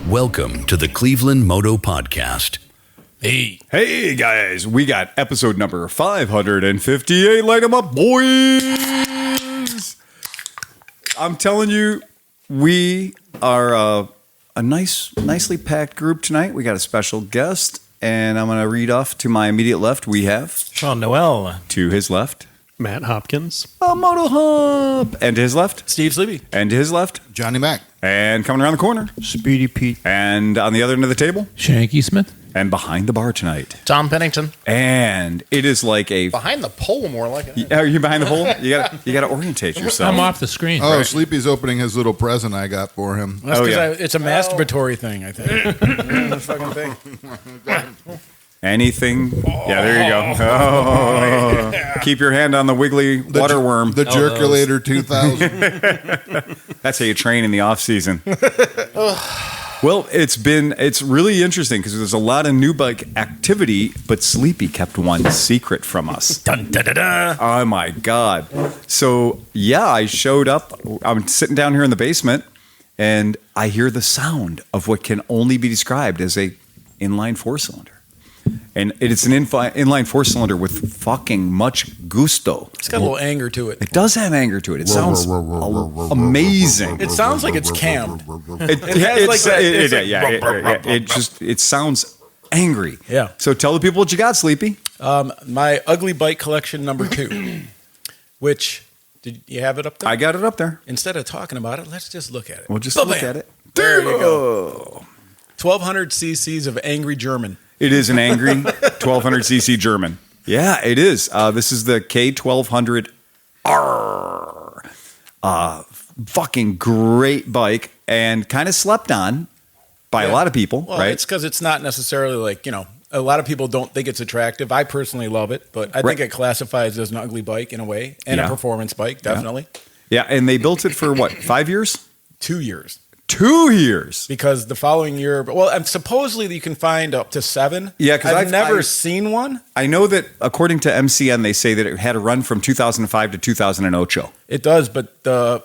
Welcome to the ClevelandMoto Podcast. Hey guys, we got episode number 558. Light them up, boys. I'm telling you, we are a nicely packed group tonight. We got a special guest, and I'm going to read off to my immediate left. We have Sean Noel. To his left, Matt Hopkins. Moto Hub. And to his left, Steve Sleepy. and to his left, Johnny Mac. and coming around the corner, Speedy Pete. and on the other end of the table, Shanky Smith. and behind the bar tonight. Tom Pennington. And it is like a... Behind the pole, more like it. Are you behind the pole? You got to orientate yourself. I'm off the screen. Oh, Sleepy's opening his little present I got for him. That's Oh, 'cause yeah. it's a masturbatory thing, I think. Fucking thing. Anything? Yeah, there you go. Oh. Keep your hand on the wiggly water worm. The Jerkulator 2000. That's how you train in the off season. Well, it's really interesting because there's a lot of new bike activity, but Sleepy kept one secret from us. Dun, da, da, da. Oh my God. So yeah, I showed up. I'm sitting down here in the basement and I hear the sound of what can only be described as a inline four cylinder. And it's an inline four cylinder with fucking much gusto. It's got a little anger to it. It does have anger to it. It sounds amazing. It sounds like it's cammed. It sounds angry. Yeah. So tell the people what you got, Sleepy. My ugly bike collection number 2, which, did you have it up there? I got it up there. Instead of talking about it, let's just look at it. We'll just Ba-bam. look at it. There you go. 1,200 cc's of angry German. It is an angry 1200cc German. Yeah, it is. This is the K1200R. Fucking great bike and kind of slept on by a lot of people, Well, right? it's because it's not necessarily like, a lot of people don't think it's attractive. I personally love it, but I think it classifies as an ugly bike in a way and a performance bike, definitely. Yeah, and they built it for what, 5 years? 2 years. 2 years. Because the following year, and supposedly you can find up to 7. Yeah, 'cause I've never I've- seen one. I know that according to MCN, they say that it had a run from 2005 to 2008. It does, but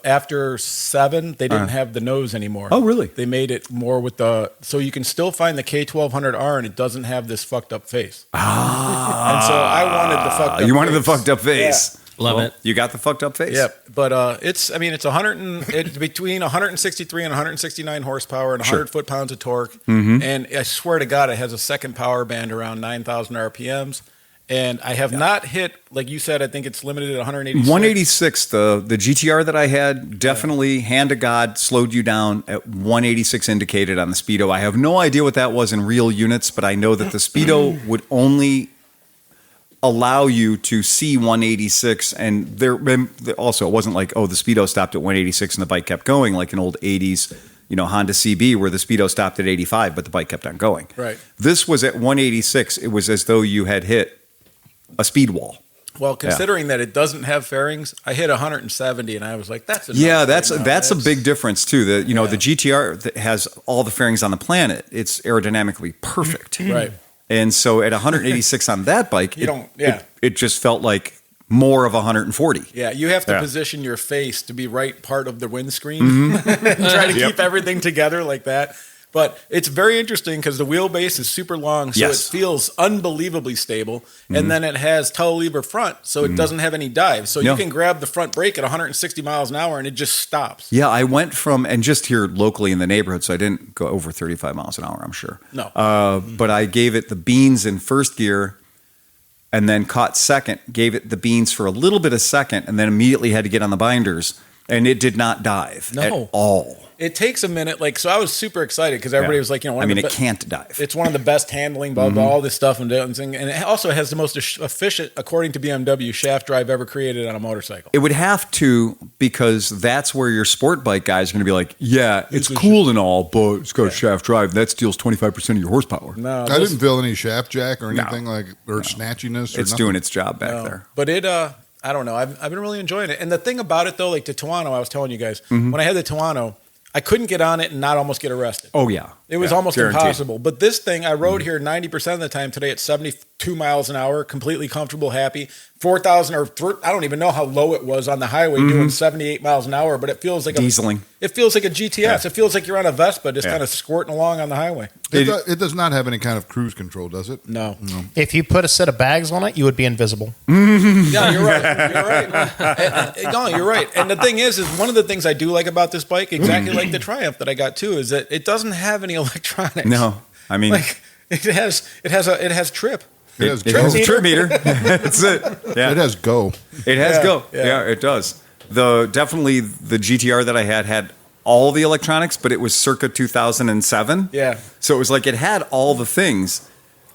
after 7, they didn't have the nose anymore. Oh, really? They made it more with so you can still find the K1200R and it doesn't have this fucked up face. And so I wanted the fucked up You wanted face. the fucked up face. Love it. You got the fucked up face. Yeah, but it's between 163 and 169 horsepower and 100 foot-pounds of torque. Mm-hmm. And I swear to God, it has a second power band around 9,000 RPMs. And I have not hit, like you said, I think it's limited at 186. 186, the GTR that I had, definitely, hand to God, slowed you down at 186 indicated on the Speedo. I have no idea what that was in real units, but I know that the Speedo would only allow you to see 186, and there also it wasn't like, oh, the Speedo stopped at 186 and the bike kept going like an old 80s Honda CB where the Speedo stopped at 85 but the bike kept on going. Right. This was at 186. It was as though you had hit a speed wall. Well, considering that it doesn't have fairings, I hit 170 and I was like, that's enough. Yeah, that's a big difference too. The GTR that has all the fairings on the planet. It's aerodynamically perfect. Right. And so at 186 on that bike, it just felt like more of 140. Yeah, you have to position your face to be right part of the windscreen. Try to keep everything together like that. But it's very interesting because the wheelbase is super long, so it feels unbelievably stable. And then it has telelever front, so it doesn't have any dive. So you can grab the front brake at 160 miles an hour and it just stops. Yeah, I went from, and just here locally in the neighborhood, so I didn't go over 35 miles an hour, I'm sure. No. But I gave it the beans in first gear and then caught second, gave it the beans for a little bit of second, and then immediately had to get on the binders. And it did not dive at all. It takes a minute. So I was super excited because everybody was like, it can't dive. It's one of the best handling, blah, blah, all this stuff. And it also has the most efficient, according to BMW, shaft drive ever created on a motorcycle. It would have to, because that's where your sport bike guys are going to be like, yeah, it's cool and all, but it's got a shaft drive. That steals 25% of your horsepower. No, I didn't feel any shaft jack or anything or snatchiness. Or it's nothing. doing its job back there. But it, I don't know. I've been really enjoying it. And the thing about it, though, like the Tuono, I was telling you guys, when I had the Tuono, I couldn't get on it and not almost get arrested. Oh, yeah. It was almost impossible. But this thing, I rode here 90% of the time today at 70 2 miles an hour, completely comfortable, happy. 4,000 I don't even know how low it was on the highway doing 78 miles an hour, but it feels like dieseling. It feels like a GTS. Yeah. It feels like you're on a Vespa just kind of squirting along on the highway. It does not have any kind of cruise control, does it? No. If you put a set of bags on it, you would be invisible. Yeah, you're right. You're right. No, you're right. And the thing is one of the things I do like about this bike, exactly like the Triumph that I got too, is that it doesn't have any electronics. No, I mean, like it has trip. It has it go. has a trip meter. That's it. Yeah, It has go. it has go. Yeah. Yeah, it does. Definitely the GTR that I had all the electronics, but it was circa 2007. Yeah. So it was like it had all the things,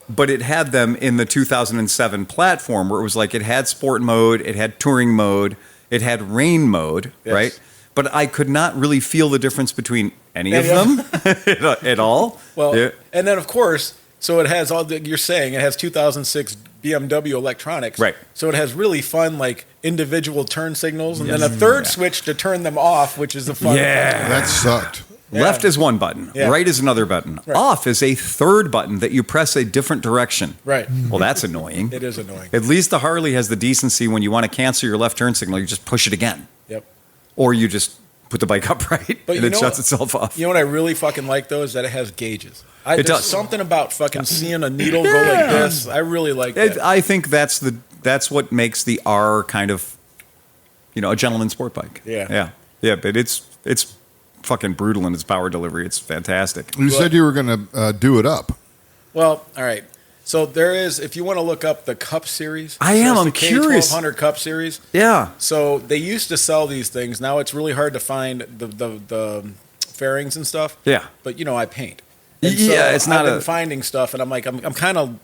but it had them in the 2007 platform where it was like it had sport mode, it had touring mode, it had rain mode, Yes. right? But I could not really feel the difference between any of them at all. Well, Yeah. and then of course, so it has you're saying it has 2006 BMW electronics. Right. So it has really fun, like individual turn signals and then a third switch to turn them off, which is the fun. Yeah. That sucked. Left is one button, Yeah. right is another button. Right. Off is a third button that you press a different direction. Right. Well, that's annoying. It is annoying. At least the Harley has the decency when you want to cancel your left turn signal, you just push it again. Yep. Or you just put the bike upright But and you it know shuts what- itself off. You know what I really fucking like though is that it has gauges. It There's does. something about fucking seeing a needle go like this. I really like that. I think that's what makes the R kind of, a gentleman sport bike. Yeah. Yeah. But it's fucking brutal in its power delivery. It's fantastic. You said you were going to do it up. Well, all right. So there is, if you want to look up the Cup series. I am. so I'm it's the curious. K1200 Cup series. Yeah. So they used to sell these things. Now it's really hard to find the fairings and stuff. Yeah. But I paint. Yeah, it's not I've been a- finding stuff, and I'm like, I'm kind of.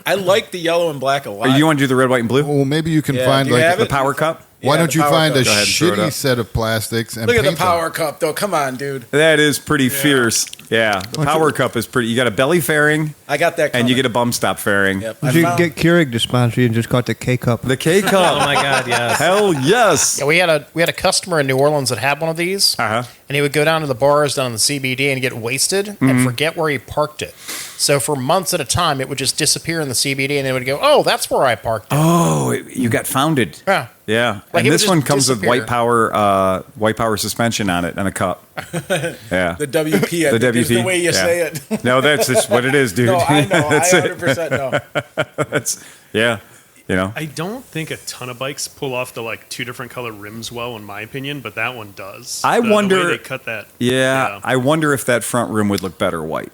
I like the yellow and black a lot. You want to do the red, white, and blue? Well, maybe you can Yeah, find do you like have The it? Power Cup? why Yeah, don't the you Power find Cup. a Go ahead, throw it shitty up. set of plastics and Look at the paint them? Power Cup, though. Come on, dude. That is pretty fierce. Yeah. The Power Cup is pretty. You got a belly fairing, I got that. and you coming. get a bum stop fairing. Yep. You I should found- get Keurig to sponsor you and just call it the K Cup. The K Oh Cup. my God, yes. Hell yes. Yeah, we had a customer in New Orleans that had one of these, Uh-huh. and he would go down to the bars down in the CBD and get wasted and forget where he parked it. So for months at a time, it would just disappear in the CBD, and they would go, "Oh, that's where I parked it." Oh, you got founded. Yeah. Yeah. Like, And it would this just one comes with disappear. white power suspension on it and a cup. Yeah. The WP. I The think is WP. the way you Yeah. say it. No, that's just what it is, dude. No, I know. I That's it. 100% know. That's, yeah. I don't think a ton of bikes pull off the two different color rims well, in my opinion, but that one does. I The wonder- way they cut that. Yeah. I wonder if that front rim would look better white.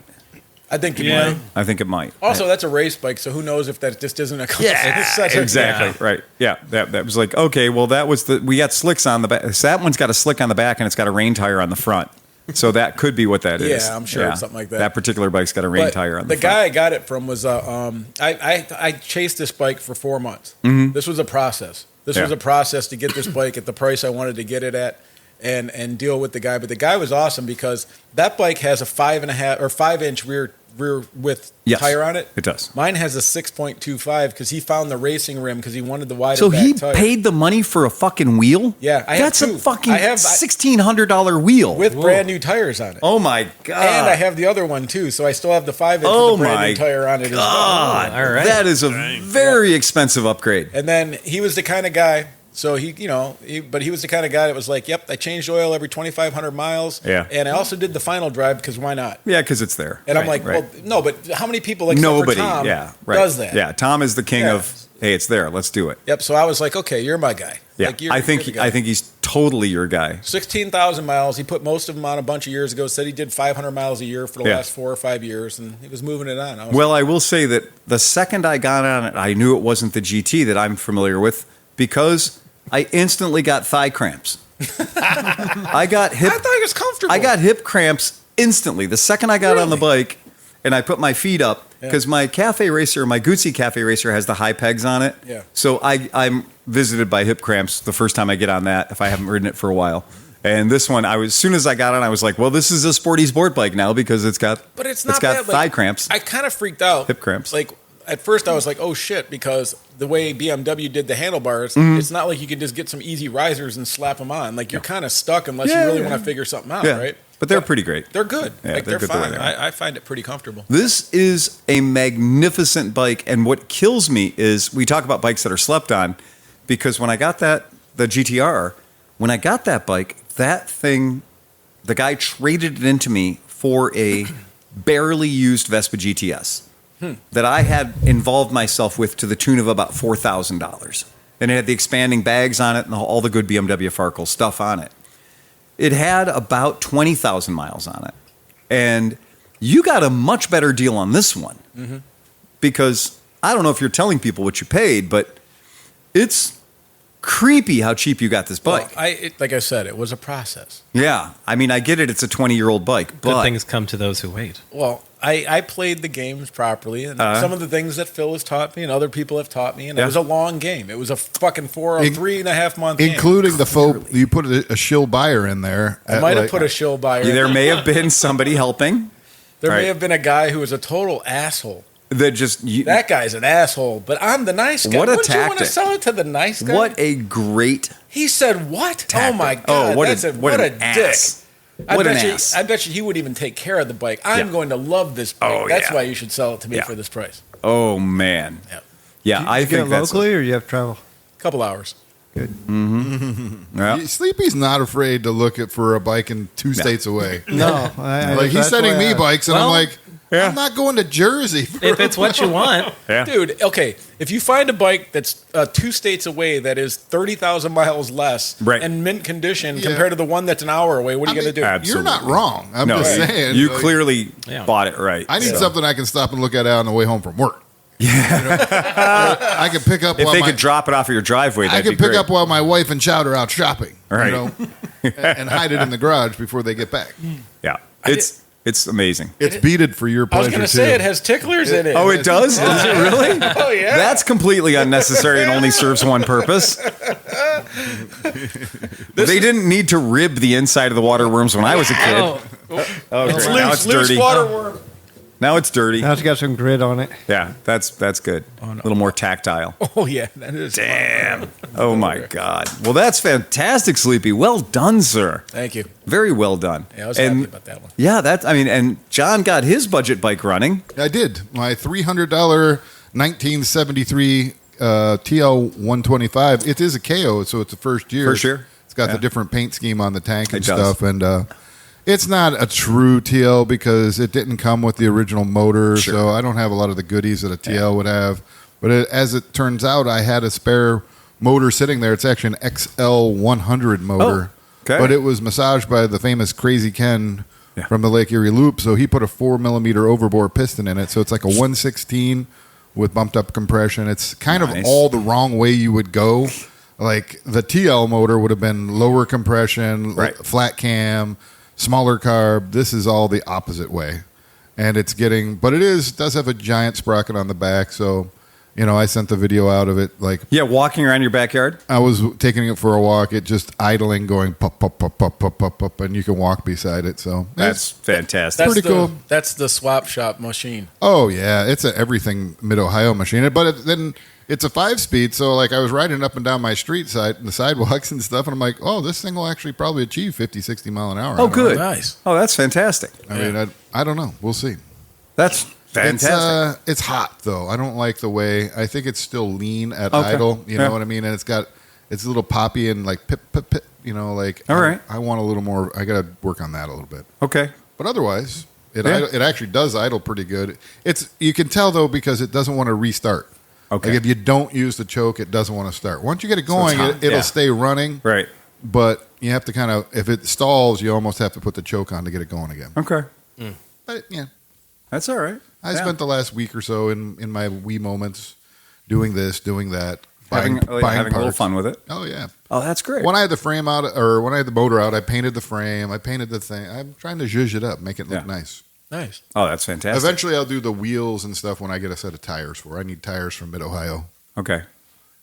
I think you Yeah. might. I think it might. Also, that's a race bike, so who knows if that just isn't a Exactly. Right. Yeah. That was like, okay, well, we got slicks on the back. So that one's got a slick on the back and it's got a rain tire on the front. So that could be what that is. Yeah, I'm sure it's something like that. That particular bike's got a rain But tire on the the front. guy I got it from was I chased this bike for 4 months. This was a process. This was Yeah. a process to get this bike at the price I wanted to get it at, and deal with the guy. But the guy was awesome because that bike has a 5.5 or 5-inch rear width Yes, tire on it. it does. Mine has a 6.25 because he found the racing rim because he wanted the wider. So back he tire. paid the money for a fucking wheel? Yeah, I have That's two. a fucking I have- $1,600 wheel. with brand new tires on it. Oh my god! And I have the other one too, so I still have the 5-inch Oh with the brand my new tire on it as well. God, All right. that is a very expensive upgrade. And then he was the kind of guy. So he was the kind of guy that was like, "Yep, I changed oil every 2,500 miles." Yeah. And I also did the final drive because why not? Yeah, because it's there. And I'm Right, like, right. well, no, but how many people except Nobody. for Tom Yeah, right. does that? Yeah, Tom is the king Yeah. of. Hey, it's there. Let's do it. Yep. So I was like, okay, you're my guy. Yeah, Like, you're I think the guy. he's totally your guy. 16,000 miles. He put most of them on a bunch of years ago. Said he did 500 miles a year for the Yeah. last 4 or 5 years, and he was moving it on. Well, I will say that the second I got on it, I knew it wasn't the GT that I'm familiar with because I instantly got thigh cramps. I got hip. I thought he was comfortable. I got hip cramps instantly. The second I got on the bike and I put my feet up, because my Cafe Racer, my Guzzi Cafe Racer has the high pegs on it. Yeah. So I'm visited by hip cramps the first time I get on that if I haven't ridden it for a while. And this one, as soon as I got on, I was like, well, this is a sporty sport bike now because it's got But it's not got bad. thigh Like, cramps. I kind of freaked out. Hip cramps. Like at first, I was like, "Oh shit!" Because the way BMW did the handlebars, Mm-hmm. it's not like you can just get some easy risers and slap them on. Like you're kind of stuck unless Yeah, you really yeah. want to figure something out, Yeah. right? But they're pretty great. They're good. Yeah, like, they're they're good the way fine. they are. I find it pretty comfortable. This is a magnificent bike, and what kills me is we talk about bikes that are slept on, because when I got the GTR, when I got that bike, that thing, the guy traded it into me for a barely used Vespa GTS that I had involved myself with to the tune of about $4,000. And it had the expanding bags on it and all the good BMW Farkle stuff on it. It had about 20,000 miles on it. And you got a much better deal on this one. Because I don't know if you're telling people what you paid, but it's creepy how cheap you got this bike. Well, like I said, it was a process. Yeah. I mean, I get it. It's a 20-year-old bike. But Good things come to those who wait. Well, I played the games properly, and some of the things that Phil has taught me and other people have taught me, and it was a long game. It was a fucking 3.5 month game. Including the folk, you put a shill buyer in there. I might have put a shill buyer. there may have been somebody helping. There Right. may have been a guy who was a total asshole. That guy's an asshole, but I'm the nice guy. What a Wouldn't you want tactic. to sell it to the nice guy? What a great He said, what? tactic. Oh, my God. Oh, what what an a ass. dick. What an ass. I bet you he would even take care of the bike. I'm Yeah. going to love this bike. Oh, That's yeah. why you should sell it to me Yeah. for this price. Oh, man. Yeah. Yeah, Did I you get think it that's... locally, or you have to travel? Couple hours. Yeah. Sleepy's not afraid to look for a bike in two states away. No, Like he's sending me bikes, and I'm like, I'm not going to Jersey. If it's what you want. Yeah. Dude, okay, if you find a bike that's 2 states away that is 30,000 miles less Right. and mint condition Yeah. compared to the one that's an hour away, what are you going to do? You're not wrong. I'm No, just saying. you like, clearly Yeah. bought it right. I need So. something I can stop and look at on the way home from work. Yeah. I can pick up If while they my, could drop it off of your driveway, I that'd can be pick great. up while my wife and child are out shopping. Right. You know, and hide it in the garage before they get back. Yeah, it's amazing. It's beaded for your I was pleasure going to too. say it has ticklers in it. Oh, it does? Does it really? Oh, yeah. That's completely unnecessary and only serves one purpose. They didn't need to rib the inside of the water worms when I was a kid. Oh, It's great. Now loose, it's loose dirty. water worm. Now it's dirty. Now it's got some grit on it. Yeah, that's good. A little more tactile. Oh, yeah, that is. Damn. Oh, my God. Well, that's fantastic, Sleepy. Well done, sir. Thank you. Very well done. Yeah, I was happy about that one. Yeah, and John got his budget bike running. I did. My $300 1973 TL 125. It is a KO, so it's a first year. First year? It's got Yeah. the different paint scheme on the tank and It does. stuff, and it's not a true TL because it didn't come with the original motor, Sure. so I don't have a lot of the goodies that a TL would have. But as it turns out, I had a spare motor sitting there. It's actually an XL 100 motor, okay. but it was massaged by the famous Crazy Ken Yeah. from the Lake Erie Loop, so he put a 4mm overbore piston in it, so it's like a 116 with bumped up compression. It's kind Nice. of all the wrong way you would go. Like the TL motor would have been lower compression, Right. flat cam, smaller carb. This is all the opposite way, and it's getting. But does have a giant sprocket on the back. So, I sent the video out of it. Like Yeah, walking around your backyard. I was taking it for a walk. It just idling, going pop, pop, pop, pop, pop, pop, pop, and you can walk beside it. So That's fantastic. That's pretty the, cool. That's the swap shop machine. Oh yeah, it's a everything Mid Ohio machine. But then it's a 5-speed, so like I was riding up and down my street side, the sidewalks and stuff, and I'm like, oh, this thing will actually probably achieve 50, 60 mile an hour. Oh, good. Nice. Oh, that's fantastic. I mean, I don't know. We'll see. That's fantastic. It's hot though. I don't like the way. I think it's still lean at Okay. idle. You Yeah. know what I mean? And it's a little poppy and like pip pip pip. Like All right. I want a little more. I got to work on that a little bit. Okay. But otherwise, it Yeah. it actually does idle pretty good. You can tell though because it doesn't want to restart. Okay. Like if you don't use the choke, it doesn't want to start. Once you get it going, hot. it'll Yeah. stay running. Right. But you have to kind of, if it stalls, you almost have to put the choke on to get it going again. Okay. But yeah, That's all right. I Yeah. spent the last week or so in my wee moments doing this, doing that, having buying a little parts. fun with it. Oh yeah. Oh, that's great. When I had the frame out, or when I had the motor out, I painted the frame. I painted the thing. I'm trying to zhuzh it up, make it look Yeah. nice. Nice. Oh, that's fantastic. Eventually, I'll do the wheels and stuff when I get a set of tires for. I need tires from Mid Ohio Okay.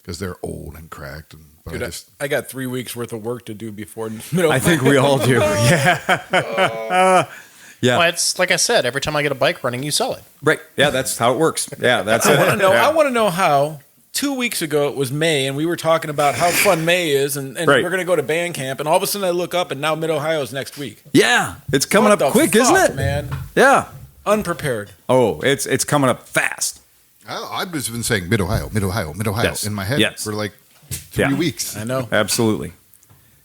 because they're old and cracked. But Dude, I just I got 3 weeks worth of work to do before middle. I think we all do. Yeah. Yeah. Well, it's like I said, every time I get a bike running, you sell it. Right. Yeah, that's how it works. Yeah, that's it. I want to know. Yeah. I want to know how 2 weeks ago it was May, and we were talking about how fun May is, and Right. we're going to go to band camp, and all of a sudden I look up, and now Mid-Ohio is next week. Yeah, it's coming What up the quick, fuck, isn't it? man? Yeah. Unprepared. Oh, it's coming up fast. I've just been saying Mid-Ohio Yes. in my head Yes. for like 3 weeks. I know. Absolutely.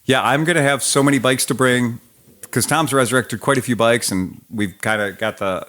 Yeah, I'm going to have so many bikes to bring because Tom's resurrected quite a few bikes, and we've kind of got the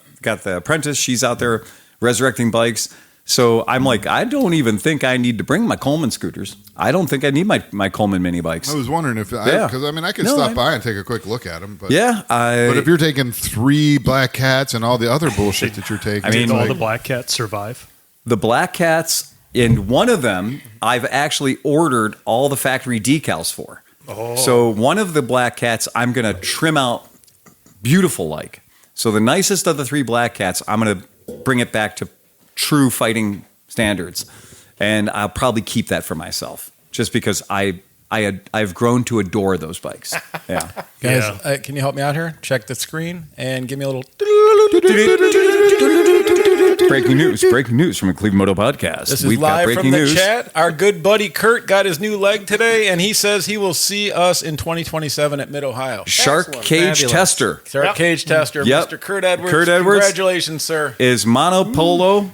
apprentice. She's out there resurrecting bikes. So I'm like, I don't even think I need to bring my Coleman scooters. I don't think I need my Coleman mini bikes. I was wondering if Yeah. because I could No, stop I- by and take a quick look at them. But Yeah, but if you're taking 3 Black Cats and all the other bullshit that you're taking, I mean, Did all like, the black cats survive? the Black Cats, in one of them, I've actually ordered all the factory decals for. Oh. So one of the Black Cats, I'm going to trim out beautiful like. So the nicest of the 3 Black Cats, I'm going to bring it back to true fighting standards. And I'll probably keep that for myself just because I've grown to adore those bikes. Yeah. Guys, can you help me out here? Check the screen and give me a little... Breaking news from the ClevelandMoto podcast. This is live from the chat. Our good buddy Kurt got his new leg today, and he says he will see us in 2027 at Mid-Ohio. Shark Excellent. Cage Fabulous. Tester Shark Cage Tester, Yep. Mr. Kurt Edwards. Kurt Edwards. Congratulations, sir. is monopod.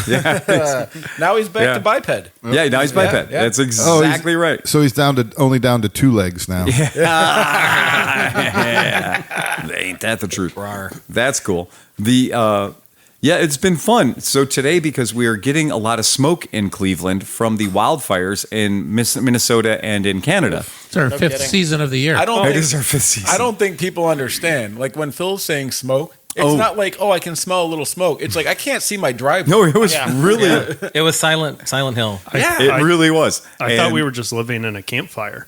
Yeah. Now he's back Yeah. to biped. Yeah, now he's biped. yeah. That's he's- exactly right. so he's only down to 2 legs now. Ain't that the truth? That's cool. Yeah, it's been fun. So today, because we are getting a lot of smoke in Cleveland from the wildfires in Minnesota and in Canada. It's our fifth kidding. season of the year. I don't It think, is our 5th season. I don't think people understand. Like when Phil's saying smoke, it's not like, oh, I can smell a little smoke. It's like I can't see my driveway. No, it was really. It was Silent Hill. It really was. I thought we were just living in a campfire.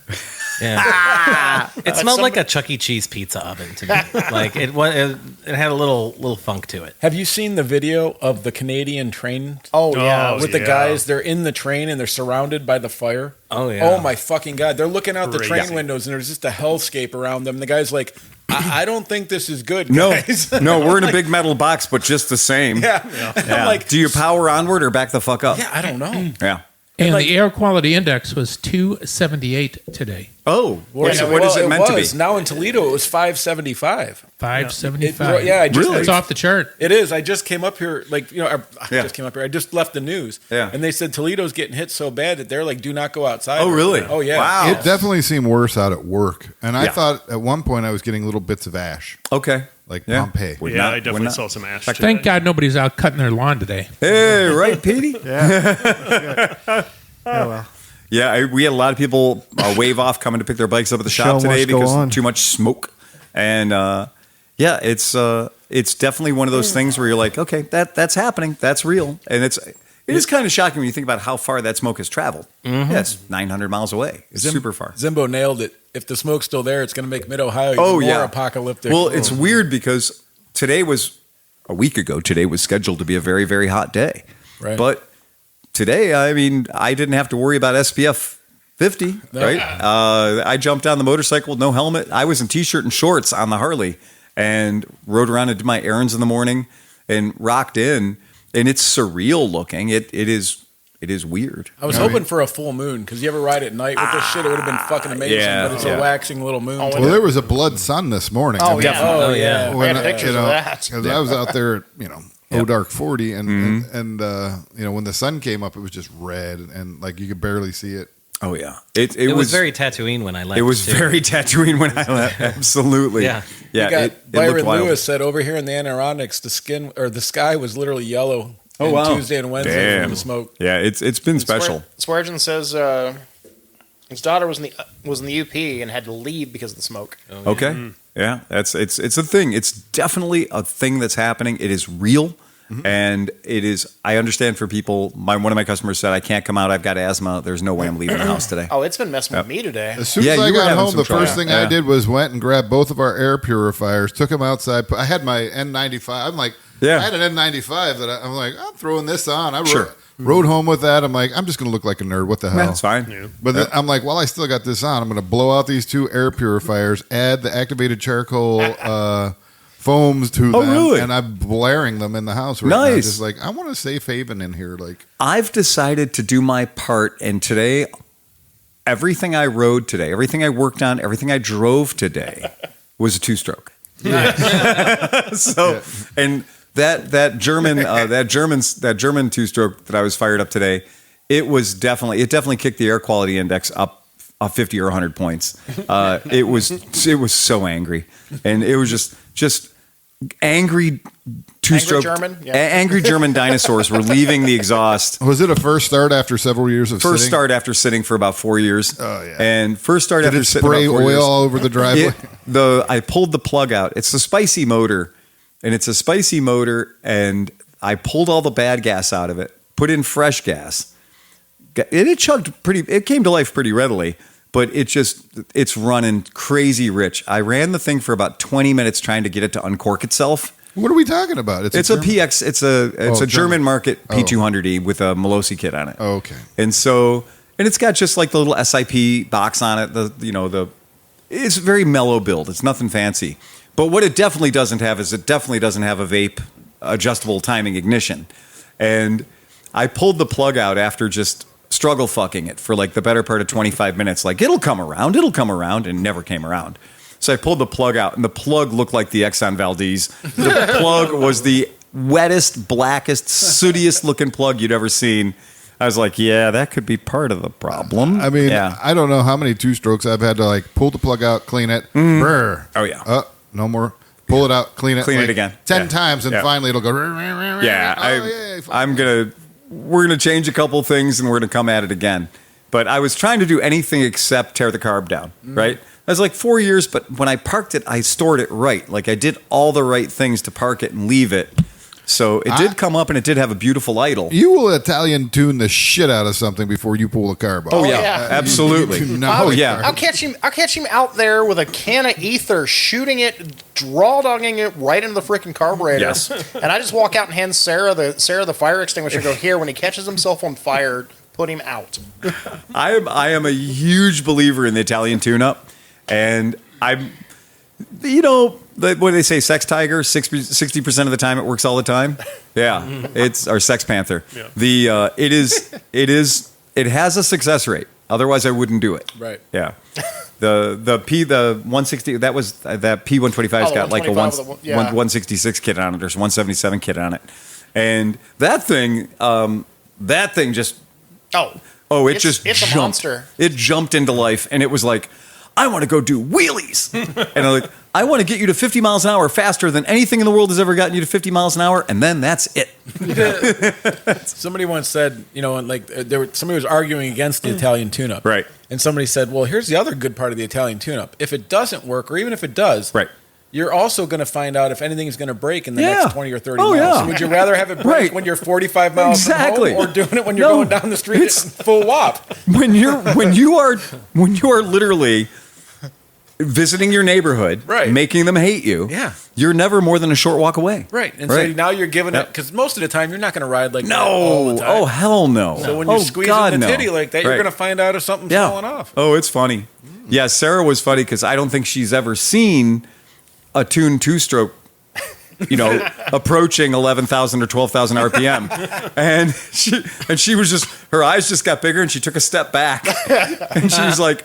Yeah. It smelled like a Chuck E. Cheese pizza oven to me. Like it had a little funk to it. Have you seen the video of the Canadian train? Oh, yeah. With the yeah. guys, they're in the train and they're surrounded by the fire. Oh, yeah. Oh my fucking god! They're looking out the Crazy. train windows and there's just a hellscape around them. The guy's like, I don't think this is good, No, guys. no, we're in a big metal box, but just the same. Yeah. Yeah. I'm like, do you power onward or back the fuck up? yeah, I don't know. Yeah. and like- the air quality index was 278 today. Oh, what is Well, it meant to be? Now in Toledo, it was 575. 575. Yeah, I just, It's off the chart. It is. I just came up here, I Yeah. just came up here. I just left the news. Yeah. And they said Toledo's getting hit so bad that they're like, do not go outside. Oh, really? Oh, yeah. Wow. It definitely seemed worse out at work. And I Yeah. thought at one point I was getting little bits of ash, Okay. like Yeah. Pompeii. Would Yeah, not- I would definitely not- saw some ash. Thank God nobody's out cutting their lawn today. Hey, right, Petey? Oh, well. Yeah, we had a lot of people wave off coming to pick their bikes up at the Show shop today must go because on. too much smoke. And yeah, it's definitely one of those things where you're like, okay, that's happening, that's real, and it is kind of shocking when you think about how far that smoke has traveled. Yeah, it's 900 miles away. It's super far. Zimbo nailed it. If the smoke's still there, it's going to make Mid-Ohio even Oh more yeah, apocalyptic. Well, it's weird because today was a week ago. Today was scheduled to be a very, very hot day, Right. but today, I mean, I didn't have to worry about SPF 50, right? I jumped on the motorcycle with no helmet. I was in t-shirt and shorts on the Harley and rode around and did my errands in the morning and rocked in. And it's surreal looking. It is weird. I was hoping for a full moon because you ever ride at night with this shit, it would have been fucking amazing. yeah, but it's yeah. a waxing little moon. Oh, today. Well, there was a blood sun this morning. Oh, I mean, yeah. Oh, yeah. I had pictures of that. 'cause I was out there, dark 40, and when the sun came up, it was just red, and like you could barely see it. Oh yeah. It was very Tatooine when I left. It was too. very Tatooine when I left. Absolutely. Yeah. Yeah. You got It Byron looked wild. Lewis said over here in the Adirondacks, the sky was literally yellow. Oh, on wow. Tuesday and Wednesday Damn. from the smoke. Yeah, it's been special. Sweargen says his daughter was in the UP and had to leave because of the smoke. Okay. Yeah, it's a thing. It's definitely a thing that's happening. It is real. And it is. I understand for people. One of my customers said, "I can't come out. I've got asthma. There's no way I'm leaving the house today." Oh, it's been messing with me today. As soon Yeah, as I you were got having home, some the first trouble. thing I Yeah. did was went and grabbed both of our air purifiers, took them outside. I had my N95. I'm like, Yeah. I had an N95 that I'm like, I'm throwing this on. I Sure. rode home with that. I'm like, I'm just going to look like a nerd. What the hell? That's fine. But then I'm like, well, I still got this on. I'm going to blow out these 2 air purifiers, add the activated charcoal foams to them, really? and I'm blaring them in the house right now. Just like, I want a safe haven in here. Like, I've decided to do my part, and today, everything I rode today, everything I worked on, everything I drove today was a 2-stroke. So, and that German 2-stroke that I was fired up today, it definitely kicked the air quality index up 50 or 100 points. It was so angry, and it was just angry 2-stroke angry German dinosaurs were leaving the exhaust. Was it a first start after several years of first sitting? start after sitting for about 4 years? Oh yeah, and first start Did after it sitting spray about 4 oil years. all over the driveway? I pulled the plug out. It's the spicy motor, and it's a spicy motor, and I pulled all the bad gas out of it, put in fresh gas. It chugged it came to life pretty readily, but it's running crazy rich. I ran the thing for about 20 minutes trying to get it to uncork itself. What are we talking about? It's a PX. It's a German market P200E with a Melosi kit on it. Oh, okay. And it's got just like the little SIP box on it. It's a very mellow build. It's nothing fancy. But what it definitely doesn't have is a vape adjustable timing ignition. And I pulled the plug out after just struggle fucking it for like the better part of 25 minutes. Like, it'll come around, and never came around. So I pulled the plug out, and the plug looked like the Exxon Valdez. The plug was the wettest, blackest, sootiest looking plug you'd ever seen. I was like, yeah, that could be part of the problem. I mean, yeah. I don't know how many 2-strokes I've had to like pull the plug out, clean it. Brr. Oh, yeah. No more. Pull it out, clean it. Clean it again. 10 times, and finally it'll go. Yeah. We're going to change a couple things, and we're going to come at it again. But I was trying to do anything except tear the carb down, right? I was like 4 years, but when I parked it, I stored it right. Like, I did all the right things to park it and leave it. So it did come up, and it did have a beautiful idle. You will Italian tune the shit out of something before you pull the carb off. Oh, yeah. Absolutely. I'll catch him out there with a can of ether, shooting it, raw dogging it right into the freaking carburetor. Yes. And I just walk out and hand Sarah the fire extinguisher. Go, here, when he catches himself on fire, put him out. I am a huge believer in the Italian tune-up, and I'm, what do they say? Sex tiger. 60% of the time, it works all the time. Yeah, it's our sex panther. Yeah. It has a success rate. Otherwise, I wouldn't do it. Right. Yeah. The 160 that P125's got like a 166 kit on it. There's 177 kit on it, and that thing just it's jumped. A monster. It jumped into life, and it was like, I want to go do wheelies. And I'm like, I want to get you to 50 miles an hour faster than anything in the world has ever gotten you to 50 miles an hour, and then that's it. Somebody once said, somebody was arguing against the Italian tune-up. Right. And somebody said, well, here's the other good part of the Italian tune-up. If it doesn't work, or even if it does, right, you're also going to find out if anything is going to break in the next 20 or 30 miles. Yeah. So would you rather have it break when you're 45 miles from home, or doing it when you're going down the street full wop? When you are literally visiting your neighborhood, right, making them hate you, you're never more than a short walk away. Right. And so now you're giving it, because most of the time you're not going to ride like that all the time. Oh, hell no. So when you're squeezing the titty like that, you're going to find out if something's falling off. Oh, it's funny. Yeah, Sarah was funny because I don't think she's ever seen a tuned 2-stroke, approaching 11,000 or 12,000 RPM. And she was just, her eyes just got bigger, and she took a step back. And she was like,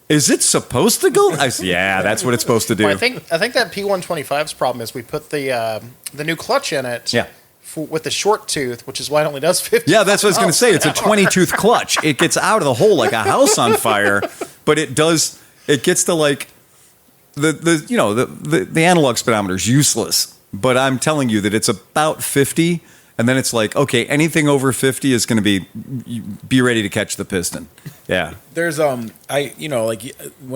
is it supposed to go? I said, yeah, that's what it's supposed to do. Well, I think that P125's problem is we put the new clutch in it. Yeah. With the short tooth, which is why it only does 50. Yeah, that's what I was going to say. It's a 20-tooth clutch. It gets out of the hole like a house on fire, but it gets to like the analog speedometer is useless. But I'm telling you that it's about 50. And then it's like, okay, anything over 50 is going to be ready to catch the piston. Yeah. There's when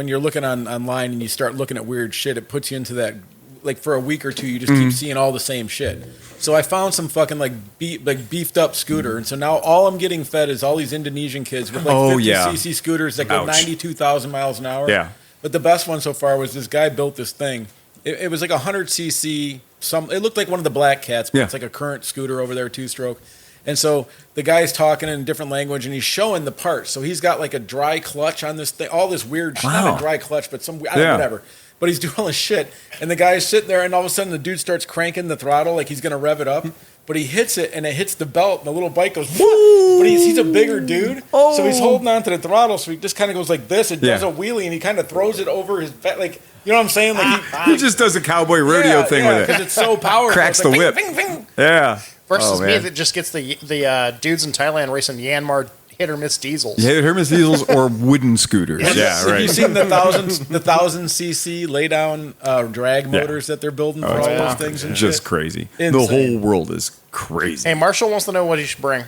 you're looking online and you start looking at weird shit, it puts you into that, like, for a week or two, you just keep seeing all the same shit. So I found some fucking beefed up scooter, and so now all I'm getting fed is all these Indonesian kids with 50cc scooters that go 92,000 miles an hour. Yeah. But the best one so far was this guy built this thing. It was like 100cc. It looked like one of the Black Cats, but it's like a current scooter over there, 2-stroke. And so the guy's talking in a different language, and he's showing the parts. So he's got like a dry clutch on this thing, all this weird shit. Not a dry clutch, but some whatever. but he's doing all this shit. And the guy's sitting there, and all of a sudden the dude starts cranking the throttle like he's going to rev it up. But he hits it, and it hits the belt, and the little bike goes, woo! But he's a bigger dude, so he's holding on to the throttle, so he just kind of goes like this, and does a wheelie, and he kind of throws it over his back, like, you know what I'm saying? Like he just does a cowboy rodeo thing with it. Because it's so powerful. Cracks it's like, the whip. Bing, bing, bing. Yeah. Versus me that just gets the dudes in Thailand racing Yanmar hit or miss diesels. Yeah, hit or miss diesels or wooden scooters. Yeah, right. Have you seen the 1,000 cc lay down drag motors that they're building for all those things and just shit? crazy. Insane. The whole world is crazy. Hey, Marshall wants to know what he should bring.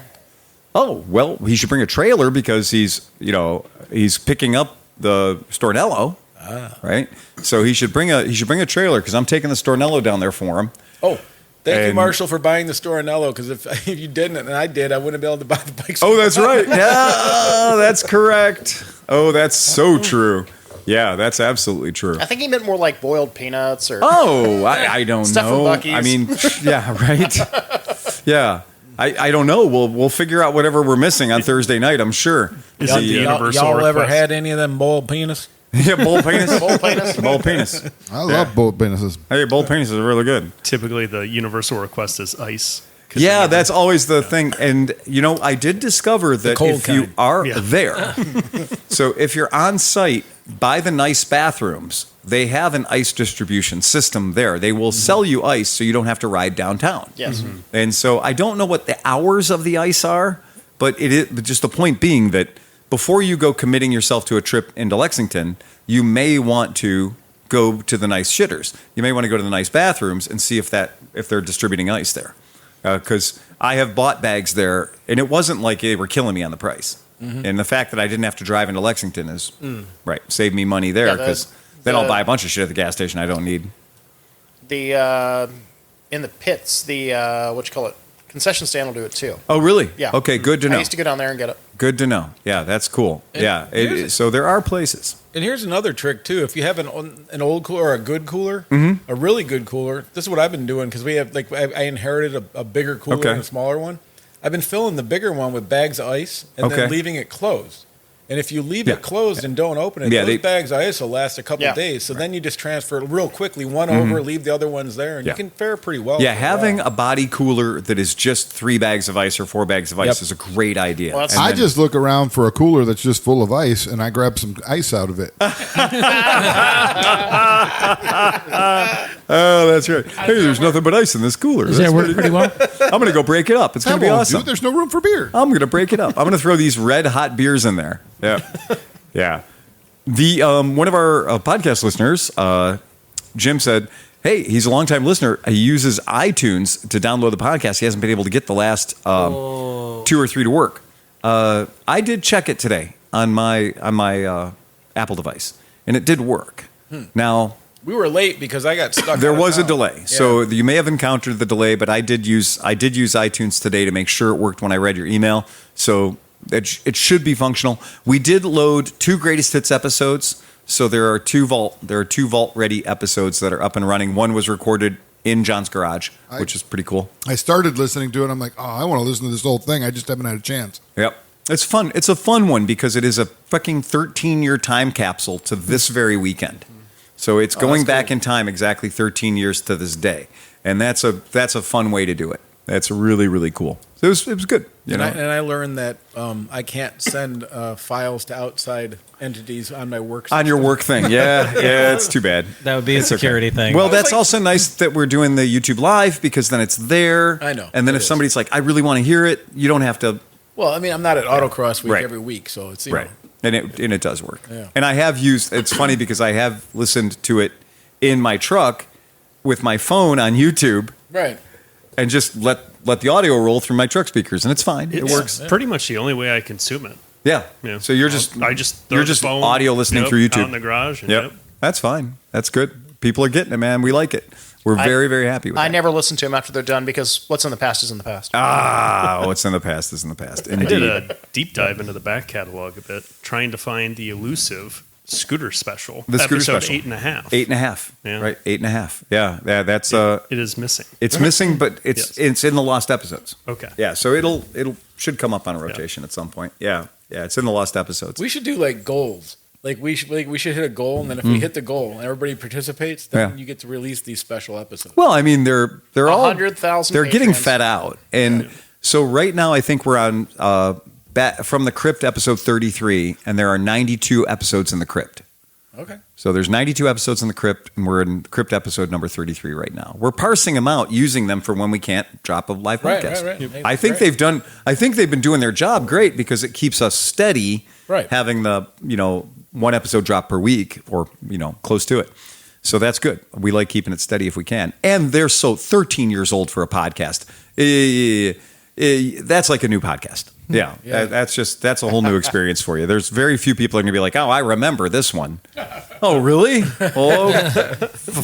Oh, well, he should bring a trailer because he's picking up the Stornello, right? So he should bring a trailer because I'm taking the Stornello down there for him. Oh, thank you, Marshall, for buying the Stornello, because if you didn't, and I did, I wouldn't be able to buy the bikes. Oh, that's right. Yeah, that's correct. Oh, that's so true. Yeah, that's absolutely true. I think he meant more like boiled peanuts or. Oh, I don't Stuff know. from Buc-ee's. I mean, yeah, right. Yeah, I don't know. We'll figure out whatever we're missing on Thursday night. I'm sure. Y'all ever had any of them boiled penis? Yeah, bowl penis. Bowl penis. Bowl penis. I love both penises. Hey, bowl penis is really good. Typically, the universal request is ice. Yeah, that's always the thing. And, I did discover that if you are there, so if you're on site by the nice bathrooms, they have an ice distribution system there. They will sell you ice so you don't have to ride downtown. Yes. And so I don't know what the hours of the ice are, but it is just the point being that before you go committing yourself to a trip into Lexington, you may want to go to the nice shitters. You may want to go to the nice bathrooms and see if they're distributing ice there. Because I have bought bags there, and it wasn't like they were killing me on the price. And the fact that I didn't have to drive into Lexington is saved me money there, because then I'll buy a bunch of shit at the gas station I don't need. The in the pits, the concession stand will do it too. Oh, really? Yeah. Okay, good to know. I used to go down there and get it. Good to know. Yeah, that's cool. So there are places. And here's another trick too. If you have an old cooler or a good cooler, a really good cooler, this is what I've been doing, because we have I inherited a bigger cooler and a smaller one. I've been filling the bigger one with bags of ice and then leaving it closed. And if you leave it closed and don't open it, those bags of ice will last a couple of days. So then you just transfer real quickly one over, leave the other ones there, and you can fare pretty well. Yeah, having a body cooler that is just 3 bags of ice or 4 bags of ice is a great idea. Well, I just look around for a cooler that's just full of ice, and I grab some ice out of it. Oh, that's right. Hey, there's nothing but ice in this cooler. Does that work pretty well? I'm going to go break it up. It's going to be awesome. There's no room for beer. I'm going to break it up. I'm going to throw these red hot beers in there. Yeah. Yeah. The one of our podcast listeners, Jim, said, hey, he's a longtime listener. He uses iTunes to download the podcast. He hasn't been able to get the last 2 or 3 to work. I did check it today on my Apple device, and it did work. Now, we were late because I got stuck. There was a delay, so you may have encountered the delay. But I did use iTunes today to make sure it worked when I read your email. So it should be functional. We did load 2 greatest hits episodes, so there are 2 vault ready episodes that are up and running. One was recorded in John's garage, which is pretty cool. I started listening to it. I'm like, oh, I want to listen to this whole thing. I just haven't had a chance. Yep. It's fun. It's a fun one because it is a fucking 13-year time capsule to this very weekend. So it's going back in time exactly 13 years to this day, and that's a fun way to do it. That's really, really cool. So it was good. I learned that I can't send files to outside entities on my work system. On your work thing. Yeah, it's too bad. That would be a security thing. Well, that's also nice that we're doing the YouTube Live, because then it's there. I know. And then if somebody's like, I really want to hear it, you don't have to. Well, I mean, I'm not at Autocross Week every week, so it's, you know. And it does work. Yeah. And I have used, it's funny because I have listened to it in my truck with my phone on YouTube. Right. And just let the audio roll through my truck speakers, and it's fine. It works. Pretty much the only way I consume it. Yeah. So you're just audio listening through YouTube out in the garage. Yep. That's fine. That's good. People are getting it, man. We like it. We're very, very happy with it. I never listen to them after they're done, because what's in the past is in the past. What's in the past is in the past. Indeed. I did a deep dive into the back catalog a bit, trying to find the elusive Scooter Special. The Scooter episode Special. 8.5. 8.5. Yeah. Right. 8.5. Yeah. That's it is missing. It's missing, but it's in the lost episodes. Okay. Yeah. So it'll should come up on a rotation at some point. Yeah. Yeah. It's in the lost episodes. We should do like goals. Like we should hit a goal, and then if we hit the goal and everybody participates, then you get to release these special episodes. Well, I mean, they're all 100,000. They're getting fed out, and so right now I think we're on from the Crypt episode 33, and there are 92 episodes in the Crypt. Okay. So there's 92 episodes in the Crypt, and we're in Crypt episode number 33 right now. We're parsing them out, using them for when we can't drop a live podcast. Right. I think they've been doing their job great because it keeps us steady. Right. Having the one episode drop per week, or close to it. So that's good. We like keeping it steady if we can. And they're 13 years old for a podcast. That's like a new podcast. Yeah. That's a whole new experience for you. There's very few people are going to be like, oh, I remember this one. Oh, really? Oh,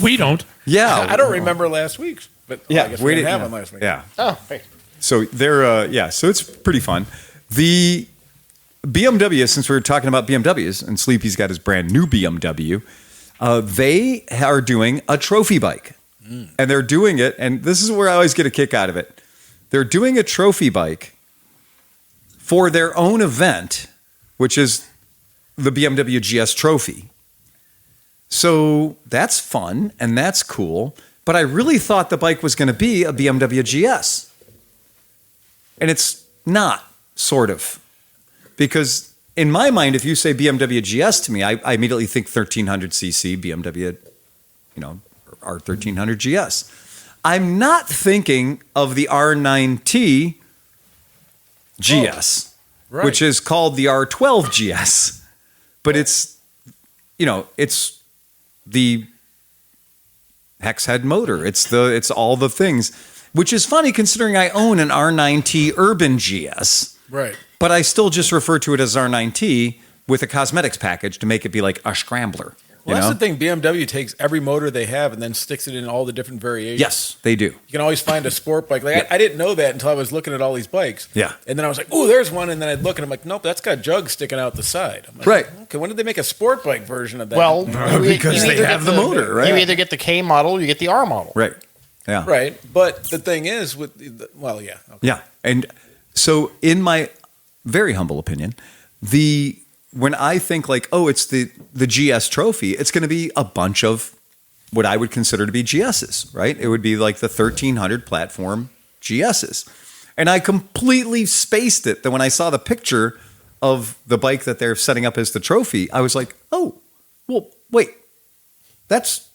we don't. Yeah. I don't remember last week's, but I guess we didn't have one last week. Yeah. Oh, hey. So they're so it's pretty fun. The BMW, since we were talking about BMWs, and Sleepy's got his brand new BMW, they are doing a trophy bike. And they're doing it, and this is where I always get a kick out of it. They're doing a trophy bike for their own event, which is the BMW GS Trophy. So that's fun, and that's cool, but I really thought the bike was going to be a BMW GS. And it's not, sort of. Because in my mind, if you say BMW GS to me, I immediately think 1300cc BMW, R1300 GS. I'm not thinking of the R9T GS, which is called the R12 GS. But it's the hex head motor. It's all the things, which is funny considering I own an R9T Urban GS. Right. But I still just refer to it as R9T with a cosmetics package to make it be like a scrambler. Well, that's the thing. BMW takes every motor they have and then sticks it in all the different variations. Yes, they do. You can always find a sport bike. I didn't know that until I was looking at all these bikes. Yeah. And then I was like, oh, there's one. And then I'd look and I'm like, nope, that's got jugs sticking out the side. I'm like, right. Okay, when did they make a sport bike version of that? Well, because they have the motor, right? You either get the K model or you get the R model. Right. Yeah. Right. But the thing is, Okay. Yeah. And so in my very humble opinion, when I think like, oh, it's the GS Trophy, it's going to be a bunch of what I would consider to be GSs, right? It would be like the 1300 platform GSs. And I completely spaced it that when I saw the picture of the bike that they're setting up as the trophy, I was like, oh, well, wait, that's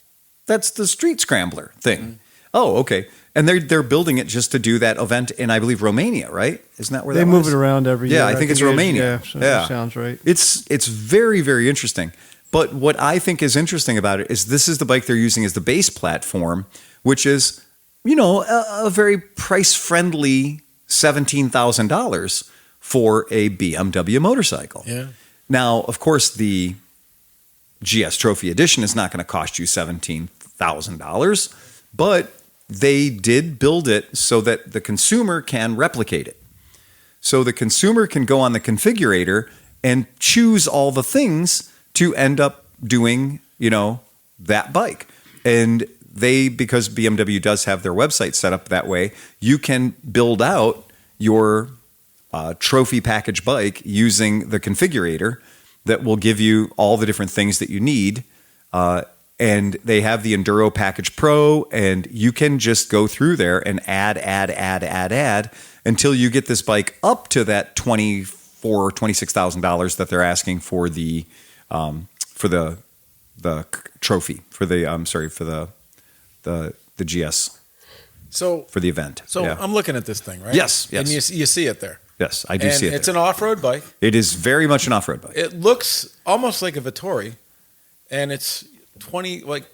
the street scrambler thing. Mm-hmm. Oh, okay. And they're building it just to do that event in, I believe, Romania, right? Isn't that where they move it around every year? Yeah, I think it's Romania. That sounds right. It's very, very interesting. But what I think is interesting about it is this is the bike they're using as the base platform, which is, a very price-friendly $17,000 for a BMW motorcycle. Yeah. Now, of course, the GS Trophy Edition is not going to cost you $17,000, but they did build it so that the consumer can replicate it. So the consumer can go on the configurator and choose all the things to end up doing, that bike. And because BMW does have their website set up that way, you can build out your trophy package bike using the configurator that will give you all the different things that you need. And they have the Enduro Package Pro, and you can just go through there and add until you get this bike up to that $24,000 or $26,000 that they're asking for the trophy for the GS. So for the event. So yeah. I'm looking at this thing, right? Yes. And you see it there. Yes, I do see it. It's there. an off-road bike. It is very much an off-road bike. It looks almost like a Vittori, and it's 20 like.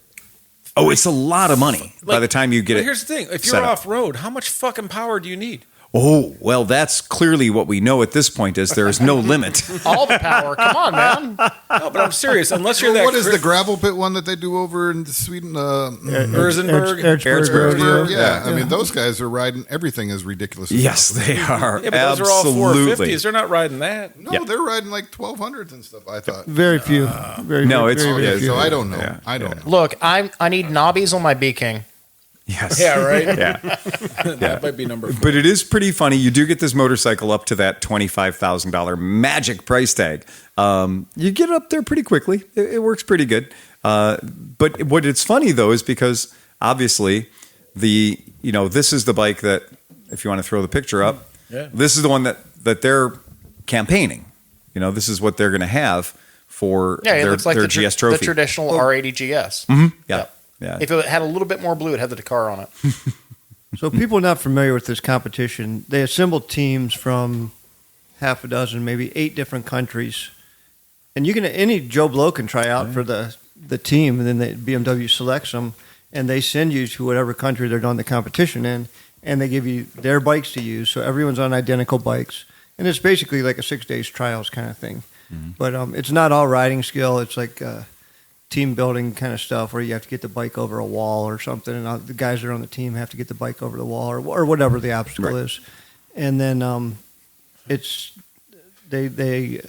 Oh, it's a lot of money by the time you get it. Here's the thing: if you're off-road, how much fucking power do you need? Oh, well, that's clearly what we know at this point is there is no limit. All the power. Come on, man. No, but I'm serious. Unless you're that. What is the gravel pit one that they do over in Sweden? Erzberg. Yeah. I mean, those guys are riding. Everything is ridiculous. Yes, they are. Yeah, but those are all 450s. They're not riding that. No, they're riding like 1200s and stuff, I thought. Very few. Very few. So I don't know. I don't know. Look, I need knobbies on my B King. Yes. Yeah, right? Yeah. That might be number 4. But it is pretty funny. You do get this motorcycle up to that $25,000 magic price tag. You get it up there pretty quickly. It works pretty good. But what it's funny though is because obviously this is the bike that, if you want to throw the picture up, this is the one that they're campaigning. This is what they're going to have for it looks like their the GS trophy. The traditional R80 GS. Mm-hmm. Yeah. Yeah. If it had a little bit more blue, it had the Dakar on it. So people not familiar with this competition, they assemble teams from half a dozen, maybe 8 different countries. And any Joe Blow can try out for the team, and then BMW selects them, and they send you to whatever country they're doing the competition in, and they give you their bikes to use. So everyone's on identical bikes. And it's basically like a 6 days trials kind of thing. Mm-hmm. But it's not all riding skill. It's like team building kind of stuff where you have to get the bike over a wall or something, and the guys that are on the team have to get the bike over the wall or whatever the obstacle is. And then they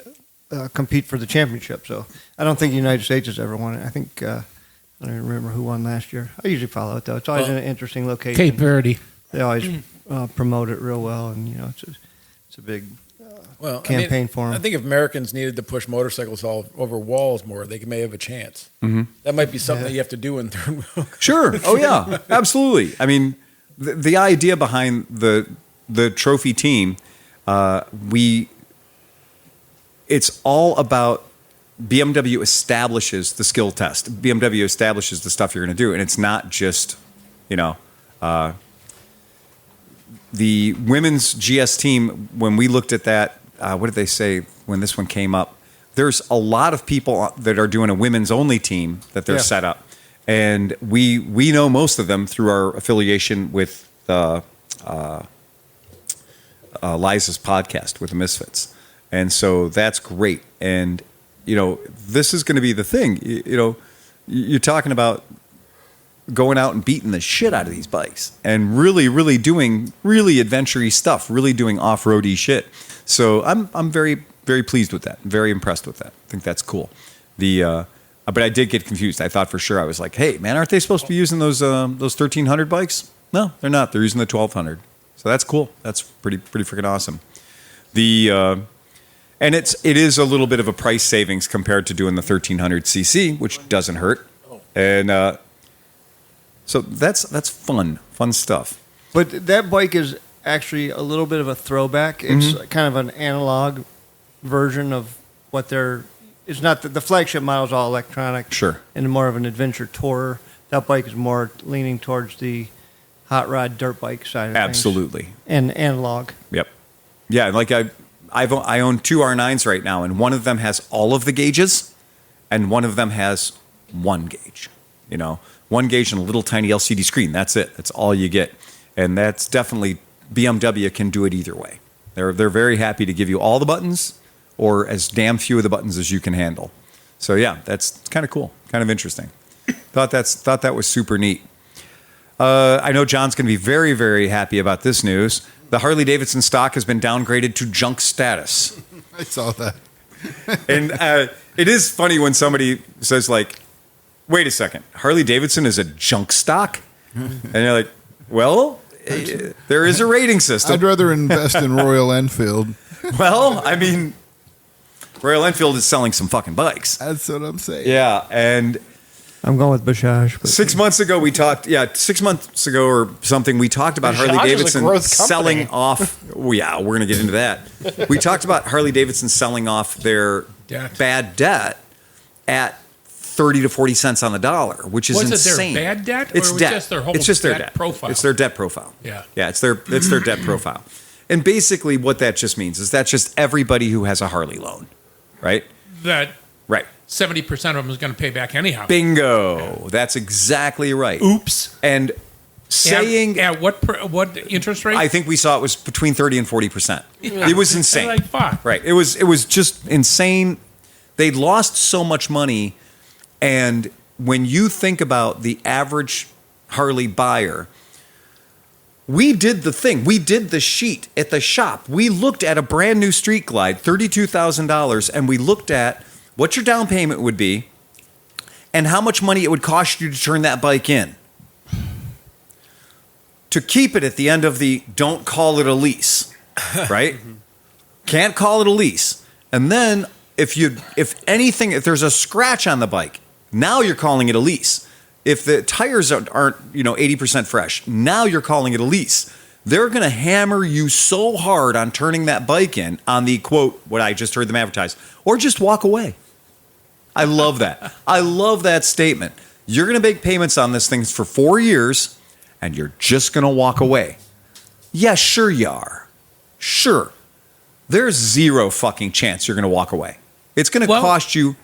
compete for the championship. So I don't think the United States has ever won it. I think I don't even remember who won last year. I usually follow it though. It's always in an interesting location. Cape Verde. They always promote it real well, and it's a big campaign for them. I think if Americans needed to push motorcycles all over walls more, they may have a chance. Mm-hmm. That might be something that you have to do in third wheel. Sure. Oh yeah, absolutely. I mean, the idea behind the trophy team, it's all about BMW establishes the skill test. BMW establishes the stuff you're going to do, and it's not just, the women's GS team. When we looked at that, what did they say when this one came up? There's a lot of people that are doing a women's only team that they're set up, and we know most of them through our affiliation with Liza's podcast with the Misfits, and so that's great. And this is going to be the thing. You're talking about going out and beating the shit out of these bikes and really, really doing really adventure-y stuff, really doing off-roady shit. So I'm very, very pleased with that. Very impressed with that. I think that's cool. But I did get confused. I thought for sure, I was like, hey, man, aren't they supposed to be using those 1300 bikes? No, they're not. They're using the 1200. So that's cool. That's pretty freaking awesome. And it is a little bit of a price savings compared to doing the 1300cc, which doesn't hurt. And so that's fun stuff. But that bike is actually a little bit of a throwback. It's kind of an analog version of what it's not the flagship model is all electronic. Sure. And more of an adventure tourer. That bike is more leaning towards the hot rod dirt bike side of Absolutely. things. And analog. Yep. Yeah, like I own 2 R9s right now, and one of them has all of the gauges, and one of them has 1 gauge. 1 gauge and a little tiny LCD screen. That's it. That's all you get. And that's definitely, BMW can do it either way. They're very happy to give you all the buttons or as damn few of the buttons as you can handle. So yeah, that's kind of cool, kind of interesting. Thought that was super neat. I know John's going to be very, very happy about this news. The Harley Davidson stock has been downgraded to junk status. I saw that. And it is funny when somebody says like, wait a second, Harley Davidson is a junk stock? And you're like, well, there is a rating system. I'd rather invest in Royal Enfield. Well, I mean, Royal Enfield is selling some fucking bikes. That's what I'm saying. Yeah, and I'm going with Bajaj. But 6 months ago we talked. Yeah, 6 months ago or something, we talked about Bajaj Harley Davidson is a selling off. Oh, yeah, we're gonna get into that. We talked about Harley Davidson selling off their bad debt at 30 to 40 cents on the dollar, which is insane. Was it their bad debt? It's or debt. Just their whole it's just their debt profile? It's their debt profile. Yeah. Yeah, it's their debt profile. And basically what that just means is that's just everybody who has a Harley loan, right? That Right. 70% of them is going to pay back anyhow. Bingo. Yeah. That's exactly right. Oops. And saying at what interest rate? I think we saw it was between 30 and 40%. Yeah. It was insane. Like fuck. Right. It was just insane. They'd lost so much money, and when you think about the average Harley buyer, we did the thing. We did the sheet at the shop. We looked at a brand new Street Glide, $32,000, and we looked at what your down payment would be and how much money it would cost you to turn that bike in. to keep it at the end of the don't call it a lease, right? Can't call it a lease. And then if there's a scratch on the bike, now you're calling it a lease. If the tires aren't 80% fresh, now you're calling it a lease. They're going to hammer you so hard on turning that bike in on the quote, what I just heard them advertise, or just walk away. I love that. I love that statement. You're going to make payments on this thing for 4 years, and you're just going to walk away. Yeah, sure you are. Sure. There's zero fucking chance you're going to walk away. It's going to cost you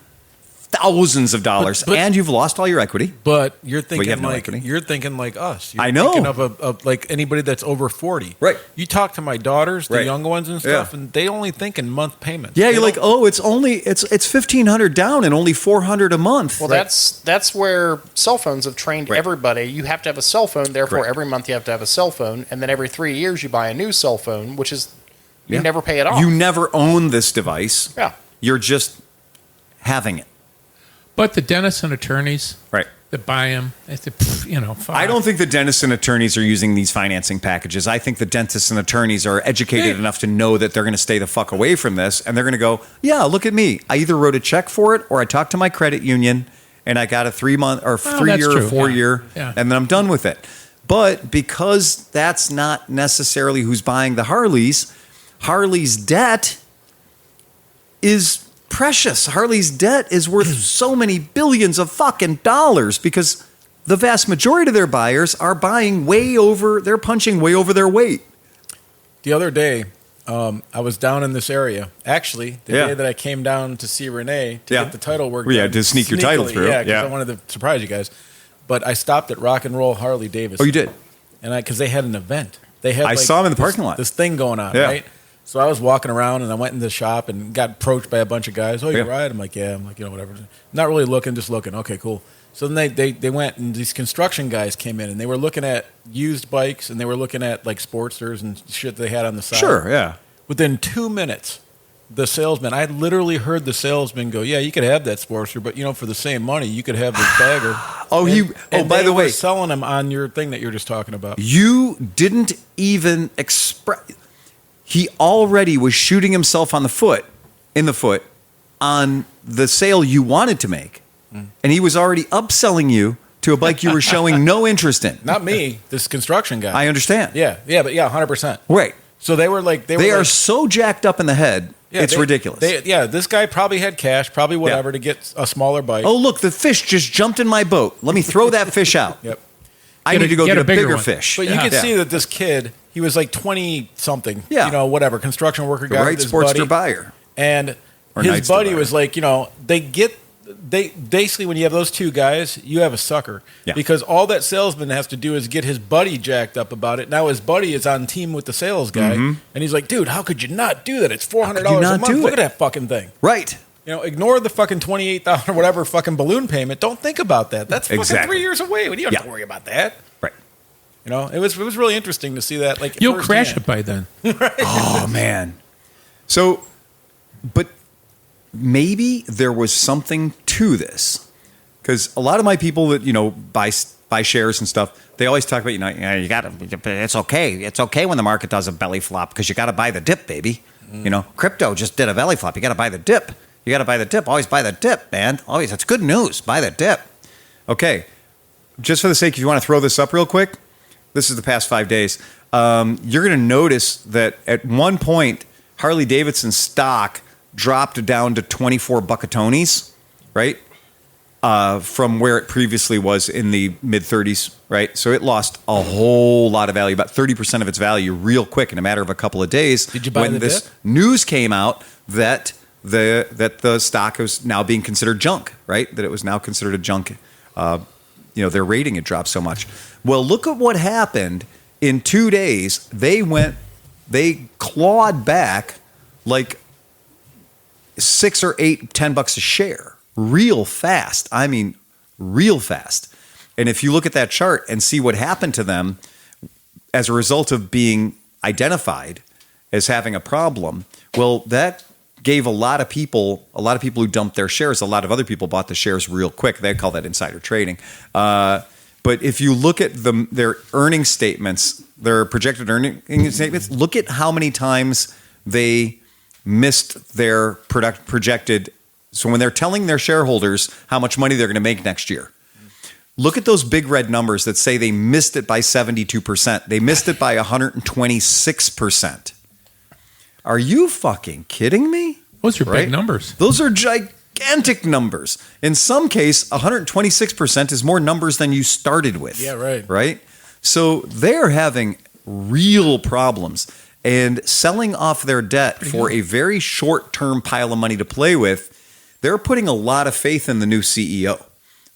thousands of dollars, and you've lost all your equity. But you're thinking you're thinking like us. You're I know. Thinking of like anybody that's over 40. Right. You talk to my daughters, the Right. young ones and stuff, Yeah. and they only think in month payments. Yeah, They you're like, don't- it's $1,500 down and only $400 a month. Well, that's where cell phones have trained everybody. You have to have a cell phone, therefore every month you have to have a cell phone, and then every 3 years you buy a new cell phone, which is you never pay it off. You never own this device. Yeah. You're just having it. But the dentists and attorneys Right. that buy them, they say, fuck. I don't think the dentists and attorneys are using these financing packages. I think the dentists and attorneys are educated enough to know that they're going to stay the fuck away from this, and they're going to go, yeah, look at me. I either wrote a check for it or I talked to my credit union and I got a 3 month or 3 that's year or true. 4 Yeah. year, Yeah. and then I'm done with it. But because that's not necessarily who's buying the Harley's debt is precious. Harley's debt is worth so many billions of fucking dollars because the vast majority of their buyers are buying they're punching way over their weight. The other day, I was down in this area. Actually, the day that I came down to see Renee to get the title work done. To sneak your title sneakily, through. Yeah, because I wanted to surprise you guys. But I stopped at Rock and Roll Harley Davidson. Oh, you did? And because they had an event. They had I saw them in the parking lot. This thing going on, right? So I was walking around and I went in the shop and got approached by a bunch of guys. Oh, you ride? I'm like, yeah. I'm like, whatever. Not really looking, just looking. Okay, cool. So then they went and these construction guys came in and they were looking at used bikes and they were looking at like Sportsters and shit they had on the side. Sure, yeah. Within 2 minutes, the salesman, I literally heard the salesman go, yeah, you could have that Sportster, but for the same money, you could have this bagger. By the way, selling them on your thing that you're just talking about. You didn't even express. He already was shooting himself in the foot on the sale you wanted to make. And he was already upselling you to a bike you were showing no interest in. Not me, this construction guy. I understand. Yeah, 100%. Right. So they were like, they are so jacked up in the head. It's ridiculous. This guy probably had cash, probably whatever, to get a smaller bike. Oh, look, the fish just jumped in my boat. Let me throw that fish out. Yep. I need to go get a bigger one. fish. But you can see that this kid, he was like 20-something. Yeah. Whatever, construction worker guy. Right with his Sportster buddy. buyer. And Or his Nightster buddy buyer. was like, they basically, when you have those two guys, you have a sucker. Yeah. Because all that salesman has to do is get his buddy jacked up about it. Now his buddy is on team with the sales guy. And he's like, dude, how could you not do that? It's $400 a month. Look at that fucking thing. Right. Ignore the fucking $28,000 or whatever fucking balloon payment. Don't think about that. That's fucking 3 years away. You don't have to worry about that. Right. It was really interesting to see that. Like You'll crash it by then. Oh, man. So, but maybe there was something to this. Because a lot of my people that, buy shares and stuff, they always talk about, you got to, it's okay. It's okay when the market does a belly flop because you got to buy the dip, baby. Crypto just did a belly flop. You got to buy the dip. You got to buy the dip. Always buy the dip, man. Always. That's good news. Buy the dip. Okay. Just for the sake, if you want to throw this up real quick, this is the past 5 days. You're going to notice that at one point, Harley Davidson stock dropped down to 24 buckatones, right? From where it previously was in the mid 30s, right? So it lost a whole lot of value, about 30% of its value real quick in a matter of a couple of days. Did you buy when the this dip? news came out that the stock was now being considered junk, right? That it was now considered a junk. Their rating had dropped so much. Well, look at what happened in 2 days. They clawed back like $6 or $8, $10 a share, real fast. I mean, real fast. And if you look at that chart and see what happened to them as a result of being identified as having a problem, well, that gave a lot of people who dumped their shares. A lot of other people bought the shares real quick. They call that insider trading. But if you look at their earnings statements, their projected earnings statements, look at how many times they missed their projected. So when they're telling their shareholders how much money they're going to make next year, look at those big red numbers that say they missed it by 72%. They missed it by 126%. Are you fucking kidding me? Those are big numbers. Those are gigantic numbers. In some case, 126% is more numbers than you started with. Yeah, right. Right? So they're having real problems. And selling off their debt for a very short-term pile of money to play with, they're putting a lot of faith in the new CEO.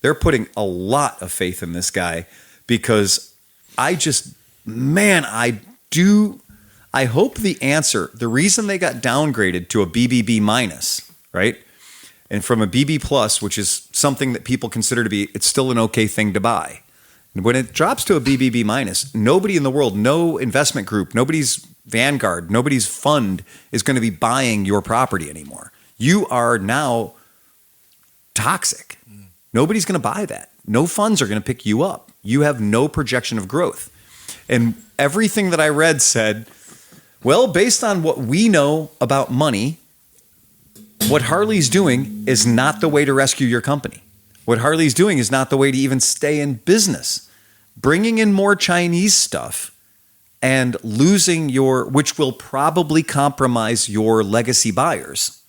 They're putting a lot of faith in this guy because I hope the answer, the reason they got downgraded to a BBB minus, right? And from a BB plus, which is something that people consider to be, it's still an okay thing to buy. When it drops to a BBB minus, nobody in the world, no investment group, nobody's Vanguard, nobody's fund is going to be buying your property anymore. You are now toxic. Nobody's going to buy that. No funds are going to pick you up. You have no projection of growth. And everything that I read said, well, based on what we know about money, what Harley's doing is not the way to rescue your company. What Harley's doing is not the way to even stay in business. Bringing in more Chinese stuff and losing which will probably compromise your legacy buyers,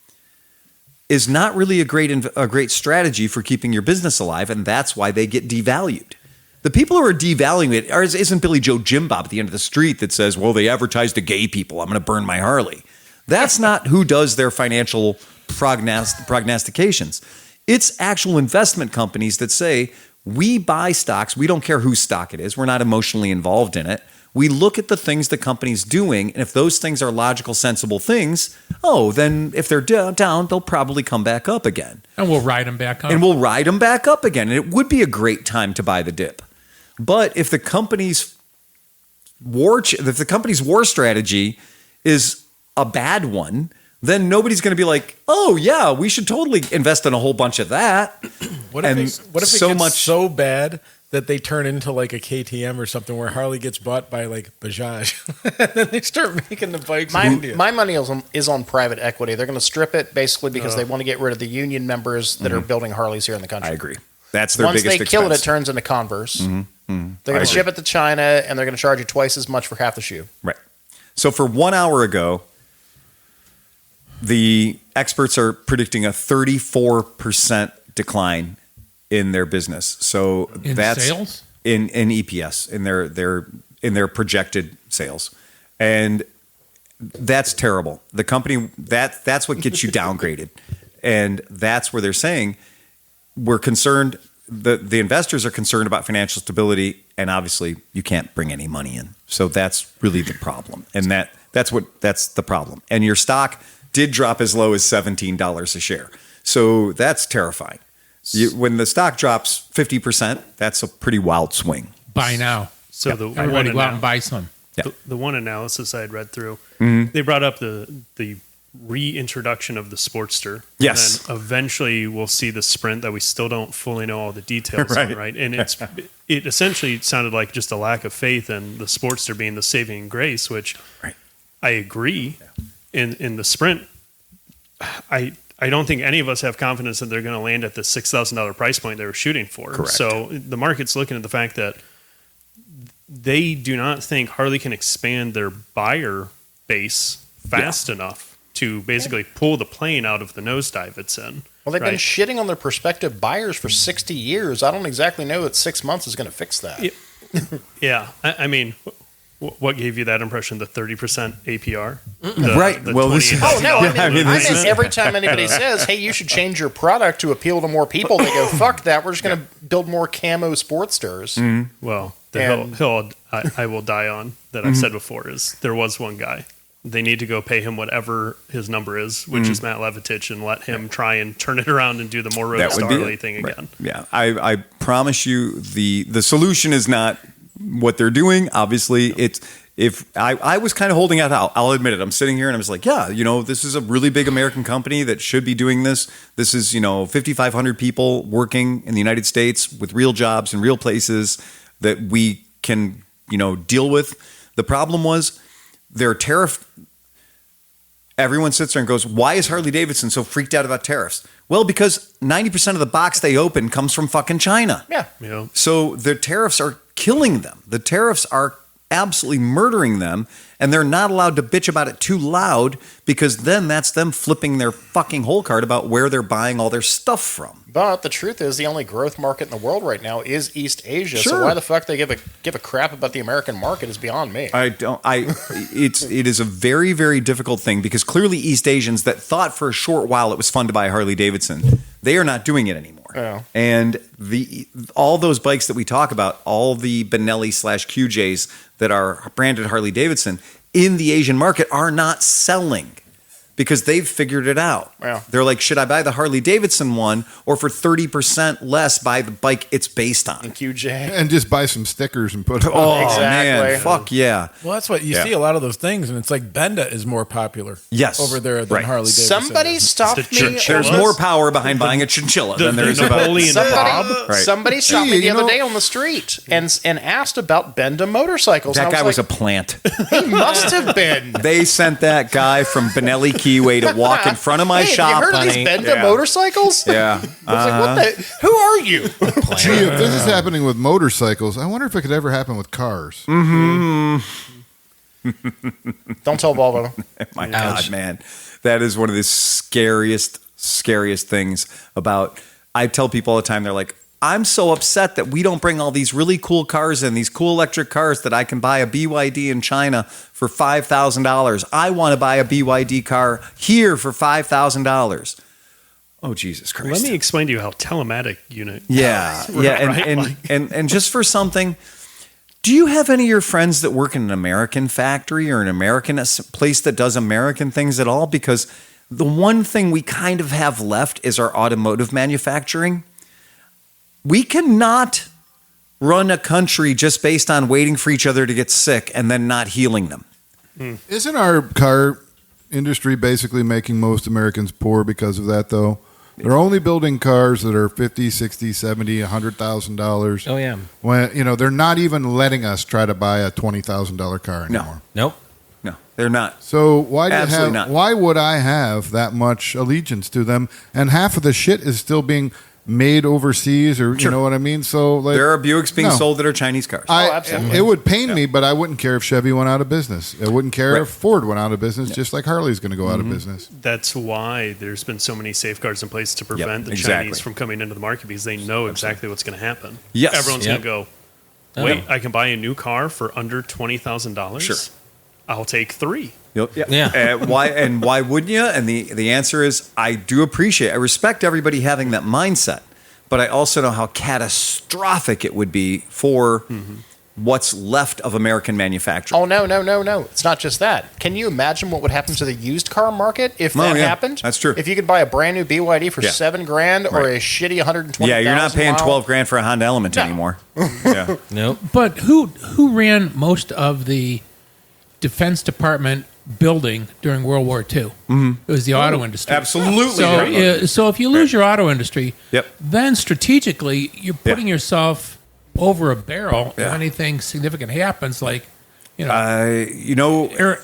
is not really a great strategy for keeping your business alive, and that's why they get devalued. The people who are devaluing it isn't Billy Joe Jim Bob at the end of the street that says, well, they advertise to gay people, I'm going to burn my Harley. That's not who does their financial prognostications. It's actual investment companies that say, we buy stocks, we don't care whose stock it is, we're not emotionally involved in it. We look at the things the company's doing, and if those things are logical, sensible things, then if they're down, they'll probably come back up again. And we'll ride them back up. And it would be a great time to buy the dip. But if the company's war strategy is a bad one, then nobody's going to be like, oh, yeah, we should totally invest in a whole bunch of that. What if it gets so bad that they turn into like a KTM or something where Harley gets bought by like Bajaj? And then they start making the bikes in India. My money is on private equity. They're going to strip it basically because they want to get rid of the union members that are building Harleys here in the country. I agree. That's their Once biggest they expense. kill it, it turns into Converse. They're going to ship it to China, and they're going to charge you twice as much for half the shoe. Right. So for 1 hour ago, the experts are predicting a 34% decline in their business. So that's sales? in EPS, in their projected sales. And that's terrible. The company that's what gets you downgraded. And that's where they're saying we're concerned, the investors are concerned about financial stability, and obviously you can't bring any money in. So that's really the problem. And that's the problem. And your stock did drop as low as $17 a share. So that's terrifying. When the stock drops 50%, that's a pretty wild swing. Buy now. So everybody go out and buy some. Yeah. The one analysis I had read through, they brought up the reintroduction of the Sportster. Yes. And then eventually we'll see the Sprint that we still don't fully know all the details on, right? And it essentially sounded like just a lack of faith in the Sportster being the saving grace, which I agree. In the Sprint, I don't think any of us have confidence that they're going to land at the $6,000 price point they were shooting for. Correct. So the market's looking at the fact that they do not think Harley can expand their buyer base fast enough to basically pull the plane out of the nosedive it's in. Well, they've been shitting on their prospective buyers for 60 years. I don't exactly know that 6 months is going to fix that. Yeah. I mean, what gave you that impression? The 30% APR? Right. Well, I mean, every time anybody says, hey, you should change your product to appeal to more people, they go, fuck that. We're just going to build more camo Sportsters. Well, the hill I will die on that I've said before is there was one guy. They need to go pay him whatever his number is, which is Matt Levitich, and let him try and turn it around and do the more road Harley thing again. Yeah, I promise you the solution is not what they're doing. Obviously, if I was kind of holding out, I'll admit it. I'm sitting here and I was like, yeah, this is a really big American company that should be doing this. This is, 5,500 people working in the United States with real jobs in real places that we can, deal with. The problem was their tariff. Everyone sits there and goes, why is Harley Davidson so freaked out about tariffs? Well, because 90% of the box they open comes from fucking China. Yeah. So the tariffs are killing them. The tariffs are absolutely murdering them, and they're not allowed to bitch about it too loud, because then that's them flipping their fucking whole card about where they're buying all their stuff from. But the truth is, the only growth market in the world right now is East Asia. Sure. So why the fuck they give a crap about the American market is beyond me. It is a very, very difficult thing, because clearly East Asians that thought for a short while it was fun to buy a Harley Davidson, they are not doing it anymore. Yeah. And all those bikes that we talk about, all the Benelli/QJs that are branded Harley Davidson in the Asian market are not selling, because they've figured it out. Yeah. They're like, should I buy the Harley Davidson one, or for 30% less buy the bike it's based on? QJ. And just buy some stickers and put it on. Oh, Exactly. man. Fuck yeah. Well, that's what you see a lot of those things, and it's like Benda is more popular over there than Harley Davidson. Somebody is. stopped me. There's more power behind buying a chinchilla than there is about Napoleon Bob. Somebody stopped me the other day on the street and asked about Benda motorcycles. That and I guy was a like, plant. he must have been. They sent that guy from Benelli Keyway to walk in front of my Hey, shop. have you heard of these Benda motorcycles? Yeah. I was like, what the? Who are you? Gee, if this is happening with motorcycles, I wonder if it could ever happen with cars. Don't tell Volvo. My God, man. That is one of the scariest things about. I tell people all the time, they're like, I'm so upset that we don't bring all these really cool cars in, these cool electric cars that I can buy a BYD in China for $5,000. I want to buy a BYD car here for $5,000. Oh, Jesus Christ. Let me explain to you how telematic unit. Yeah. Right? And just for something, do you have any of your friends that work in an American factory or an American place that does American things at all? Because the one thing we kind of have left is our automotive manufacturing. We cannot run a country just based on waiting for each other to get sick and then not healing them. Isn't our car industry basically making most Americans poor because of that, though? They're only building cars that are $50, $60, $70, $100,000. Oh, yeah. When they're not even letting us try to buy a $20,000 car anymore. Nope. No, they're not. So why Absolutely not. why would I have that much allegiance to them? And half of the shit is still being made overseas, or you know what I mean? So like, there are Buicks being sold that are Chinese cars. Absolutely. It would pain me, but I wouldn't care if Chevy went out of business. I wouldn't care if Ford went out of business, just like Harley's going to go out of business. That's why there's been so many safeguards in place to prevent the exactly. Chinese from coming into the market, because they know exactly what's going to happen. Yes. Everyone's going to go, wait, I can buy a new car for under $20,000? Sure. I'll take 3. Yeah. Why wouldn't you? And the answer is, I respect everybody having that mindset, but I also know how catastrophic it would be for what's left of American manufacturing. Oh, no. It's not just that. Can you imagine what would happen to the used car market if that happened? That's true. If you could buy a brand new BYD for $7,000 or a shitty 120,000. Yeah, you're not paying $12,000 for a Honda Element anymore. Yeah. Nope. But who ran most of the Defense Department building during World War II? It was the auto industry. Absolutely. So if you lose your auto industry, Yep. then strategically you're putting yourself over a barrel if anything significant happens, like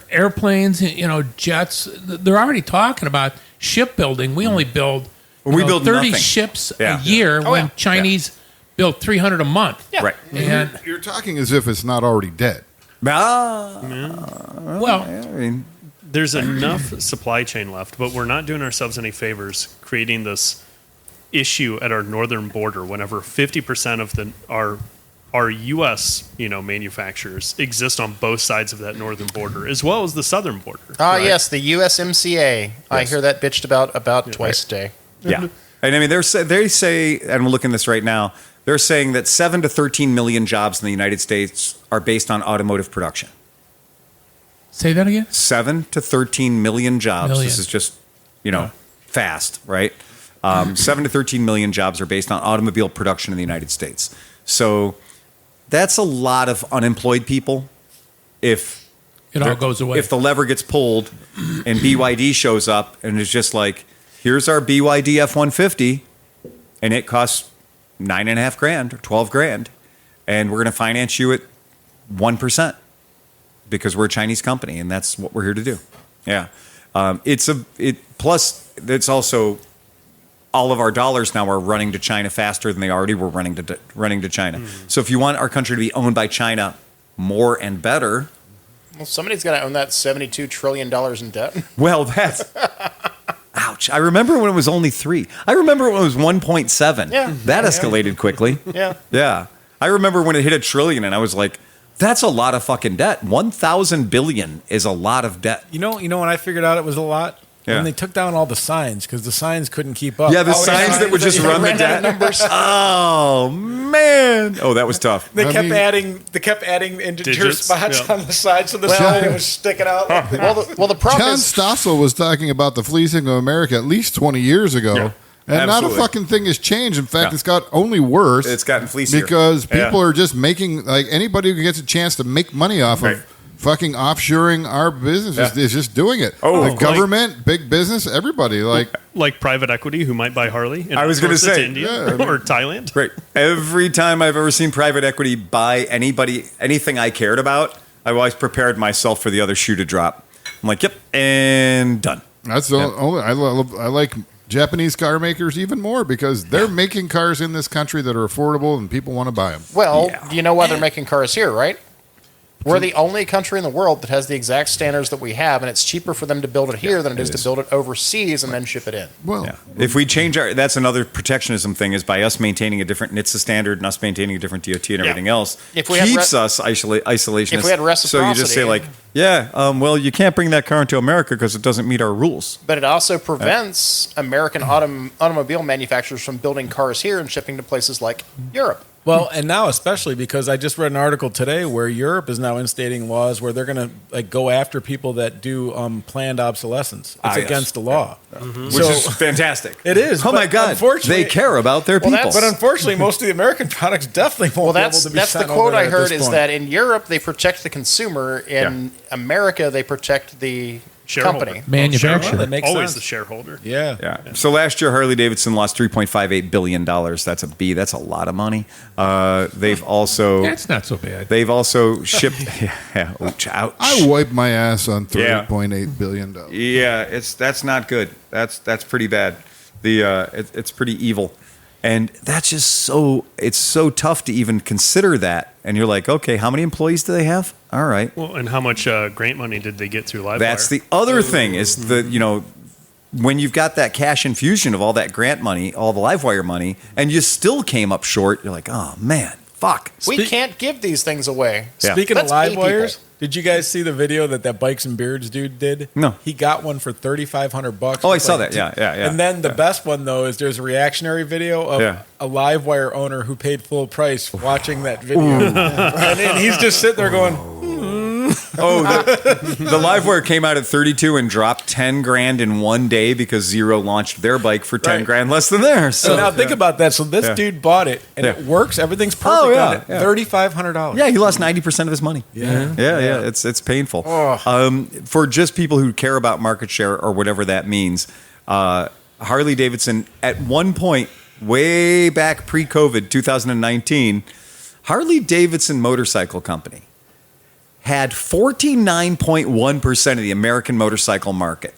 airplanes, jets. They're already talking about shipbuilding. We only build we build 30 nothing. ships a year when Chinese build 300 a month. Yeah. Right. And You're talking as if it's not already dead. well, I mean, There's enough supply chain left, but we're not doing ourselves any favors creating this issue at our northern border whenever 50% of our U.S. manufacturers exist on both sides of that northern border as well as the southern border. Yes, the USMCA. I hear that bitched about twice a day. yeah. And I mean, they say, and we're looking at this right now, they're saying that 7 to 13 million jobs in the United States are based on automotive production. say that again. 7 to 13 million jobs. This is just, fast, right? 7 to 13 million jobs are based on automobile production in the United States. So that's a lot of unemployed people if It all goes away. If the lever gets pulled and BYD shows up and is just like, here's our BYD F-150, and it costs $9,500 or $12,000, and we're going to finance you at 1% because we're a Chinese company, and that's what we're here to do. Yeah, plus it's also all of our dollars now are running to China faster than they already were running to China. So if you want our country to be owned by China more and better, well, somebody's got to own that $72 trillion in debt. Well, that's ouch. I remember when it was only 3. I remember when it was 1.7. Yeah. That escalated quickly. Yeah. Yeah. I remember when it hit $1 trillion and I was like, that's a lot of fucking debt. 1,000 billion is a lot of debt. You know when I figured out it was a lot? Yeah. When they took down all the signs because the signs couldn't keep up. Yeah, the signs that would just run the ran out of debt. numbers. Oh man! Oh, that was tough. They kept adding integer Digits, spots yeah. on the side, so the sign was sticking out. Well, the problem John is Stossel was talking about the fleecing of America at least 20 years ago. Yeah. And not a Absolutely. fucking thing has changed. In fact, No. It's got only worse. It's gotten fleecier. Because Yeah. people are just making, like, anybody who gets a chance to make money off Right. of fucking offshoring our business is just doing it. Oh, the like- government, big business, everybody. Like private equity who might buy Harley. And I was gonna outsource it say, to India yeah. or Thailand. Right. Every time I've ever seen private equity buy anything I cared about, I've always prepared myself for the other shoe to drop. I'm like, yep, and done. That's the only. I like Japanese car makers even more because they're making cars in this country that are affordable and people want to buy them. well, you know why they're making cars here, right? We're the only country in the world that has the exact standards that we have, and it's cheaper for them to build it here than it is to build it overseas and then ship it in. Well, Yeah. If we change that's another protectionism thing is by us maintaining a different NHTSA standard and us maintaining a different DOT and everything else If we had keeps us isolationist. if we had So you just say reciprocity- well, you can't bring that car into America because it doesn't meet our rules. But it also prevents American automobile manufacturers from building cars here and shipping to places like Europe. Well, and now especially because I just read an article today where Europe is now instating laws where they're going to go after people that do planned obsolescence. It's yes. against the law, Which is fantastic. It is. Oh my but God! unfortunately- They care about their Well, people. that's- But unfortunately, most of the American products definitely won't be able to be that's the sent quote over I there at heard this is point. that in Europe they protect the consumer, in America they protect the Shareholder. company. Manufacturer. That makes Always sense. the shareholder. Yeah. Yeah. So last year, Harley Davidson lost $3.58 billion. That's a B. That's a lot of money. They've also That's not so bad. shipped. Yeah. Ouch, ouch. I wipe my ass on Yeah. $3.8 billion. Yeah. That's not good. That's pretty bad. It's pretty evil, and that's just it's so tough to even consider that. And you're like, okay, how many employees do they have? All right. Well, and how much grant money did they get through LiveWire? That's the other thing is when you've got that cash infusion of all that grant money, all the LiveWire money, and you still came up short, you're like, oh man, fuck. We can't give these things away. Yeah. Speaking of Let's pay live wires, people. did you guys see the video that Bikes and Beards dude did? No. He got one for $3,500. Oh, I It's saw that. Yeah. And then the best one though is there's a reactionary video of a live wire owner who paid full price watching that video, and then he's just sitting there going, the LiveWire came out at 32 and dropped 10 grand in one day because Zero launched their bike for 10 Right. grand less than theirs. So now think about that. So this Yeah. dude bought it and Yeah. it works. Everything's perfect Oh, yeah, on it. yeah. $3,500. Yeah, he lost 90% of his money. Yeah. It's painful. For just people who care about market share or whatever that means, Harley Davidson at one point, way back pre-COVID, 2019, Harley Davidson Motorcycle Company had 49.1% of the American motorcycle market.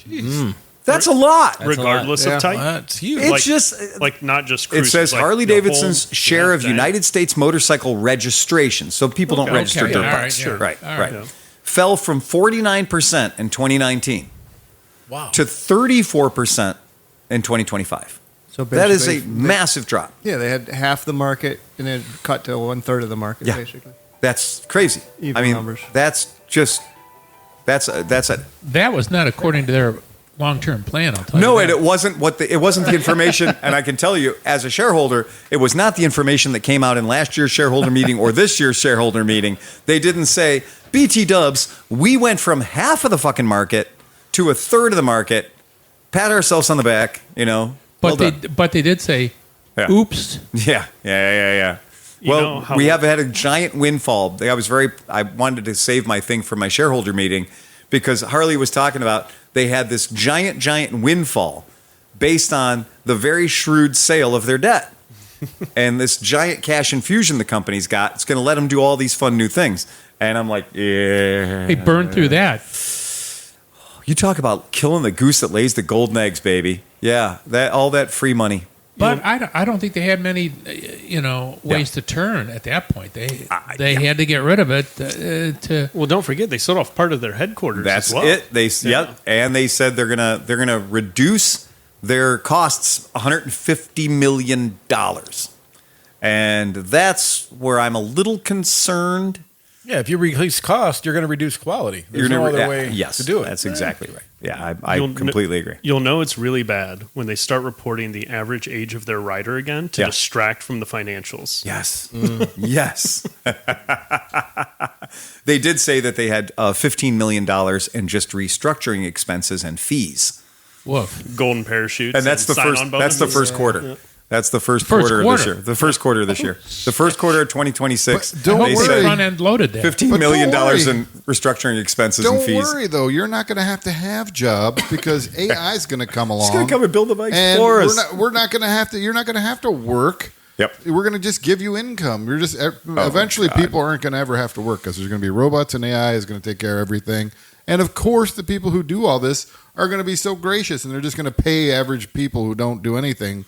Jeez. That's a lot. regardless of type. That's huge. It's like- just Like not just it cruisers, says like Harley the whole Davidson's share of thing. United States motorcycle registration. So people don't register Okay, dirt all bikes. right, yeah. Right, All right. right. Yeah. Fell from 49% in 2019 wow. to 34% in 2025. So That is a basically, massitive drop. yeah, they had half the market and then cut to 1/3 of the market, Yeah. basically. That's crazy. Even I mean, numbers. that's a That was not according to their long-term plan. I'll tell no, you and that. it wasn't it wasn't the information. And I can tell you, as a shareholder, it was not the information that came out in last year's shareholder meeting or this year's shareholder meeting. They didn't say, BT Dubs, we went from half of the fucking market to 1/3 of the market. Pat ourselves on the back, But well they done. but they did say, Yeah. "Oops." Yeah. we have had a giant windfall. I wanted to save my thing for my shareholder meeting because Harley was talking about they had this giant windfall based on the very shrewd sale of their debt. And this giant cash infusion the company's got, it's going to let them do all these fun new things. And I'm like, yeah. They burned through that. You talk about killing the goose that lays the golden eggs, baby. Yeah, all that free money. But I don't think they had many, ways to turn at that point. They had to get rid of it. Well, don't forget they sold off part of their headquarters. That's as well. it. And they said they're gonna reduce their costs $150 million, and that's where I'm a little concerned. Yeah, if you reduce cost, you're going to reduce quality. There's no other way to do it. That's exactly right. Yeah, I completely agree. You'll know it's really bad when they start reporting the average age of their rider again to distract from the financials. Yes. Yes. They did say that they had $15 million in just restructuring expenses and fees. Woof. Golden parachutes. And that's the first quarter. Yeah. That's the first quarter of this year. The first quarter of this year. The first quarter of 2026. But don't worry. Front end loaded there. $15 million in restructuring expenses and fees. Don't worry, though. You're not going to have jobs because AI is going to come along. It's going to come and build the bikes for us. We're not going to have to. You're not going to have to work. Yep. We're going to just give you income. You're just eventually people aren't going to ever have to work because there's going to be robots and AI is going to take care of everything. And of course, the people who do all this are going to be so gracious and they're just going to pay average people who don't do anything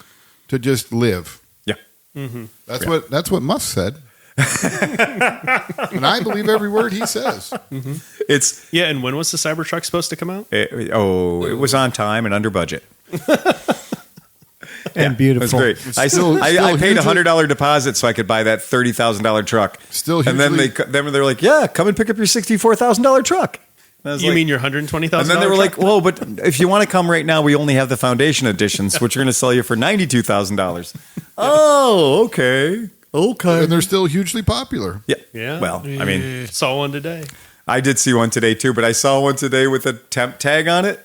to just live. Yeah. Mm-hmm. That's what Musk said. And I believe every word he says. Mm-hmm. And when was the Cybertruck supposed to come out? It was on time and under budget. And beautiful. That's great. I paid a $100 deposit so I could buy that $30,000 truck. Still hugely, and then they're like, "Yeah, come and pick up your $64,000 truck." You mean your $120,000? And then they were like, "Whoa, but if you want to come right now, we only have the foundation editions, which are going to sell you for $92,000." Oh, okay. And they're still hugely popular. Yeah. Well, I mean, saw one today. I did see one today too, but I saw one today with a temp tag on it.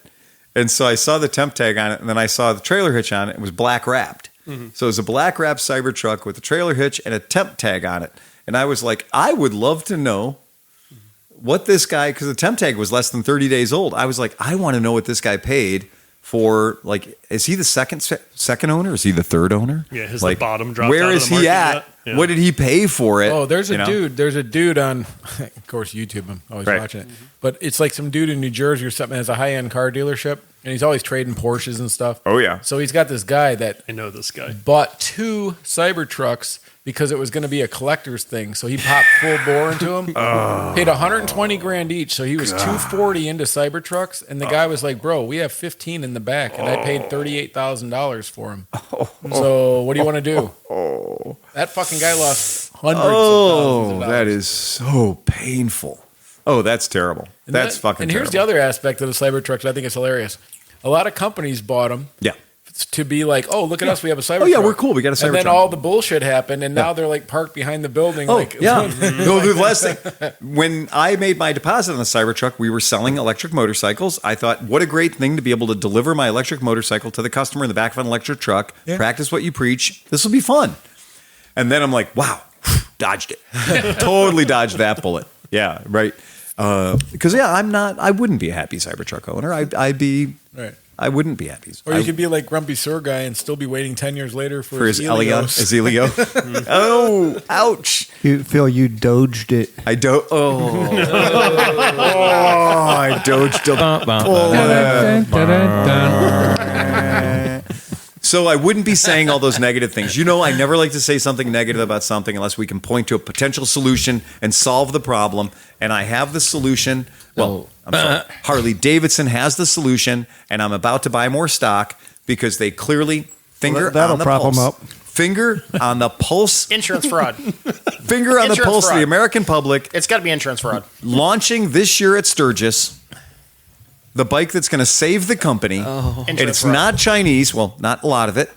And so I saw the temp tag on it, and then I saw the trailer hitch on it. It was black wrapped. Mm-hmm. So it was a black wrapped Cybertruck with a trailer hitch and a temp tag on it. And I was like, I would love to know what this guy, because the temp tag was less than 30 days old. I was like, I want to know what this guy paid for, like, is he the second owner? Is he the third owner? Yeah, his like, bottom dropped where out is of the he market at? yet? Yeah. What did he pay for it? Oh, there's a dude on, of course, YouTube. I'm always watching it. But it's like some dude in New Jersey or something has a high-end car dealership, and he's always trading Porsches and stuff. Oh, yeah. So he's got this guy that I know this guy. Bought 2 Cybertrucks because it was going to be a collector's thing. So he popped full bore into them. Paid $120,000 each. So he was $240,000 into Cybertrucks, and the guy was like, "Bro, we have 15 in the back, and I paid $38,000 for him. So what do you want to do?" That fucking guy lost hundreds of thousands of dollars. That is so painful. Oh, that's terrible. That's fucking terrible. And here's the other aspect of the Cybertrucks. I think it's hilarious. A lot of companies bought them. Yeah. To be like, "Oh, look at us, we have a Cybertruck." Oh yeah, we're cool. We got a Cybertruck. And then all the bullshit happened, and now they're like parked behind the building. Oh like, yeah. No, the last thing, when I made my deposit on the Cybertruck, we were selling electric motorcycles. I thought, what a great thing to be able to deliver my electric motorcycle to the customer in the back of an electric truck. Yeah. Practice what you preach. This will be fun. And then I'm like, wow, dodged it. Totally dodged that bullet. Yeah, right. Because I wouldn't be a happy Cybertruck owner. I'd be. Right. I wouldn't be happy. Or you could be like Grumpy Sir Guy and still be waiting 10 years later for his Elio. Oh, ouch. You feel you dodged it. I don't. Oh. I dodged a bullet. So I wouldn't be saying all those negative things. You know, I never like to say something negative about something unless we can point to a potential solution and solve the problem. And I have the solution. Well, I'm sorry. Harley Davidson has the solution, and I'm about to buy more stock because they clearly finger on the pulse. Finger on the pulse. Insurance fraud. Finger on the pulse of the American public. It's got to be insurance fraud. Launching this year at Sturgis. The bike that's going to save the company, and it's not Chinese. Well, not a lot of it.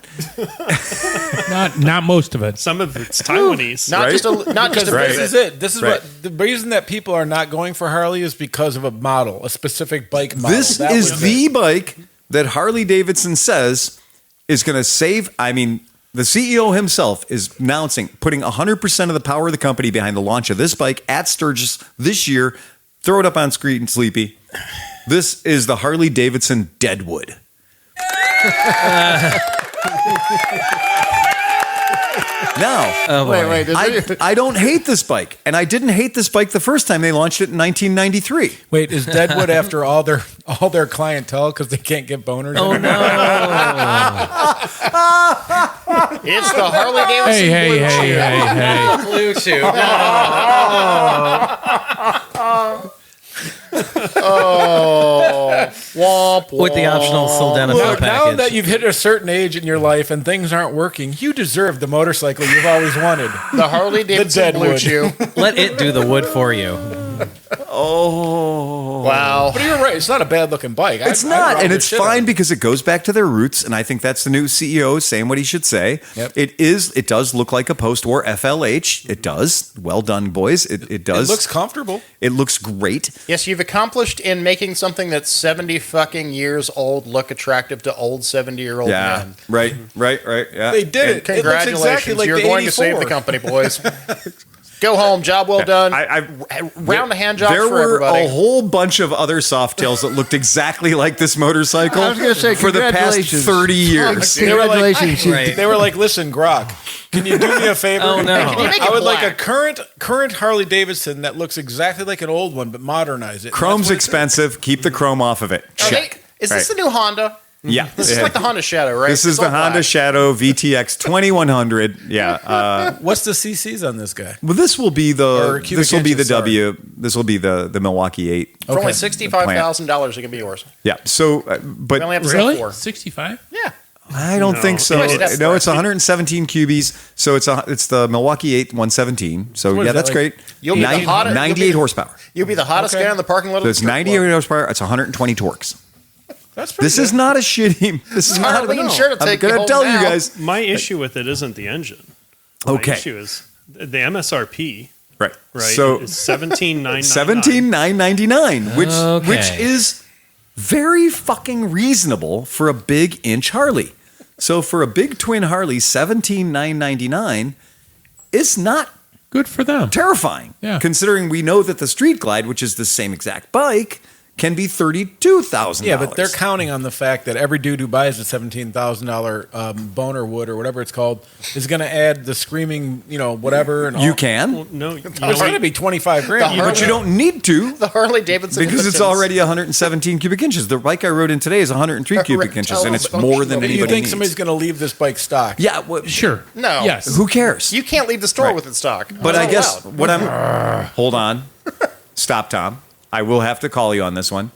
not most of it. Some of it's Taiwanese. Not just a This is it. This is what the reason that people are not going for Harley is because of a model, a specific bike model. This is the bike that Harley Davidson says is going to save. I mean, The CEO himself is announcing putting 100% of the power of the company behind the launch of this bike at Sturgis this year. Throw it up on screen, Sleepy. This is the Harley Davidson Deadwood. Now, Wait. I don't hate this bike, and I didn't hate this bike the first time they launched it in 1993. Wait, is Deadwood after all their clientele because they can't get boners? Oh no! It's the Harley Davidson Hey. Blue Chew. With the optional sildenafil Look, now package. that you've hit a certain age in your life and things aren't working, you deserve the motorcycle you've always wanted. The Harley Davidson Blue Deadwood. Chew. Let it do the wood for you. Wow. But you're right; it's not a bad looking bike. It's I'd not, ride and the it's shit out of fine it. because it goes back to their roots, and I think that's the new CEO saying what he should say. Yep. It does look like a post-war FLH. It does. Well done, boys. It does. It looks comfortable. It looks great. Yes, you've accomplished in making something that's 70 fucking years old look attractive to old 70-year-old Yeah. men. Right. Yeah. They did it. It looks Congratulations. exactly like You're the going to 84. save the company, boys. Go home. Job well done. Round of hand jobs There for were everybody. a whole bunch of other Softails that looked exactly like this motorcycle. I was gonna say, for the past congratulations. 30 years. Congratulations. Right. They were like, "Listen, Grok, can you do me a favor? Oh, no. Can you make I it would like black? a current Harley Davidson that looks exactly like an old one, but modernize it." And Chrome's that's what it is. expensive. Keep the chrome off of it. Are Check. they- Is this the new Honda? Yeah. This is like the Honda Shadow, right? This is It's the all Honda black. Shadow VTX 2100. Yeah. What's the CCs on this guy? Well, this will be Or cubic this will be the inches, sorry. W. This will be the Milwaukee 8. For only $65,000, it can be yours. Yeah. So, We only but have to Really? sell 4. 65? Yeah. I don't think so. Wait, that's No, right. it's 117 cubies. So it's the Milwaukee 8 117. So What yeah, is that, that's like great. You'll be the hottest- 98 you'll be- horsepower. You'll be the hottest guy in the parking lot of So the it's strip 98 club. horsepower. It's 120 torques. That's pretty This good. is not a shitty. This is not. Harley No. sure to I'm take you gonna home tell you now. guys. My issue with it isn't the engine. My Okay. issue is the MSRP. Right. Right. So is 17,999. 17,999, which Okay. is very fucking reasonable for a big inch Harley. So for a big twin Harley, 17,999 is not Good for them. terrifying. Yeah. Considering we know that the Street Glide, which is the same exact bike, can be $32,000. Yeah, but they're counting on the fact that every dude who buys the $17,000 boner wood or whatever it's called is going to add the screaming, whatever. And You all. can, Well, no, you know It's what? going to be $25,000. but you don't need to. The Harley Davidson Because it's Invictus. already 117 cubic inches. The bike I rode in today is 103 cubic inches, and it's more than Do you anybody think needs. somebody's going to leave this bike stock? Yeah, well, Sure. No. Yes. who cares? You can't leave the store Right. with its stock. But It's I not guess allowed. what I'm. Hold on. Stop, Tom. I will have to call you on this one.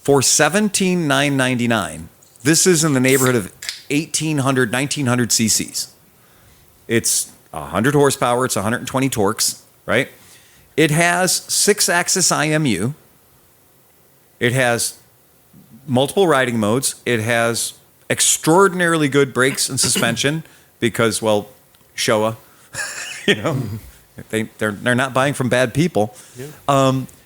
For 17,999, this is in the neighborhood of 1,800, 1,900 cc's. It's 100 horsepower. It's 120 torques, right? It has 6-axis IMU. It has multiple riding modes. It has extraordinarily good brakes and suspension because, well, Showa, they're not buying from bad people.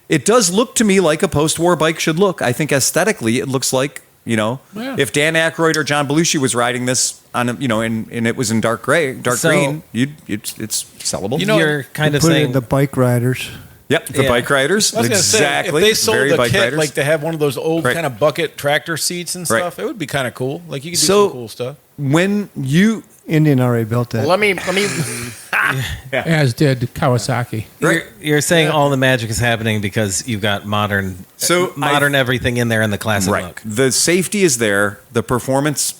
It does look to me like a post-war bike should look. I think aesthetically, it looks like Yeah. if Dan Aykroyd or John Belushi was riding this on and it was in dark green, it's sellable. You're kind of Put it in saying the bike riders. Yep, the Yeah. bike riders. I was gonna say, Exactly. if they sold Very the bike kit, riders. like to have one of those old Right. kind of bucket tractor seats and Right. stuff, it would be kind of cool. Like you could do So- some cool stuff. when you Indian already built that. Let me. As did Kawasaki. you're saying all the magic is happening because you've got modern everything in there in the classic right, look. the safety is there, the performance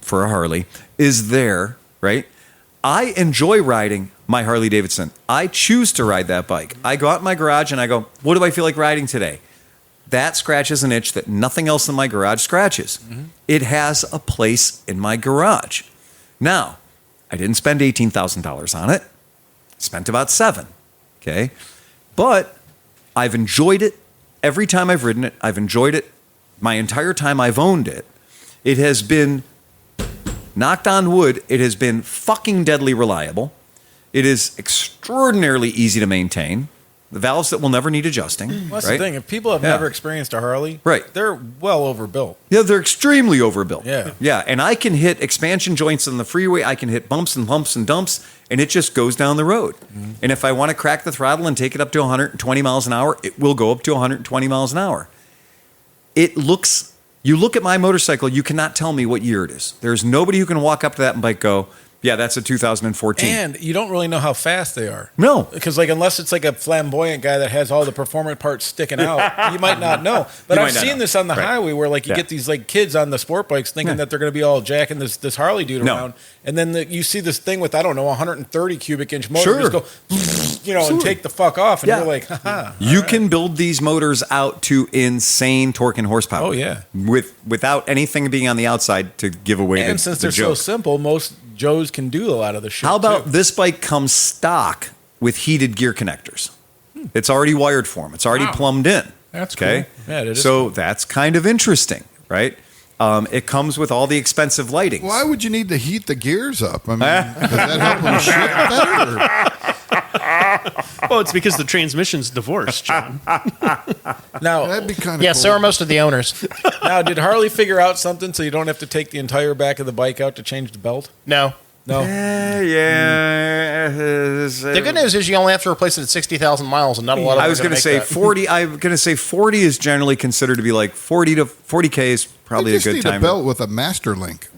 for a Harley is there, right? I enjoy riding my Harley Davidson. I choose to ride that bike. I go out in my garage and I go, what do I feel like riding today? That scratches an itch that nothing else in my garage scratches. It has a place in my garage. Now, I didn't spend $18,000 on it. Spent about $7,000. Okay. But I've enjoyed it every time I've ridden it. I've enjoyed it my entire time I've owned it. It has been, knocked on wood, it has been fucking deadly reliable. It is extraordinarily easy to maintain. the valves that will never need adjusting. That's right? the thing. If people have never experienced a Harley, they're well overbuilt. Yeah, they're extremely overbuilt. Yeah. Yeah, and I can hit expansion joints on the freeway. I can hit bumps and humps and dumps, and it just goes down the road. Mm-hmm. And if I want to crack the throttle and take it up to 120 miles an hour, it will go up to 120 miles an hour. You look at my motorcycle, you cannot tell me what year it is. There's nobody who can walk up to that bike and go, yeah, that's a 2014. And you don't really know how fast they are. No. Because unless it's like a flamboyant guy that has all the performance parts sticking out, you might not know. But I've seen this on the highway where you get these kids on the sport bikes thinking that they're going to be all jacking this Harley dude around. And then you see this thing with, 130 cubic inch motor just go, and take the fuck off. And you're like, haha. You can build these motors out to insane torque and horsepower. Oh, yeah. Without anything being on the outside to give away and since they're so simple, most Joes can do a lot of the shit. How about this bike comes stock with heated gear connectors? It's already wired for them. It's already plumbed in. That's okay. Cool. Yeah, it is. So that's kind of interesting, right? It comes with all the expensive lighting. Why would you need to heat the gears up? I mean, does that help them shit better? Well, it's because the transmission's divorced, John. Now, that'd be kind of yeah, cool. so are most of the owners. Now, did Harley figure out something so you don't have to take the entire back of the bike out to change the belt? No. Yeah. The good news is you only have to replace it at 60,000 miles, and not a lot of. I was going to say 40. I'm going to say 40 is generally considered to be 40 to 40K is probably a good need time. A belt with a master link.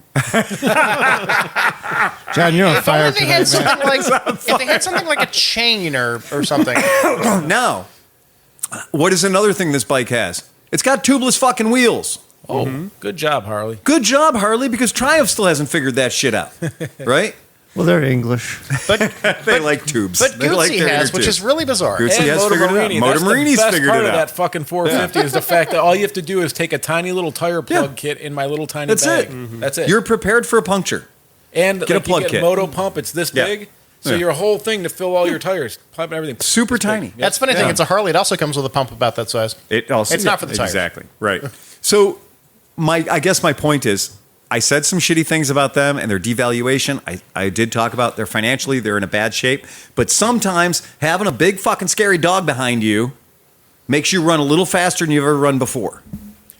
John, you're on fire If they had something like a chain or something. Now, what is another thing this bike has? It's got tubeless fucking wheels. Oh, good job, Harley. Good job, Harley, because Triumph still hasn't figured that shit out, right? Well, they're English. They like tubes. But They Gucci like their has, inner which tubes. is really bizarre. Gucci And has Motor figured it out. Marini. Motor That's Marini's the best figured part it of out. that fucking 450 is the fact that all you have to do is take a tiny little tire plug kit in my little tiny That's bag. it. Mm-hmm. That's it. You're prepared for a puncture. And Get a plug you get kit. Moto pump, it's this Yeah. big. So Yeah. your whole thing to fill all your tires, pump and everything. Super It's big. tiny. Yep. That's the funny thing. It's a Harley. It also comes with a pump about that size. It's not for the tires. Exactly. Right. So I guess my point is, I said some shitty things about them and their devaluation. I did talk about they're financially, they're in a bad shape. But sometimes having a big fucking scary dog behind you makes you run a little faster than you've ever run before.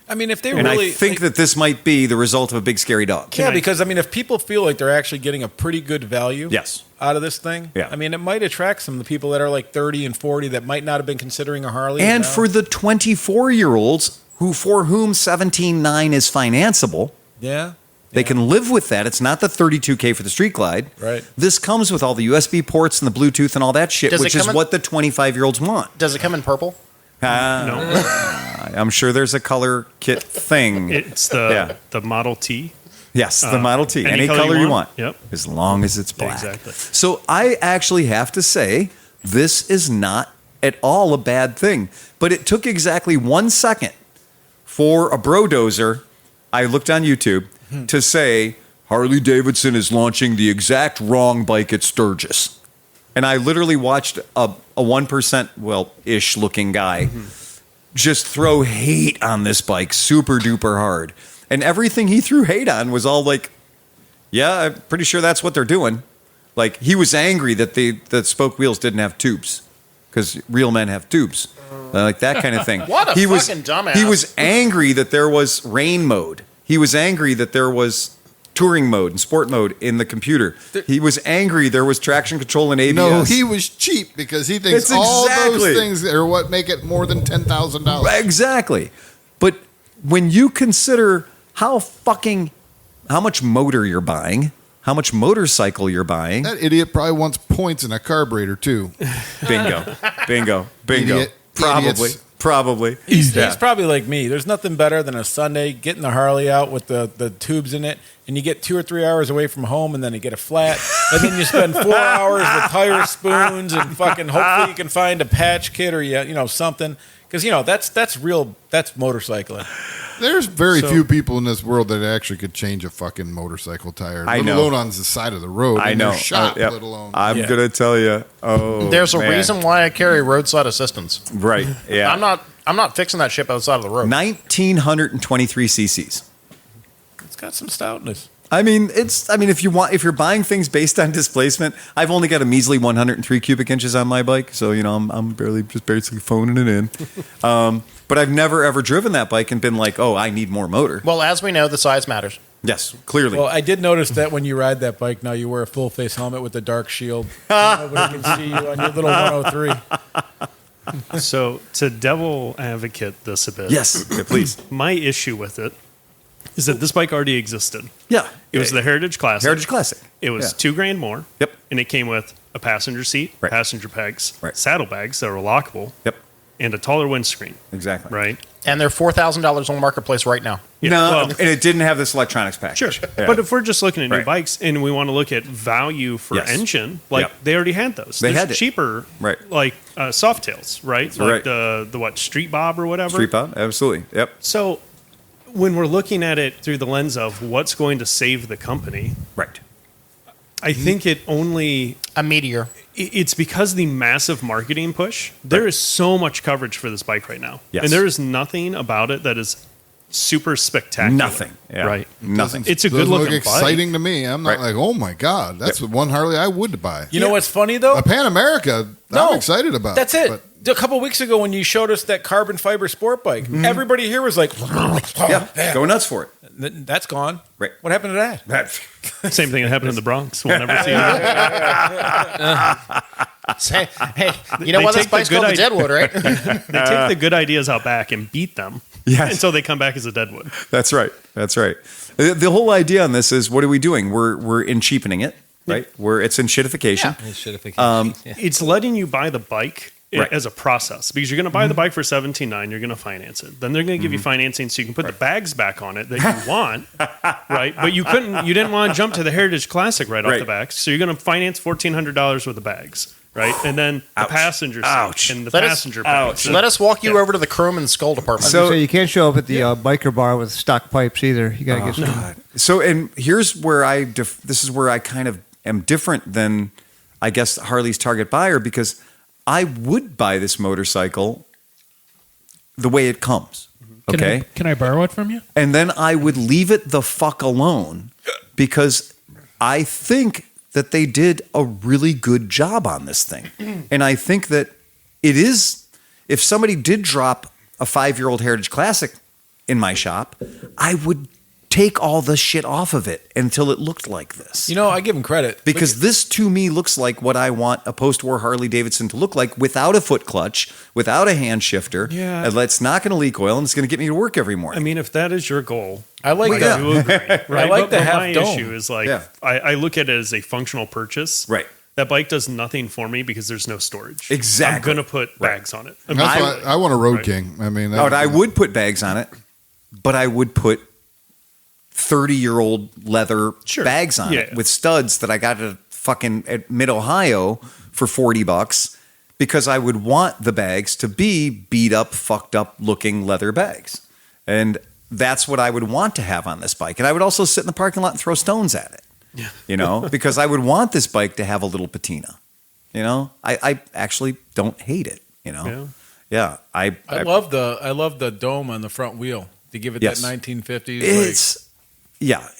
I mean, if they And really I think that this might be the result of a big scary dog. Yeah, because if people feel like they're actually getting a pretty good value Yes. out of this thing, Yeah. I mean, it might attract some of the people that are 30 and 40 that might not have been considering a Harley. And now. for the 24-year-olds for whom 17.9 is financeable, yeah, they can live with that. It's not the $32K for the Street Glide. Right. This comes with all the USB ports and the Bluetooth and all that shit, Does it which is come in- what the 25-year-olds want. Does it come in purple? I'm sure there's a color kit thing. It's Yeah. the Model T. Yes, the Model T. any Any color color you you want. want. Yep. As long as it's black. Exactly. So I actually have to say, this is not at all a bad thing. But it took exactly 1 second for a brodozer, I looked on YouTube, to say, Harley Davidson is launching the exact wrong bike at Sturgis. And I literally watched a 1%, ish looking guy just throw hate on this bike super duper hard. And everything he threw hate on was all like, yeah, I'm pretty sure that's what they're doing. Like, he was angry that the spoke wheels didn't have tubes because real men have tubes. Like that kind of thing. What a fucking dumbass. He was angry that there was rain mode. He was angry that there was touring mode and sport mode in the computer. He was angry there was traction control and ABS. No, he was cheap because he thinks It's all exactly- those things are what make it more than $10,000. Exactly. But when you consider how much motor you're buying, how much motorcycle you're buying. That idiot probably wants points in a carburetor too. Bingo. Idiot. Idiots. Probably. He's probably like me. There's nothing better than a Sunday getting the Harley out with the tubes in it, and you get 2 or 3 hours away from home, and then you get a flat, and then you spend 4 hours with tire spoons and fucking hopefully you can find a patch kit or something, because that's real. That's motorcycling. There's very few people in this world that actually could change a fucking motorcycle tire, I let know. alone on the side of the road. I and know. they're shot, Yep. let alone. I'm Yeah. gonna tell you. Oh, There's a man. reason why I carry roadside assistance. Right. Yeah. I'm not fixing that shit by the side of the road. 1923 cc's. It's got some stoutness. I mean, if you're buying things based on displacement, I've only got a measly 103 cubic inches on my bike, so I'm basically phoning it in. But I've never ever driven that bike and been like, oh, I need more motor. Well, as we know, the size matters. Yes, clearly. Well, I did notice that when you ride that bike now, you wear a full face helmet with a dark shield. Nobody can see you on your little 103. So to devil advocate this a bit. Yes, please. My issue with it is that this bike already existed. Yeah. It was the Heritage Classic. Heritage Classic. It was Yeah. $2,000 more. Yep. And it came with a passenger seat, Right. passenger pegs, Right. saddlebags that were lockable, Yep. and a taller windscreen. Exactly. Right? And they're $4,000 on the marketplace right now. Yeah, No, well- and it didn't have this electronics package. Sure. Yeah. But if we're just looking at new Right. bikes and we want to look at value for Yes. engine, like Yep. they already had those. They There's had it. cheaper, Right. like Softails, right? Right. Like the what, Street Bob or whatever. Street Bob, absolutely. Yep. So when we're looking at it through the lens of what's going to save the company, Right. I think it only A Meteor. it's because the massive marketing push. There is so much coverage for this bike right now, Yes. and there is nothing about it that is super spectacular. Nothing. Yeah. Right? Nothing. It's a Doesn't good looking look bike. exciting to me. I'm not Right. like, oh my god, that's the one Harley I would buy. You know what's funny, though? A Pan America, I'm excited about. That's it. but- A couple weeks ago, when you showed us that carbon fiber sport bike, everybody here was like, Yeah. Go nuts for it. that's gone. Right. What happened to that? Same thing that happened in the Bronx. We'll never see it. Say, hey, you know They what? This take the bike's good called the idea- Deadwood, right? They take the good ideas out back and beat them. Yes. Until they come back as a Deadwood. That's right. That's right. The whole idea on this is, what are we doing? We're in cheapening it, right? It's in shitification. It's letting you buy the bike Right. as a process because you're going to buy the bike for $17,900. You're going to finance it. Then they're going to give you financing so you can put the bags back on it that you want, right? But you didn't want to jump to the Heritage Classic right off Right. the back, so you're going to finance $1,400 worth of bags, right? And then the Ouch. passenger seat Ouch. and the Let us- passenger bags. Let us walk you over to the chrome and skull department. So- So you can't show up at the biker bar with stock pipes either. You got to get some. So, and here's where this is where I kind of am different than, I guess, Harley's target buyer, because I would buy this motorcycle the way it comes. Okay. Can I borrow it from you? And then I would leave it the fuck alone because I think that they did a really good job on this thing. And I think that it is, if somebody did drop a 5-year-old Heritage Classic in my shop, I would take all the shit off of it until it looked like this. You know, I give him credit. Because this to me looks like what I want a post-war Harley Davidson to look like, without a foot clutch, without a hand shifter. Yeah. And it's not going to leak oil, and it's going to get me to work every morning. I mean, if that is your goal, I like I that. do agree. Right? like the but half my dome. issue is like, Yeah. I look at it as a functional purchase. Right. That bike does nothing for me because there's no storage. Exactly. I'm going to put bags on it. That's why I want a Road Right. King. I mean, No, I would put bags on it, but I would put 30-year-old leather Sure. bags on it Yeah. with studs that I got at Mid Ohio for $40, because I would want the bags to be beat up, fucked up looking leather bags. And that's what I would want to have on this bike. And I would also sit in the parking lot and throw stones at it. Yeah. You know, because I would want this bike to have a little patina. You know, I actually don't hate it, you know. Yeah. I love the dome on the front wheel to give it Yes. that 1950s. It's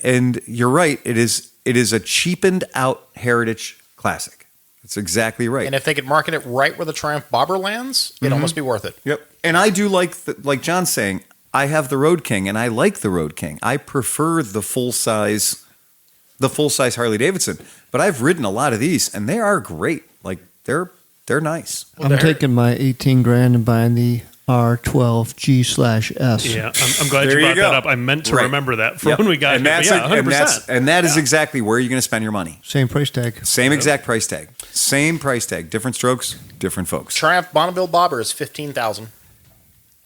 and you're right. It is a cheapened out Heritage Classic. That's exactly right. And if they could market it right where the Triumph Bobber lands, it'd almost be worth it. Yep. And I do like John's saying, I have the Road King, and I like the Road King. I prefer the full size Harley Davidson. But I've ridden a lot of these, and they are great. Like they're nice. I'm taking my 18 grand and buying the R12G/S. Yeah, I'm glad There you you brought that go. up. I meant to Right. remember that for Yep. when we got and here. that's But yeah, 100%. and that is exactly where you're going to spend your money. Same price tag. Same exact price tag. Same price tag. Different strokes, different folks. Triumph Bonneville Bobber is $15,000,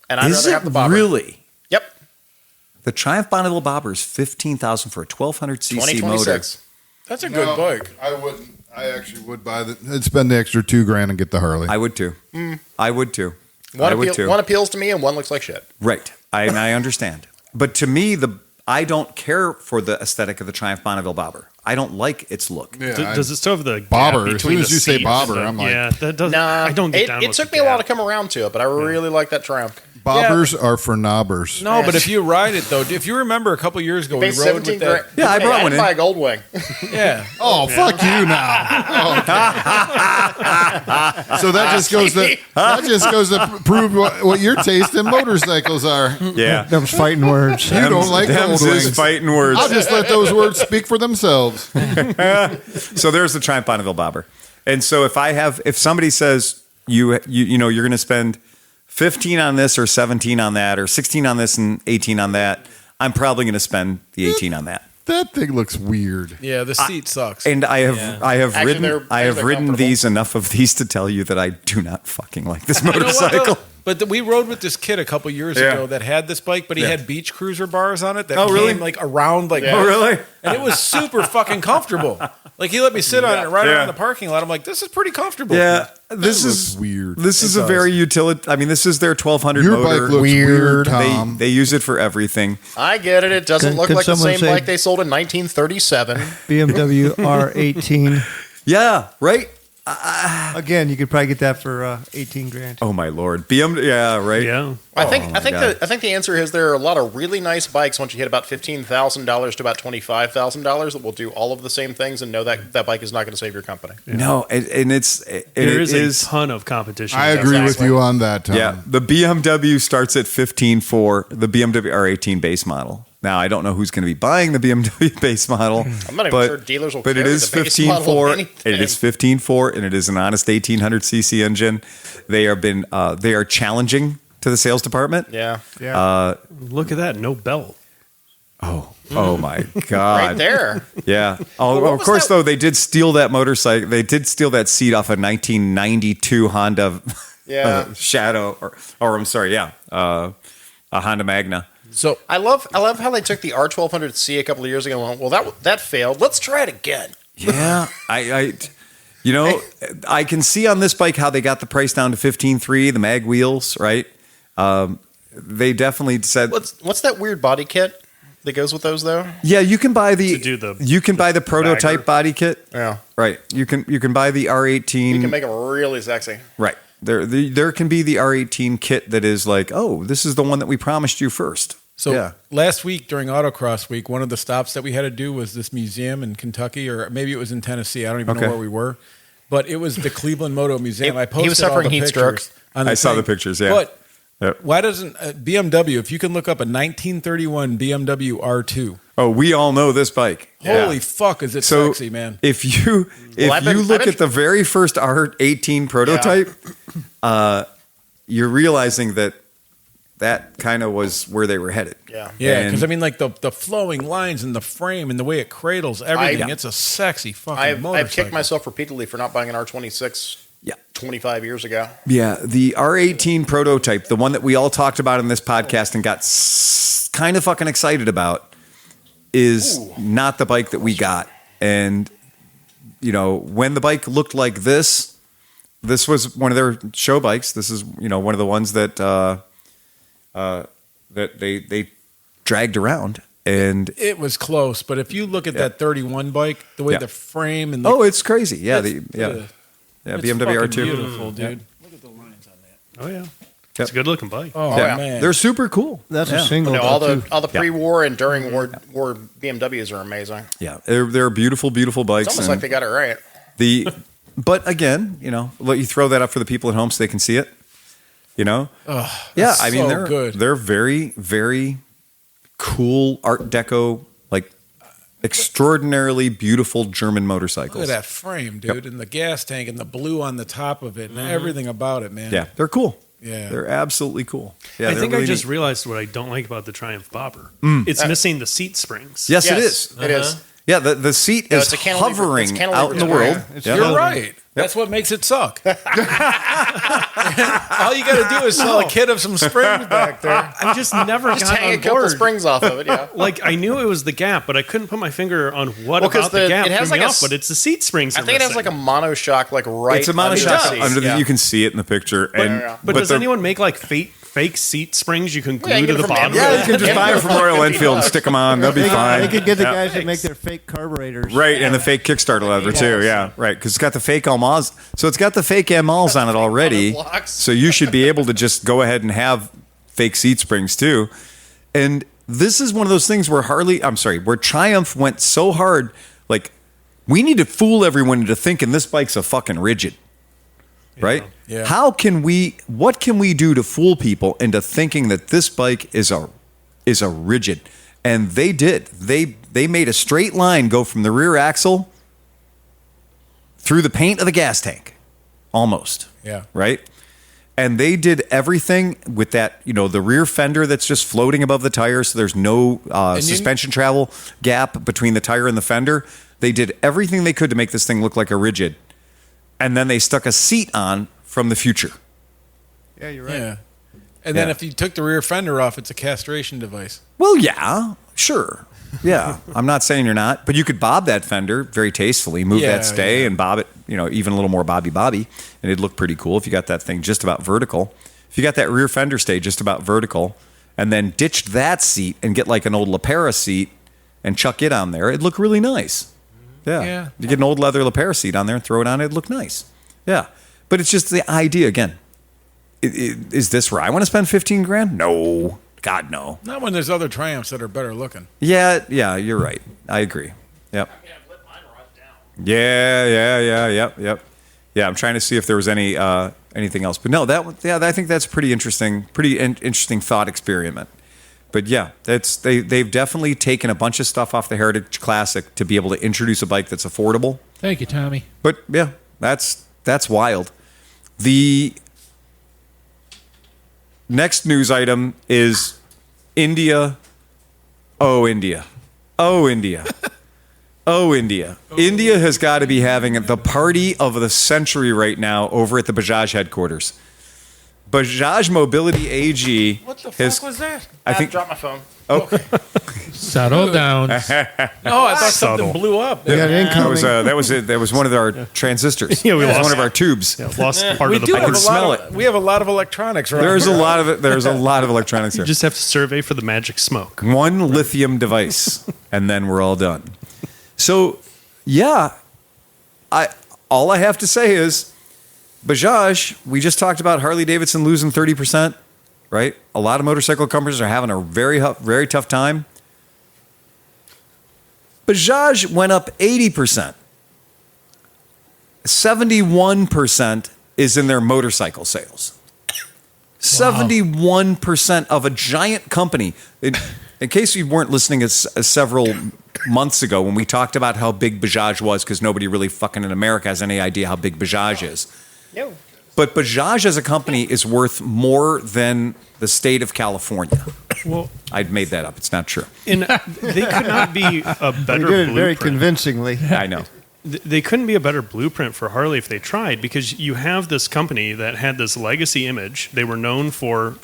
and I'd Is rather it have the Bobber. really? Yep, The Triumph Bonneville Bobber is $15,000 for a 1200 cc motor. 2026. That's a good bike. I wouldn't. I actually would buy the. Spend the extra $2,000 and get the Harley. I would too. I would too. One, I would too. one appeals to me, and one looks like shit. Right. I understand. But to me, I don't care for the aesthetic of the Triumph Bonneville Bobber. I don't like its look. Yeah, Does it still have the gap Bobber, as between soon as the you say seat Bobber, and the- I'm like- yeah, that doesn't. Nah, I don't get down it with took the me a while to gap. come around to it, but I really like that Triumph. Bobbers are for knobbers. No, but if you ride it though, if you remember a couple years ago, we Pay rode with 17 that. grand. Yeah, I brought one in. Buy a gold wing. Yeah. Oh, fuck you now. So that just goes to prove what your taste in motorcycles are. Yeah. Them's fighting words. You don't like Them's gold is wings. fighting words. I'll just let those words speak for themselves. So there's the Triumph Bonneville Bobber. And so if somebody says you're going to spend 15 on this or 17 on that or 16 on this and 18 on that, I'm probably going to spend the 18 on that. That thing looks weird. Yeah, the seat sucks. And I have Actually, ridden they're ridden these enough of these to tell you that I do not fucking like this You know what, motorcycle. though? But we rode with this kid a couple years ago that had this bike, but he had beach cruiser bars on it that came like around like Oh, really? and it was super fucking comfortable. Like he let me sit on it right around the parking lot. I'm like, this is pretty comfortable. Yeah, this looks is weird. This is a very utility. I mean, this is their 1200 Your motor. bike looks weird, Tom. They use it for everything. I get it. It doesn't Can- look can like the someone same say- bike they sold in 1937. BMW R18. Yeah, right. Again, you could probably get that for 18 grand. Oh my lord, yeah, right. Yeah. I think God. the answer is there are a lot of really nice bikes once you hit about $15,000 to about $25,000 that will do all of the same things and know that bike is not going to save your company. No, and There is a ton of competition. I agree with you on that, Tom. Yeah, the BMW starts at 15.4. The BMW R18 base model. Now I don't know who's going to be buying the BMW base model. I'm not even sure dealers will But it carry is the base model of 15.4. anything. It is 15.4, and it is an honest 1800cc engine. They are challenging to the sales department. Yeah. Look at that, no belt. Oh my God! Right there. Yeah. what Of was course, that- though, they did steal that motorcycle. They did steal that seat off a 1992 Honda Yeah. Shadow, or I'm sorry, a Honda Magna. So I love how they took the R1200C a couple of years ago and went, well, that failed. Let's try it again. Yeah, I can see on this bike how they got the price down to 15.3, the mag wheels, right? They definitely said, What's that weird body kit that goes with those though? yeah, you can buy To do the- the prototype bagger. body kit, Yeah. right? You can buy the R18. You can make them really sexy. Right. There can be the R18 kit that is like, oh, this is the one that we promised you first. So last week during Autocross Week, one of the stops that we had to do was this museum in Kentucky, or maybe it was in Tennessee. I don't even know Okay. where we were, but it was the Cleveland Moto Museum. I posted he was suffering all the heat pictures stroke. on I saw thing. the pictures, yeah. But Yep. why doesn't BMW? If you can look up a 1931 BMW R2, Oh, we all know this bike. holy fuck, is it So sexy, man? if you I've been- look at the very first R18 prototype, you're realizing that kind of was where they were headed. Yeah. Yeah, And- because I mean, like the flowing lines and the frame and the way it cradles everything. Yeah. It's a sexy fucking I've motorcycle. kicked myself repeatedly for not buying an R26 Yeah. 25 years ago. Yeah, the R18 prototype, the one that we all talked about in this podcast and got kind of fucking excited about, is not the bike that we got. And, when the bike looked like this was one of their show bikes. This is, one of the ones that that they dragged around. And It was close, but if you look at that 31 bike, the way Yeah. the frame and the it's crazy. Yeah, it's BMW fucking R2. beautiful, dude. Look at the lines on that. Oh yeah, it's a good looking bike. Oh Yeah. man, They're super cool. That's a single. No, though, too. all the pre-war and during war BMWs are amazing. Yeah, they're beautiful, beautiful bikes. It's almost and like they got it right. But again, let you throw that up for the people at home so they can see it. Yeah, that's I mean so they're good. they're very, very cool Art Deco, like extraordinarily beautiful German motorcycles. look at that frame, dude, and the gas tank and the blue on the top of it and everything about it, man. Yeah, they're cool. Yeah. They're absolutely cool. Yeah, I they're think really I just neat. realized what I don't like about the Triumph Bobber. It's missing the seat springs. Yes, it is. It is. Yeah, the seat No, is it's a cantilever- it's hovering cantilever out in the design. world. It's Yep. You're right. That's what makes it suck. All you got to do is sell a kit of some springs back there. I just never Just got hang a on couple board. springs off of it, yeah. Like I knew it was the gap, but I couldn't put my finger on what Well, 'cause about the gap it has threw me like a off. But it's the seat springs. I think it has like a monoshock, like right. It's a under the monoshock seat. under the. Yeah. You can see it in the picture. But does the- anyone make like fake seat springs you can glue Yeah, you to get the it from bottom? Amazon. Yeah, you can just buy them from Royal Enfield and stick them on. They'll be fine. They could get the guys that make their fake carburetors. Right, and the fake Kickstarter leather too. Yeah, right, because it's got the fake Almaz. So it's got the fake Amals on it already. Blocks. So you should be able to just go ahead and have fake seat springs too. And this is one of those things where where Triumph went so hard, like, we need to fool everyone into thinking this bike's a fucking rigid. Right? Yeah. What can we do to fool people into thinking that this bike is a rigid? And they did. They made a straight line go from the rear axle through the paint of the gas tank. Almost. Yeah. Right? And they did everything with that, the rear fender that's just floating above the tire, so there's no suspension travel gap between the tire and the fender. They did everything they could to make this thing look like a rigid. And then they stuck a seat on from the future. Yeah, you're right. Yeah. And then if you took the rear fender off, it's a castration device. Well, yeah, sure. Yeah, I'm not saying you're not, but you could bob that fender very tastefully, move that stay and bob it, even a little more bobby, and it'd look pretty cool if you got that thing just about vertical. If you got that rear fender stay just about vertical and then ditched that seat and get like an old LaPera seat and chuck it on there, it'd look really nice. Yeah. You get an old leather LaPera seat on there and throw it on, it'd look nice. Yeah. But it's just the idea, again. Is this where I want to spend $15,000? No. God, no. Not when there's other Triumphs that are better looking. Yeah, you're right. I agree. Yep. Yep. Yeah, I'm trying to see if there was anything else. But no, I think that's pretty interesting thought experiment. But yeah, they've definitely taken a bunch of stuff off the Heritage Classic to be able to introduce a bike that's affordable. Thank you, Tommy. But yeah, that's wild. The next news item is India. Oh, India. India has got to be having the party of the century right now over at the Bajaj headquarters. Bajaj Mobility AG. What the fuck was that? I think dropped my phone. Oh, Settle down. I thought something blew up. that was one of our transistors. Yeah, we lost one of our tubes. Yeah, lost part of the I can smell it. We have a lot of electronics around. There's a lot of electronics here. You just have to survey for the magic smoke. One lithium device, and then we're all done. So, yeah, all I have to say is, Bajaj, we just talked about Harley Davidson losing 30%, right? A lot of motorcycle companies are having a very, very tough time. Bajaj went up 80%. 71% is in their motorcycle sales. 71% of a giant company. In case you weren't listening several months ago when we talked about how big Bajaj was, because nobody really fucking in America has any idea how big Bajaj is. No. But Bajaj as a company is worth more than the state of California. Well, I'd made that up. It's not true. And they could not be a better You did it very blueprint. convincingly. I know. They couldn't be a better blueprint for Harley if they tried, because you have this company that had this legacy image. They were known for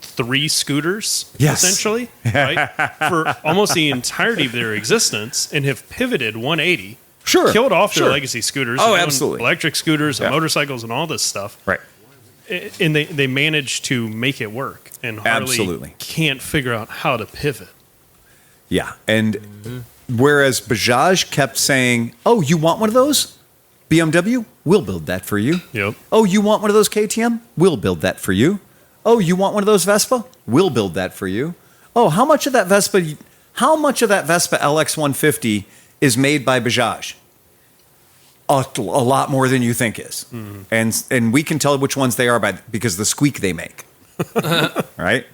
three scooters, Yes. essentially, right? For almost the entirety of their existence, and have pivoted 180. Sure. Killed off their Sure. legacy scooters. Oh, and absolutely. Electric scooters and Yeah. motorcycles and all this stuff. Right. And they managed to make it work. And Harley Absolutely. can't figure out how to pivot. Yeah. And whereas Bajaj kept saying, oh, you want one of those? BMW? We'll build that for you. Yep. Oh, you want one of those KTM? We'll build that for you. Oh, you want one of those Vespa? We'll build that for you. Oh, how much of that Vespa LX150 is made by Bajaj? A lot more than you think is. And we can tell which ones they are because of the squeak they make. Right?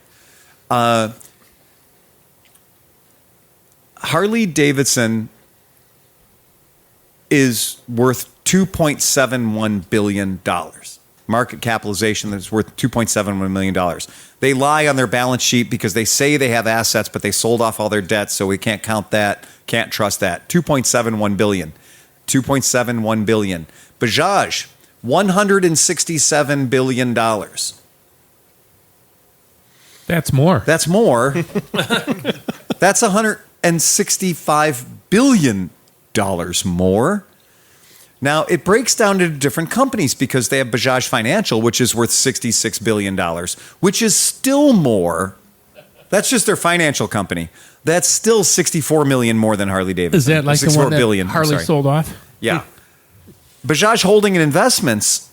Harley Davidson is worth $2.71 billion. Market capitalization that's worth $2.71 million. They lie on their balance sheet because they say they have assets, but they sold off all their debts, so we can't count that, can't trust that. $2.71 billion. $2.71 billion. Bajaj, $167 billion. That's more. That's more. That's $165 billion more. Now, it breaks down into different companies because they have Bajaj Financial, which is worth $66 billion, which is still more. That's just their financial company. That's still $64 million more than Harley Davidson. Is that like the one that Harley sold off? Yeah. Bajaj Holding and Investments.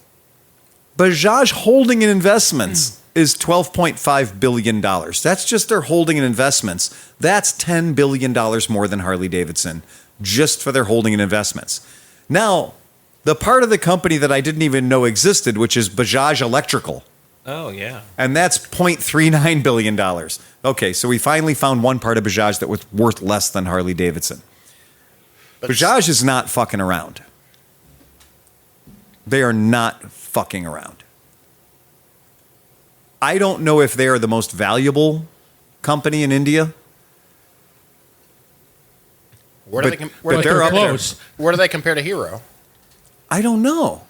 Bajaj Holding and Investments is $12.5 billion. That's just their holding and investments. That's $10 billion more than Harley Davidson just for their holding and investments. Now, the part of the company that I didn't even know existed, which is Bajaj Electrical. Oh, yeah. And that's $0.39 billion. Okay, so we finally found one part of Bajaj that was worth less than Harley Davidson. But Bajaj is not fucking around. They are not fucking around. I don't know if they are the most valuable company in India. Where do But they're up there. Where do they compare to Hero? I don't know.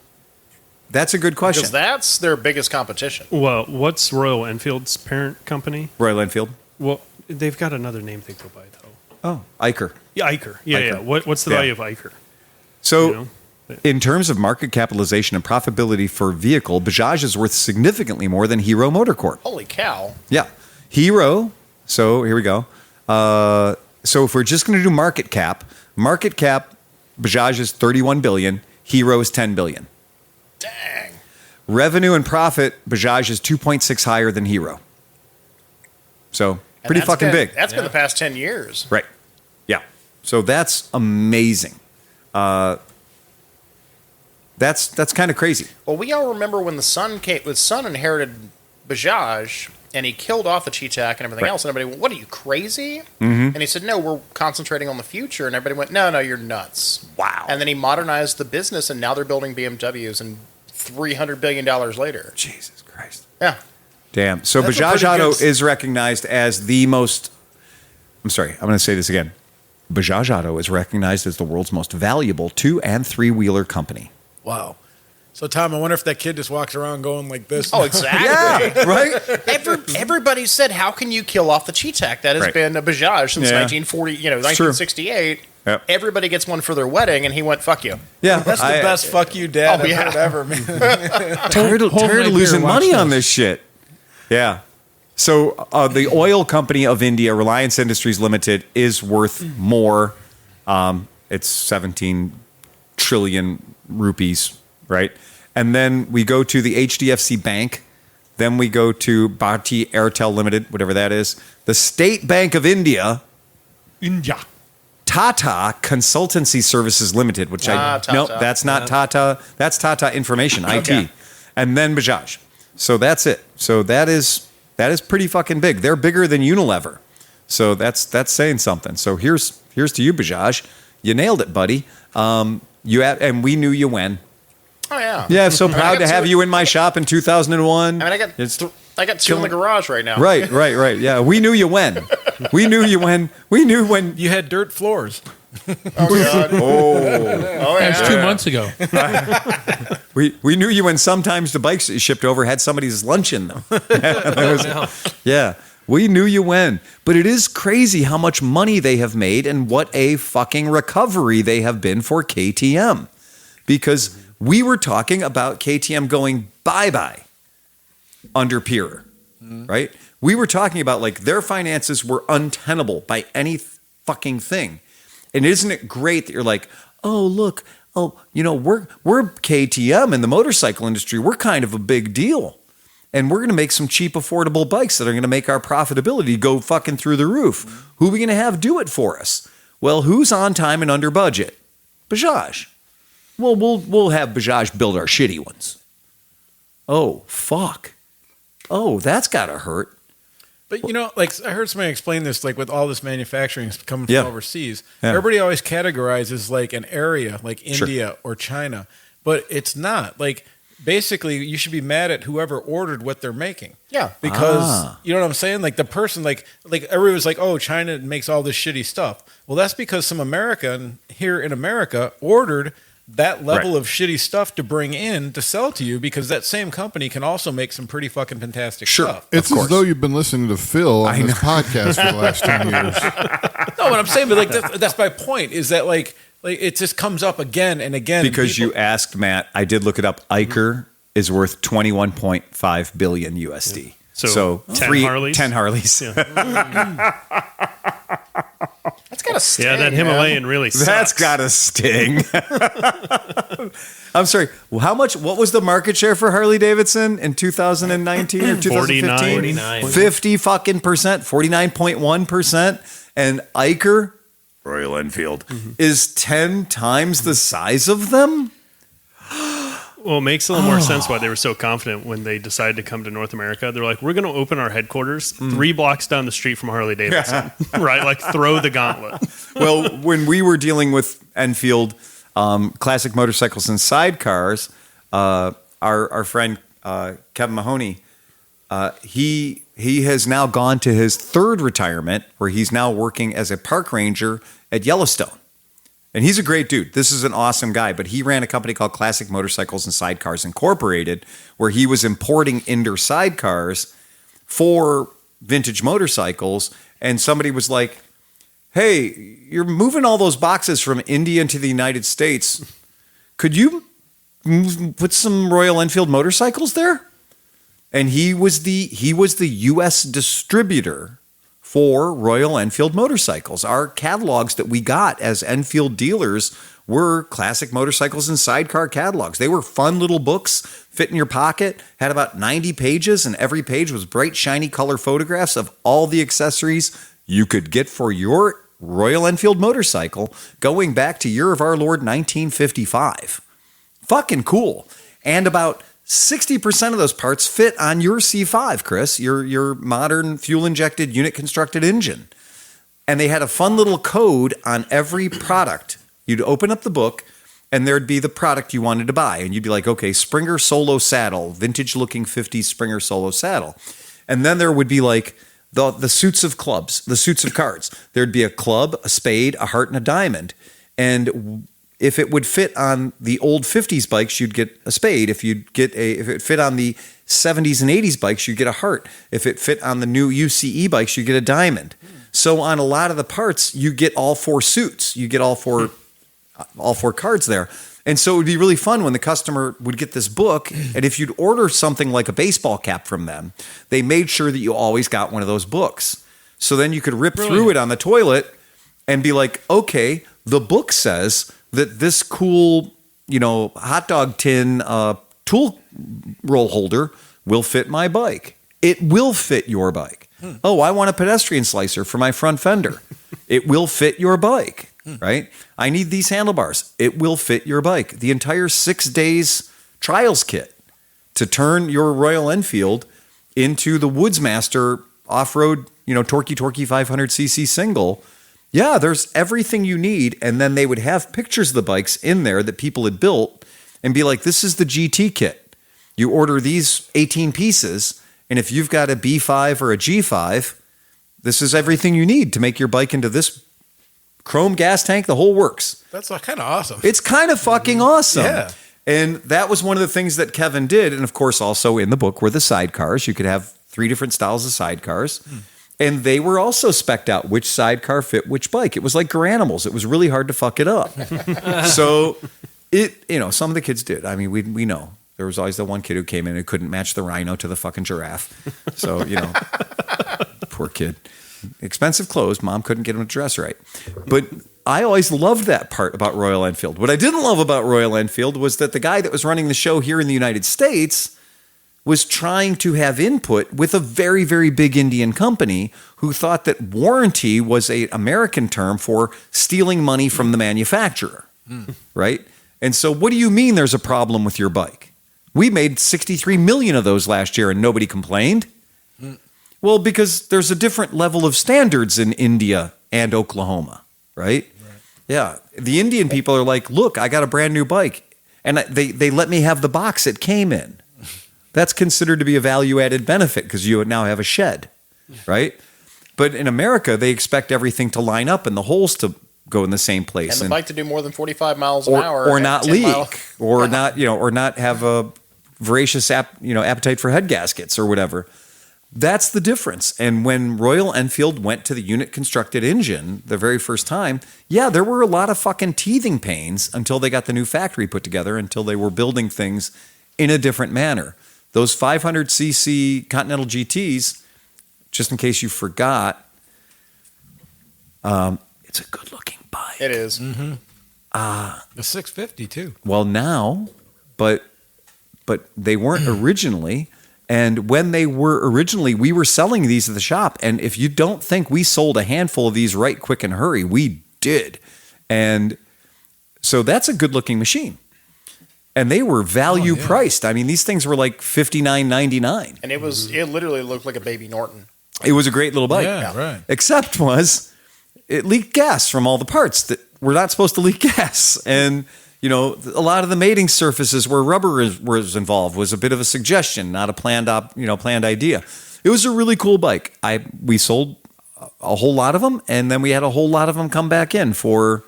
That's a good question. Because that's their biggest competition. Well, what's Royal Enfield's parent company? Royal Enfield. Well, they've got another name they go by, though. Oh, Iker. Yeah, Iker. Yeah, Iker. yeah. What's the value of Iker? So, You know? in terms of market capitalization and profitability for vehicle, Bajaj is worth significantly more than Hero MotoCorp. Holy cow. Yeah. Hero, so here we go. So if we're just going to do market cap, Bajaj is 31 billion, Hero is 10 billion. Dang. Revenue and profit, Bajaj is 2.6 higher than Hero. So pretty fucking big. That's been the past 10 years. Right. Yeah. So that's amazing. That's kind of crazy. Well, we all remember when the son inherited Bajaj, and he killed off the Cheetah and everything else, and everybody went, what, are you crazy? And he said, no, we're concentrating on the future, and everybody went, no, you're nuts. Wow. And then he modernized the business, and now they're building BMWs, and $300 billion later. Jesus Christ. Yeah. Damn. So That's Bajaj Auto is recognized as the most, I'm sorry, I'm going to say this again. Bajaj Auto is recognized as the world's most valuable 2- and 3-wheeler company. Wow. So, Tom, I wonder if that kid just walks around going like this. Oh, exactly. Yeah, right? Everybody said, how can you kill off the Cheetah? That has been a Bajaj since 1968. Yep. Everybody gets one for their wedding, and he went, fuck you. Yeah. That's the best fuck you dad I've heard ever, man. Tired of losing money on this shit. Yeah. So the oil company of India, Reliance Industries Limited, is worth more. It's 17 trillion rupees, right? And then we go to the HDFC Bank. Then we go to Bharti Airtel Limited, whatever that is. The State Bank of India. Tata Consultancy Services Limited, which that's not Tata. That's Tata Information, IT. And then Bajaj. So that's it. So that is pretty fucking big. They're bigger than Unilever. So that's saying something. So here's to you, Bajaj. You nailed it, buddy. And we knew you when. Oh, yeah. Yeah, so proud to have you in my shop in 2001. I mean, I got two in the garage right now. Right. Yeah, we knew you when. We knew when. You had dirt floors. Oh, God. That was 2 months ago. We knew you when sometimes the bikes that you shipped over had somebody's lunch in them. Yeah. We knew you when. But it is crazy how much money they have made and what a fucking recovery they have been for KTM. Because we were talking about KTM going bye-bye under Pierer, right? We were talking about like their finances were untenable by any fucking thing. And isn't it great that you're like, oh, look, we're KTM in the motorcycle industry. We're kind of a big deal. And we're going to make some cheap, affordable bikes that are going to make our profitability go fucking through the roof. Who are we going to have do it for us? Well, who's on time and under budget? Bajaj. Well, we'll have Bajaj build our shitty ones. Oh, fuck. Oh, that's got to hurt. But, like I heard somebody explain this, like with all this manufacturing coming from overseas, everybody always categorizes like an area like India or China, but it's not. Like, basically, you should be mad at whoever ordered what they're making. Yeah. Because, you know what I'm saying? Like, the person, like everybody was like, oh, China makes all this shitty stuff. Well, that's because some American here in America ordered that level of shitty stuff to bring in to sell to you, because that same company can also make some pretty fucking fantastic stuff. It's as though you've been listening to Phil on this podcast for the last 10 years. No, what I'm saying, but like that's my point, is that like it just comes up again and again. Because you asked, Matt, I did look it up. Iker is worth 21.5 billion USD. Yeah. So 10 Harleys. 10 Harleys. Yeah. That's got gotta sting. Yeah, that Himalayan really sucks. That's gotta sting. I'm sorry. What was the market share for Harley Davidson in 2019 or 2015? 49. 50 fucking percent, 49.1%. And Iker, Royal Enfield, is 10 times the size of them? Well, it makes a little more sense why they were so confident when they decided to come to North America. They're like, we're going to open our headquarters 3 blocks down the street from Harley Davidson, right? Like, throw the gauntlet. Well, when we were dealing with Enfield classic motorcycles and sidecars, our friend Kevin Mahoney, he has now gone to his 3rd retirement, where he's now working as a park ranger at Yellowstone. And he's a great dude. This is an awesome guy, but he ran a company called Classic Motorcycles and Sidecars Incorporated, where he was importing Ender sidecars for vintage motorcycles. And somebody was like, hey, you're moving all those boxes from India into the United States. Could you put some Royal Enfield motorcycles there? And he was the U.S. distributor for Royal Enfield motorcycles. Our catalogs that we got as Enfield dealers were Classic Motorcycles and Sidecar catalogs. They were fun little books, fit in your pocket, had about 90 pages, and every page was bright, shiny color photographs of all the accessories you could get for your Royal Enfield motorcycle going back to year of our Lord 1955. Fucking cool. And about 60% of those parts fit on your C5, Chris, your modern fuel-injected unit-constructed engine. And they had a fun little code on every product. You'd open up the book, and there'd be the product you wanted to buy. And you'd be like, okay, Springer Solo saddle, vintage-looking 50s Springer Solo saddle. And then there would be like the suits of clubs, the suits of cards. There'd be a club, a spade, a heart, and a diamond. And if it would fit on the old 50s bikes, you'd get a spade. If it fit on the 70s and 80s bikes, you'd get a heart. If it fit on the new UCE bikes, you get a diamond. So on a lot of the parts, you get all 4 suits. You get all four cards there. And so it would be really fun when the customer would get this book, and if you'd order something like a baseball cap from them, they made sure that you always got one of those books. So then you could rip through it on the toilet and be like, okay, the book says that this cool, hot dog tin tool roll holder will fit my bike. It will fit your bike. Oh, I want a pedestrian slicer for my front fender. It will fit your bike, right? I need these handlebars. It will fit your bike. The entire 6 days trials kit to turn your Royal Enfield into the Woodsmaster off-road, torquey 500cc single. Yeah, there's everything you need. And then they would have pictures of the bikes in there that people had built and be like, this is the GT kit. You order these 18 pieces, and if you've got a B5 or a G5, this is everything you need to make your bike into this chrome gas tank, the whole works. That's kind of awesome. It's kind of fucking awesome. Yeah. And that was one of the things that Kevin did. And of course, also in the book were the sidecars. You could have 3 different styles of sidecars. And they were also spec'd out which sidecar fit which bike. It was like Garanimals. It was really hard to fuck it up. So some of the kids did. I mean, we know. There was always the one kid who came in and couldn't match the rhino to the fucking giraffe. So, poor kid. Expensive clothes. Mom couldn't get him to dress right. But I always loved that part about Royal Enfield. What I didn't love about Royal Enfield was that the guy that was running the show here in the United States was trying to have input with a very, very big Indian company who thought that warranty was an American term for stealing money from the manufacturer, right? And so what do you mean there's a problem with your bike? We made 63 million of those last year and nobody complained. Well, because there's a different level of standards in India and Oklahoma, right? Yeah. The Indian people are like, look, I got a brand new bike. And they let me have the box it came in. That's considered to be a value-added benefit because you now have a shed, right? But in America, they expect everything to line up and the holes to go in the same place. And the bike to do more than 45 miles an hour. Or not leak. Or not have a voracious appetite for head gaskets or whatever. That's the difference. And when Royal Enfield went to the unit constructed engine the very first time, yeah, there were a lot of fucking teething pains until they got the new factory put together, until they were building things in a different manner. Those 500cc Continental GTs, just in case you forgot, it's a good-looking bike. It is. The 650 too. Well, now, but they weren't originally. And when they were originally, we were selling these at the shop. And if you don't think we sold a handful of these right quick and hurry, we did. And so that's a good-looking machine. And they were value priced. I mean, these things were like $59.99. And it literally looked like a baby Norton. It was a great little bike. Yeah, right. Except it leaked gas from all the parts that were not supposed to leak gas. And, you know, a lot of the mating surfaces where rubber was involved was a bit of a suggestion, not a planned idea. It was a really cool bike. We sold a whole lot of them, and then we had a whole lot of them come back in for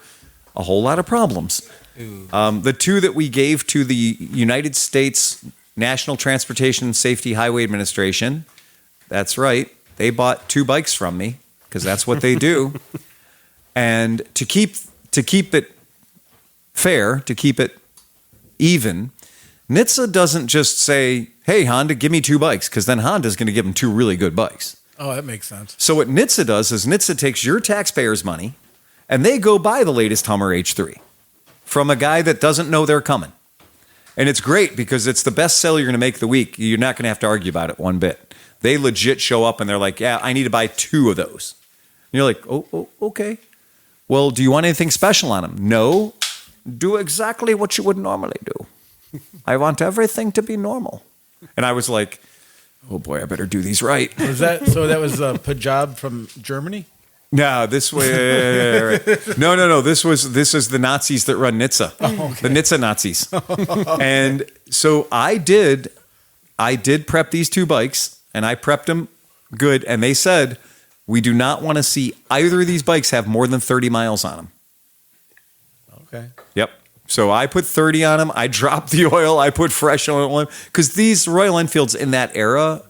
a whole lot of problems. The two that we gave to the United States National Transportation Safety Highway Administration, that's right, they bought 2 bikes from me because that's what they do. And to keep it fair, to keep it even, NHTSA doesn't just say, hey, Honda, give me 2 bikes, because then Honda's going to give them 2 really good bikes. Oh, that makes sense. So what NHTSA does is NHTSA takes your taxpayers' money and they go buy the latest Hummer H3 from a guy that doesn't know they're coming. And it's great because it's the best sale you're going to make the week. You're not going to have to argue about it one bit. They legit show up and they're like, yeah, I need to buy 2 of those. And you're like, oh, okay. Well, do you want anything special on them? No. Do exactly what you would normally do. I want everything to be normal. And I was like, oh boy, I better do these right. That was a Bajaj from Germany? No, this way. No. This is the Nazis that run NHTSA. Oh, okay. The NHTSA Nazis. And so I did prep these 2 bikes, and I prepped them good. And they said, we do not want to see either of these bikes have more than 30 miles on them. Okay. Yep. So I put 30 on them. I dropped the oil. I put fresh oil on them. Because these Royal Enfields in that era,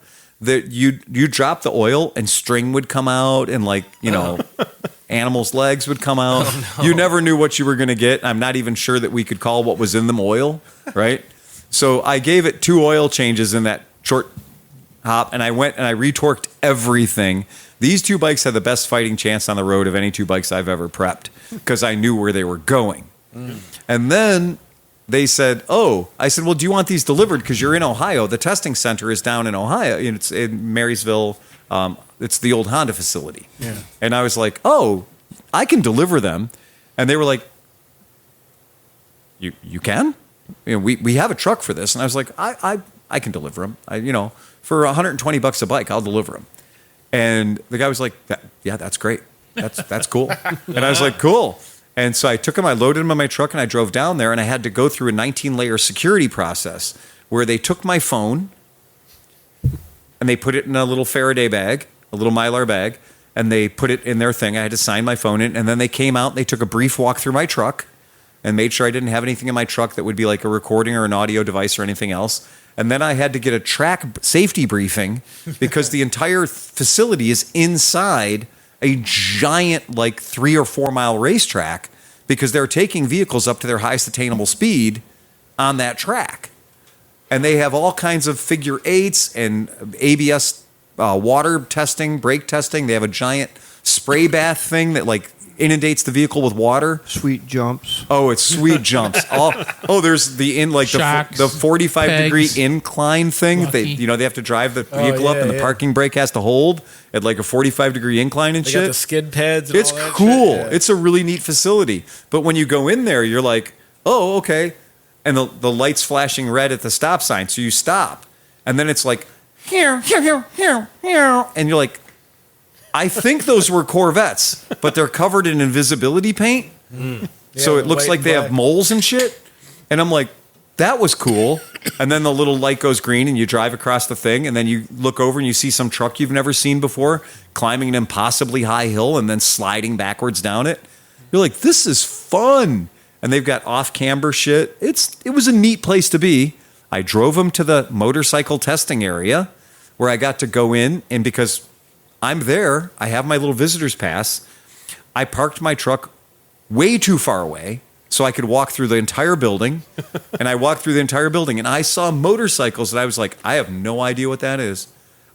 that you drop the oil and string would come out and animals' legs would come out. Oh, no. You never knew what you were going to get. I'm not even sure that we could call what was in them oil, right? So I gave it 2 oil changes in that short hop, and I went and I retorqued everything. These 2 bikes had the best fighting chance on the road of any 2 bikes I've ever prepped because I knew where they were going. And then they said, I said, well, do you want these delivered? Because you're in Ohio. The testing center is down in Ohio. It's in Marysville. It's the old Honda facility. Yeah. And I was like, I can deliver them. And they were like, you can? We have a truck for this. And I was like, I can deliver them. For $120 a bike, I'll deliver them. And the guy was like, yeah, that's great. That's cool. And I was like, cool. And so I took them, I loaded them in my truck, and I drove down there, and I had to go through a 19-layer security process where they took my phone and they put it in a little Faraday bag, a little Mylar bag, and they put it in their thing. I had to sign my phone in, and then they came out and they took a brief walk through my truck and made sure I didn't have anything in my truck that would be like a recording or an audio device or anything else. And then I had to get a track safety briefing because the entire facility is inside a giant, 3 or 4 mile racetrack because they're taking vehicles up to their highest attainable speed on that track. And they have all kinds of figure 8s and ABS water testing, brake testing. They have a giant spray bath thing that inundates the vehicle with water. Sweet jumps. Oh, it's sweet jumps. There's the 45-degree incline thing. They have to drive the vehicle up, and the parking brake has to hold at a 45-degree incline and they shit. Got the skid pads. And it's all that cool. Shit. Yeah. It's a really neat facility. But when you go in there, you're like, oh, okay, and the light's flashing red at the stop sign, so you stop, and then it's like here, and you're like, I think those were Corvettes, but they're covered in invisibility paint. So it looks like they have moles and shit. And I'm like, that was cool. And then the little light goes green and you drive across the thing. And then you look over and you see some truck you've never seen before climbing an impossibly high hill and then sliding backwards down it. You're like, this is fun. And they've got off-camber shit. It was a neat place to be. I drove them to the motorcycle testing area where I got to go in, and because I'm there, I have my little visitor's pass, I parked my truck way too far away so I could walk through the entire building. And I walked through the entire building, and I saw motorcycles that I was like, I have no idea what that is.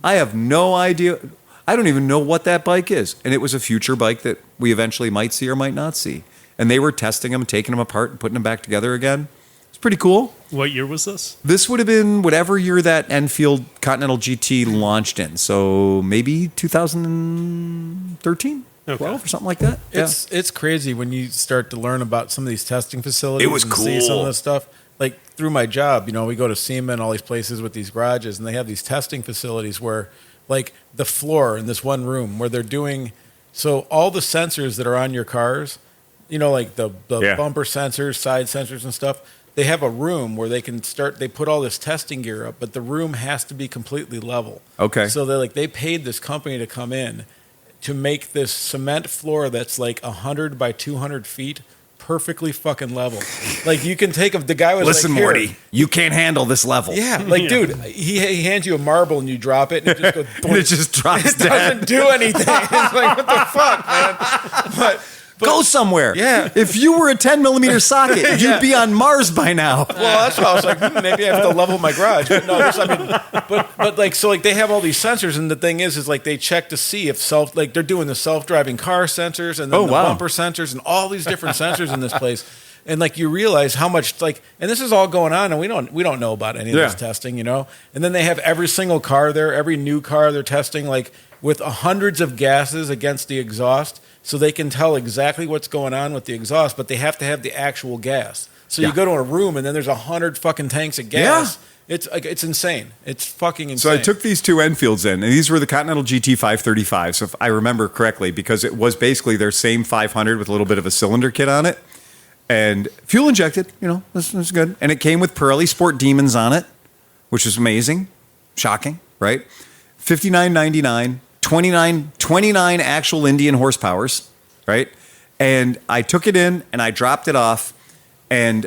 I have no idea. I don't even know what that bike is. And it was a future bike that we eventually might see or might not see. And they were testing them, taking them apart and putting them back together again. It's pretty cool. What year was this? This would have been whatever year that Enfield Continental GT launched in. So maybe 2013, 12 or something like that. It's crazy when you start to learn about some of these testing facilities. It was and see cool. some of the stuff. Like through my job, we go to SEMA and all these places with these garages, and they have these testing facilities where, like, the floor in this one room where they're doing so all the sensors that are on your cars, like the bumper sensors, side sensors, and stuff. They have a room where they put all this testing gear up, but the room has to be completely level. Okay. So they paid this company to come in to make this cement floor that's like 100 by 200 feet perfectly fucking level. Like, you can take the guy was Listen, like, "Here." Morty, you can't handle this level. Yeah, like, dude, he hands you a marble and you drop it and it just goes, And it just drops it doesn't do anything. It's like, what the fuck, man? But go somewhere. Yeah. If you were a 10 millimeter socket, you'd be on Mars by now. Well, that's why I was like, maybe I have to level my garage. But no, but they have all these sensors, and the thing is like they check to see if they're doing the self-driving car sensors and then the bumper sensors and all these different sensors in this place. And like, you realize how much and this is all going on, and we don't know about any of this testing, And then they have every single car there, every new car they're testing, like with hundreds of gases against the exhaust, so they can tell exactly what's going on with the exhaust, but they have to have the actual gas. So you go to a room and then there's 100 fucking tanks of gas. Yeah. It's insane. It's fucking insane. So I took these two Enfields in, and these were the Continental GT 535. So if I remember correctly, because it was basically their same 500 with a little bit of a cylinder kit on it, and fuel injected. This was good, and it came with Pirelli Sport Demons on it, which is amazing, shocking, right? $59.99. 29 actual Indian horsepowers, right? And I took it in and I dropped it off, and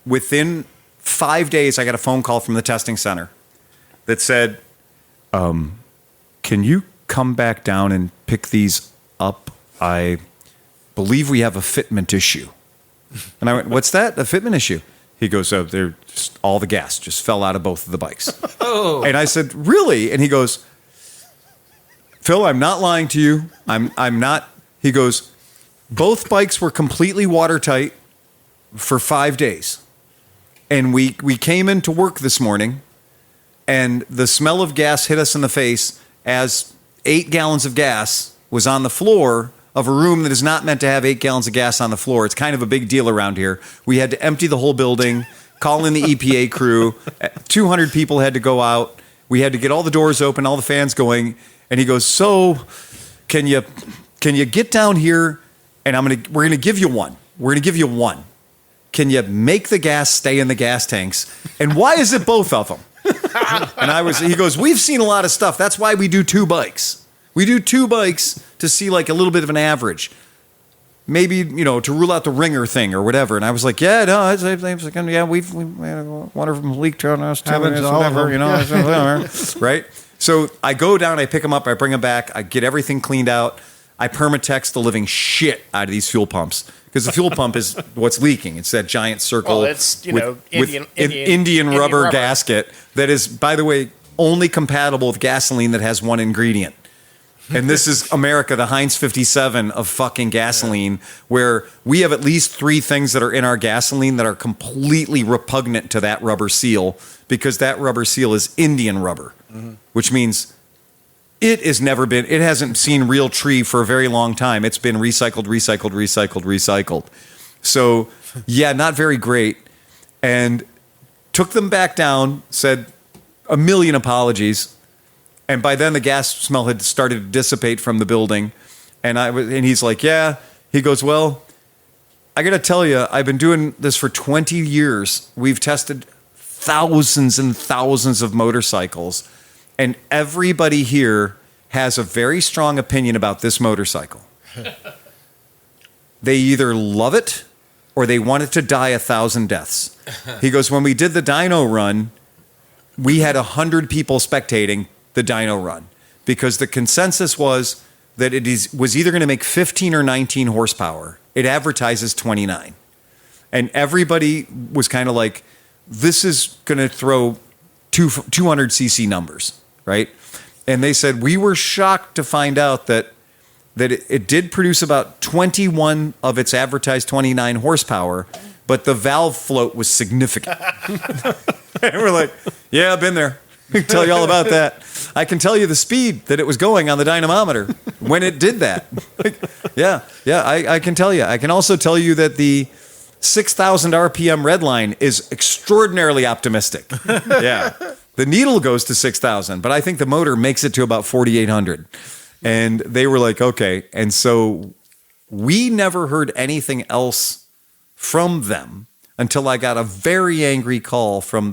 within 5 days I got a phone call from the testing center that said, can you come back down and pick these up? I believe we have a fitment issue. And I went, what's that? A fitment issue? He goes, they're just, all the gas just fell out of both of the bikes. Oh. And I said, really? And he goes, Phil, I'm not lying to you. I'm not. He goes, both bikes were completely watertight for 5 days. And we came into work this morning, and the smell of gas hit us in the face as 8 gallons of gas was on the floor of a room that is not meant to have 8 gallons of gas on the floor. It's kind of a big deal around here. We had to empty the whole building, call in the EPA crew. 200 people had to go out. We had to get all the doors open, all the fans going. And he goes, so can you get down here, and we're gonna give you one. We're gonna give you one. Can you make the gas stay in the gas tanks? And why is it both of them? And he goes, we've seen a lot of stuff. That's why we do 2 bikes. We do 2 bikes to see like a little bit of an average. Maybe, to rule out the ringer thing or whatever. And I was like, we've had one of them leaked on us too. Happens all whatever, right? So I go down, I pick them up, I bring them back, I get everything cleaned out. I permatext the living shit out of these fuel pumps, because the fuel pump is what's leaking. It's that giant circle it's, Indian rubber gasket that is, by the way, only compatible with gasoline that has one ingredient. And this is America, the Heinz 57 of fucking gasoline, where we have at least 3 things that are in our gasoline that are completely repugnant to that rubber seal, because that rubber seal is Indian rubber, which means it hasn't seen real tree for a very long time. It's been recycled. So, yeah, not very great. And took them back down, said a million apologies. And by then the gas smell had started to dissipate from the building. And he's like, yeah. He goes, well, I got to tell you, I've been doing this for 20 years. We've tested thousands and thousands of motorcycles. And everybody here has a very strong opinion about this motorcycle. They either love it or they want it to die 1,000 deaths. He goes, when we did the dyno run, we had 100 people spectating the dyno run, because the consensus was that was either going to make 15 or 19 horsepower. It advertises 29. And everybody was kind of like, this is going to throw 200cc numbers, right? And they said, we were shocked to find out that it did produce about 21 of its advertised 29 horsepower, but the valve float was significant. And we're like, yeah, I've been there. I can tell you all about that. I can tell you the speed that it was going on the dynamometer when it did that. I can tell you. I can also tell you that the 6,000 RPM red line is extraordinarily optimistic. Yeah. The needle goes to 6,000, but I think the motor makes it to about 4,800. And they were like, okay. And so we never heard anything else from them until I got a very angry call from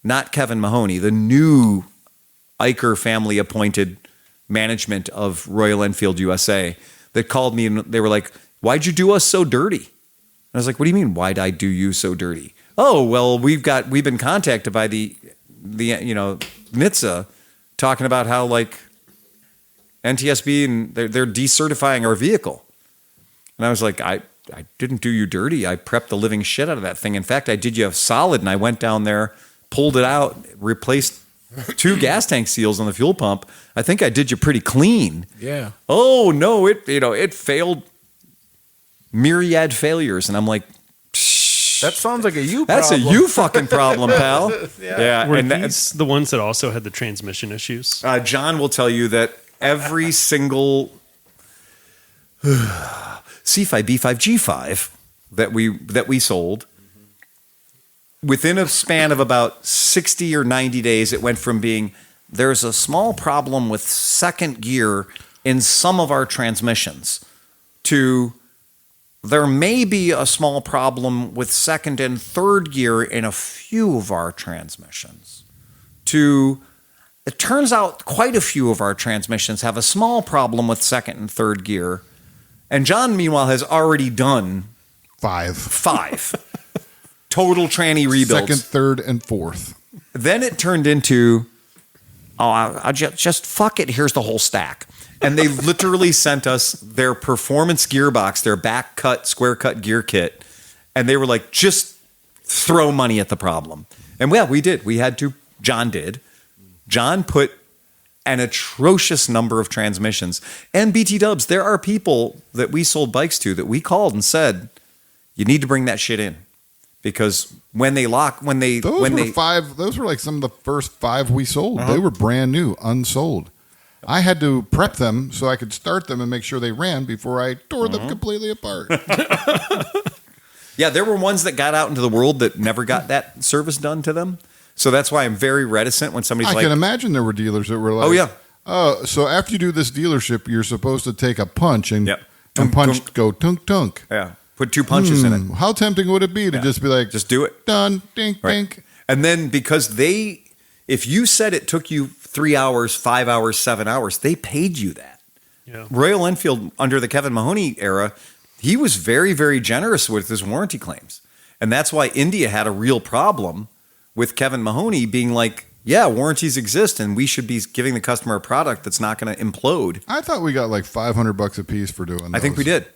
not Kevin Mahoney, the new Eicher family appointed management of Royal Enfield USA that called me and they were like, why'd you do us so dirty? And I was like, what do you mean, why'd I do you so dirty? Oh, well, we've been contacted by the NHTSA talking about how like NTSB and they're decertifying our vehicle. And I was like, I didn't do you dirty. I prepped the living shit out of that thing. In fact, I did you a solid and I went down there, pulled it out, replaced 2 gas tank seals on the fuel pump. I think I did you pretty clean. Yeah. Oh no, it failed myriad failures. And I'm like, that sounds like a you problem. That's a you fucking problem, pal. Yeah. Were these the ones that also had the transmission issues? John will tell you that every single C5, B5, G5 that we sold, within a span of about 60 or 90 days, it went from being there's a small problem with second gear in some of our transmissions to there may be a small problem with second and third gear in a few of our transmissions to it turns out quite a few of our transmissions have a small problem with second and third gear. And John, meanwhile, has already done 5 total tranny rebuilds. Second, third, and fourth. Then it turned into, I just fuck it. Here's the whole stack. And they literally sent us their performance gearbox, their back cut, square cut gear kit. And they were like, just throw money at the problem. And yeah, we did. We had to. John did. John put an atrocious number of transmissions. And BT Dubs, there are people that we sold bikes to that we called and said, you need to bring that shit in. Because those were like some of the first 5 we sold. They were brand new, unsold. I had to prep them so I could start them and make sure they ran before I tore them completely apart. Yeah, there were ones that got out into the world that never got that service done to them. So that's why I'm very reticent when somebody's I can imagine there were dealers that were like, oh, yeah. Oh, so after you do this dealership, you're supposed to take a punch and punch go tunk tunk. Yeah. Put 2 punches in it. How tempting would it be to just be like, just do it. Done, dink, dink. And then because if you said it took you 3 hours, 5 hours, 7 hours, they paid you that. Yeah. Royal Enfield, under the Kevin Mahoney era, he was very, very generous with his warranty claims. And that's why India had a real problem with Kevin Mahoney being like, yeah, warranties exist, and we should be giving the customer a product that's not going to implode. I thought we got like $500 a piece for doing those. I think we did.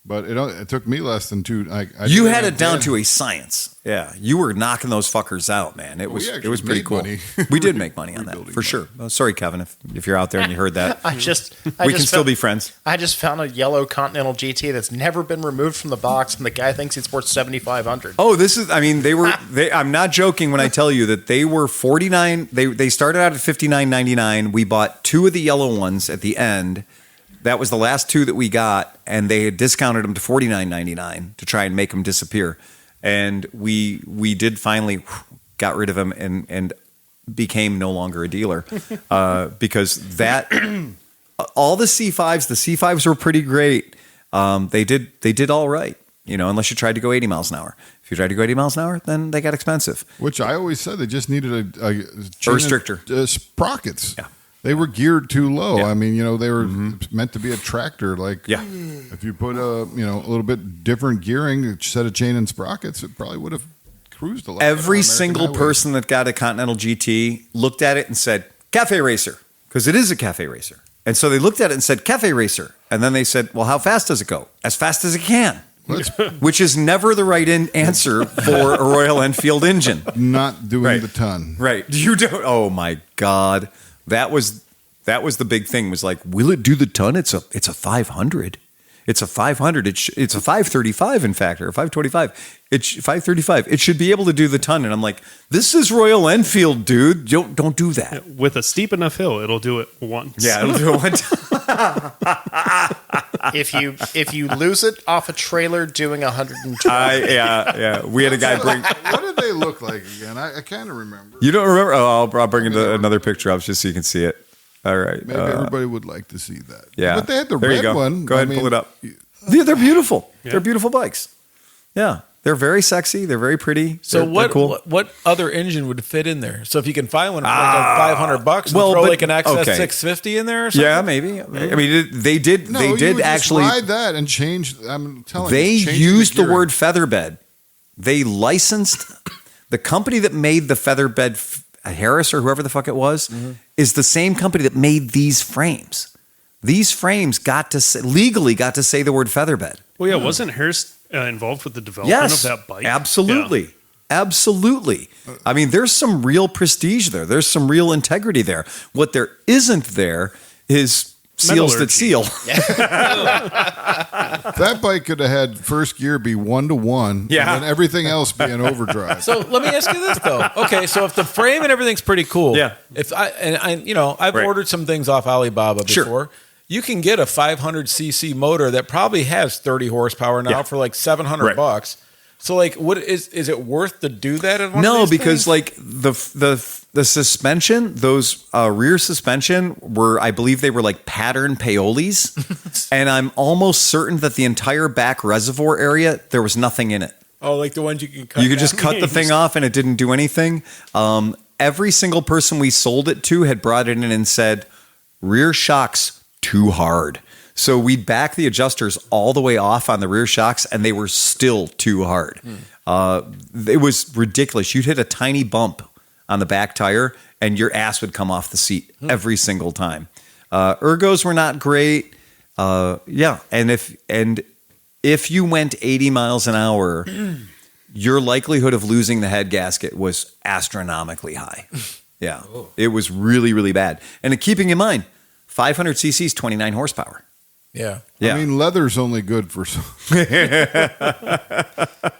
But it took me less than 2. You had it down to a science. Yeah, you were knocking those fuckers out, man. It was pretty cool. We did make money on that for sure. Oh, sorry, Kevin, if you're out there and you heard that. We can still be friends. I just found a yellow Continental GT that's never been removed from the box, and the guy thinks he's worth $7,500. Oh, I'm not joking when I tell you that they were $49. They started out at $59.99. We bought 2 of the yellow ones at the end. That was the last 2 that we got, and they had discounted them to $49.99 to try and make them disappear. And we did finally got rid of them and became no longer a dealer because that all the C5s were pretty great. They did all right, unless you tried to go 80 miles an hour. If you tried to go 80 miles an hour, then they got expensive. Which I always said they just needed a restrictor sprockets. Yeah. They were geared too low. Yeah. I mean, they were meant to be a tractor. Like, if you put a little bit different gearing, a set of chain and sprockets, it probably would have cruised a lot. Every single person that got a Continental GT looked at it and said, Cafe Racer, because it is a Cafe Racer. And so they looked at it and said, Cafe Racer. And then they said, well, how fast does it go? As fast as it can. Which is never the right answer for a Royal Enfield engine. Not doing the ton. Right. You don't. Oh, my God. That was That was the big thing. Was like, will it do the ton? It's a 500. It's a 500. It's a 535, in fact, or a 525. It's 535. It should be able to do the ton. And I'm like, this is Royal Enfield, dude. Don't do that. With a steep enough hill, it'll do it once. Yeah, it'll do it one time. If you lose it off a trailer doing 120. Yeah. We had a guy bring. What did they look like again? I kind of remember. You don't remember? Oh, I'll bring another picture up just so you can see it. All right. Maybe everybody would like to see that. Yeah. But they had the there you red go. one. Go ahead and pull it up. They're beautiful. Yeah. They're beautiful bikes. Yeah. They're very sexy. They're very pretty. So they're cool. what other engine would fit in there? So if you can find one for like $500, throw like an XS 650 in there or something? Yeah, maybe. I mean, they did actually ride that and change. I'm telling they you, used the word featherbed. They licensed the company that made the featherbed, Harris or whoever the fuck it was, is the same company that made these frames. These frames legally got to say the word featherbed. Well, yeah, wasn't Harris involved with the development of that bike? Absolutely. Yeah. Absolutely. I mean, there's some real prestige there. There's some real integrity there. What there isn't there is seals that seal. That bike could have had first gear be 1-to-1, Yeah. and then everything else be an overdrive. So let me ask you this though. Okay, so if the frame and everything's pretty cool, Yeah. I've ordered some things off Alibaba before. Sure. You can get a 500cc motor that probably has 30 horsepower now for like $700. So like, what is it worth to do that? At one of these because things? like the suspension, those rear suspension were, I believe they were like pattern payolis, and I'm almost certain that the entire back reservoir area there was nothing in it. Oh, like the ones you can cut. You could just cut the thing off, and it didn't do anything. Every single person we sold it to had brought it in and said, "Rear shocks too hard." So we'd back the adjusters all the way off on the rear shocks, and they were still too hard. It was ridiculous. You'd hit a tiny bump on the back tire, and your ass would come off the seat every single time. Ergos were not great. And if you went 80 miles an hour, your likelihood of losing the head gasket was astronomically high. Yeah, It was really, really bad. And keeping in mind, 500 cc's, 29 horsepower. Yeah. Yeah. I mean, leather's only good for some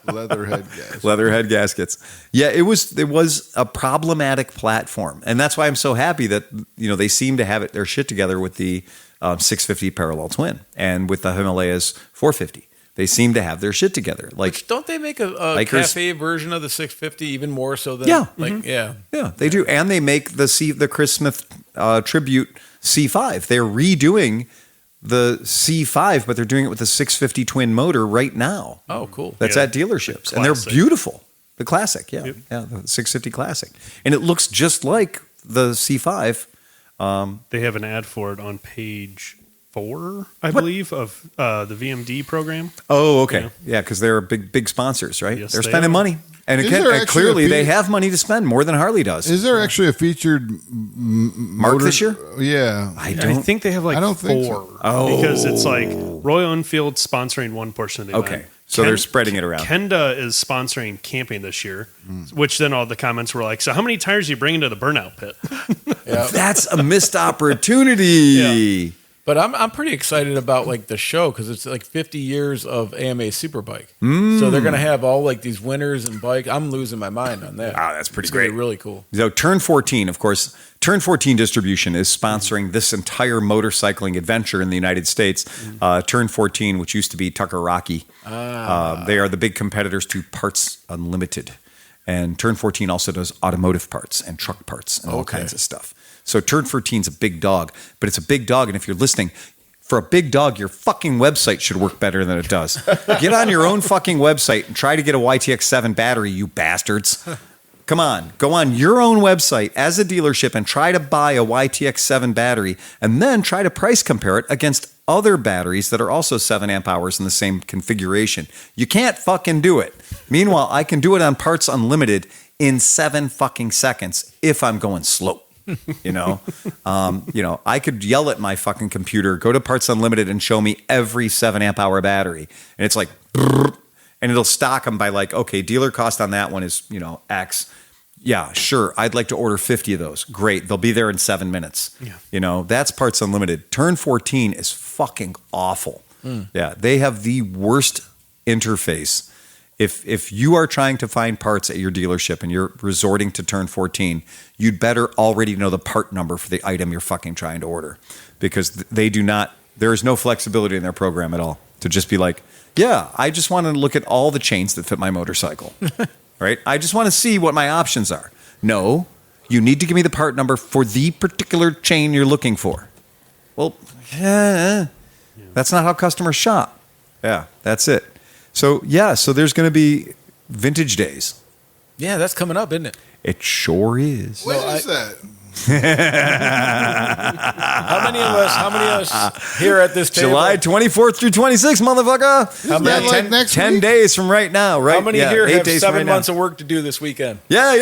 leather head gaskets. Yeah, it was a problematic platform, and that's why I'm so happy that they seem to have their shit together with the 650 parallel twin and with the Himalayas 450. They seem to have their shit together. Like, don't they make a cafe version of the 650 even more so than yeah, they do, and they make the Chris Smith tribute C5. They're redoing the C5, but they're doing it with a 650 twin motor right now. Oh, cool. That's at dealerships. And they're beautiful. The classic, yeah. Yep. Yeah, the 650 classic. And it looks just like the C5. They have an ad for it on page 4, I believe, of the VMD program. Oh, okay. Yeah, because they're big sponsors, right? Yes, they're they spending are. money. And clearly they have money to spend more than Harley does. Is there actually a featured Mark this year? Yeah. I think they have like 4. So. Because it's like Royal Enfield sponsoring one portion of the event. Okay. So they're spreading it around. Kenda is sponsoring camping this year, which then all the comments were like, so how many tires are you bringing to the burnout pit? That's a missed opportunity. But I'm pretty excited about like the show because it's like 50 years of AMA Superbike. So they're gonna have all like these winners and bike. I'm losing my mind on that. Wow, that's pretty It's gonna great. be really cool. So Turn 14, of course, Turn 14 Distribution is sponsoring this entire motorcycling adventure in the United States. Turn 14, which used to be Tucker Rocky, they are the big competitors to Parts Unlimited. And Turn 14 also does automotive parts and truck parts and all kinds of stuff. So Turn 14 is a big dog, but it's a big dog. And if you're listening, for a big dog, your fucking website should work better than it does. Get on your own fucking website and try to get a YTX7 battery, you bastards. Come on, go on your own website as a dealership and try to buy a YTX7 battery and then try to price compare it against other batteries that are also 7 amp hours in the same configuration. You can't fucking do it. Meanwhile, I can do it on Parts Unlimited in 7 fucking seconds if I'm going slow. I could yell at my fucking computer, go to Parts Unlimited and show me every 7 amp hour battery. And it's like, and it'll stock them by like, okay, dealer cost on that one is, X. Yeah, sure. I'd like to order 50 of those. Great. They'll be there in 7 minutes. Yeah. That's Parts Unlimited. Turn 14 is fucking awful. Yeah. They have the worst interface. If you are trying to find parts at your dealership and you're resorting to Turn 14, you'd better already know the part number for the item you're fucking trying to order, because they do not, there is no flexibility in their program at all to just be like, yeah, I just want to look at all the chains that fit my motorcycle. Right? I just want to see what my options are. No, you need to give me the part number for the particular chain you're looking for. Well, that's not how customers shop. Yeah, that's it. So, so there's going to be Vintage Days. Yeah, that's coming up, isn't it? It sure is. When is that? How many of us here at this table? July 24th through 26th, motherfucker. How many, next 10 week? days from right now, right? How many here 8 have days 7 from right months now. of work to do this weekend? Yeah.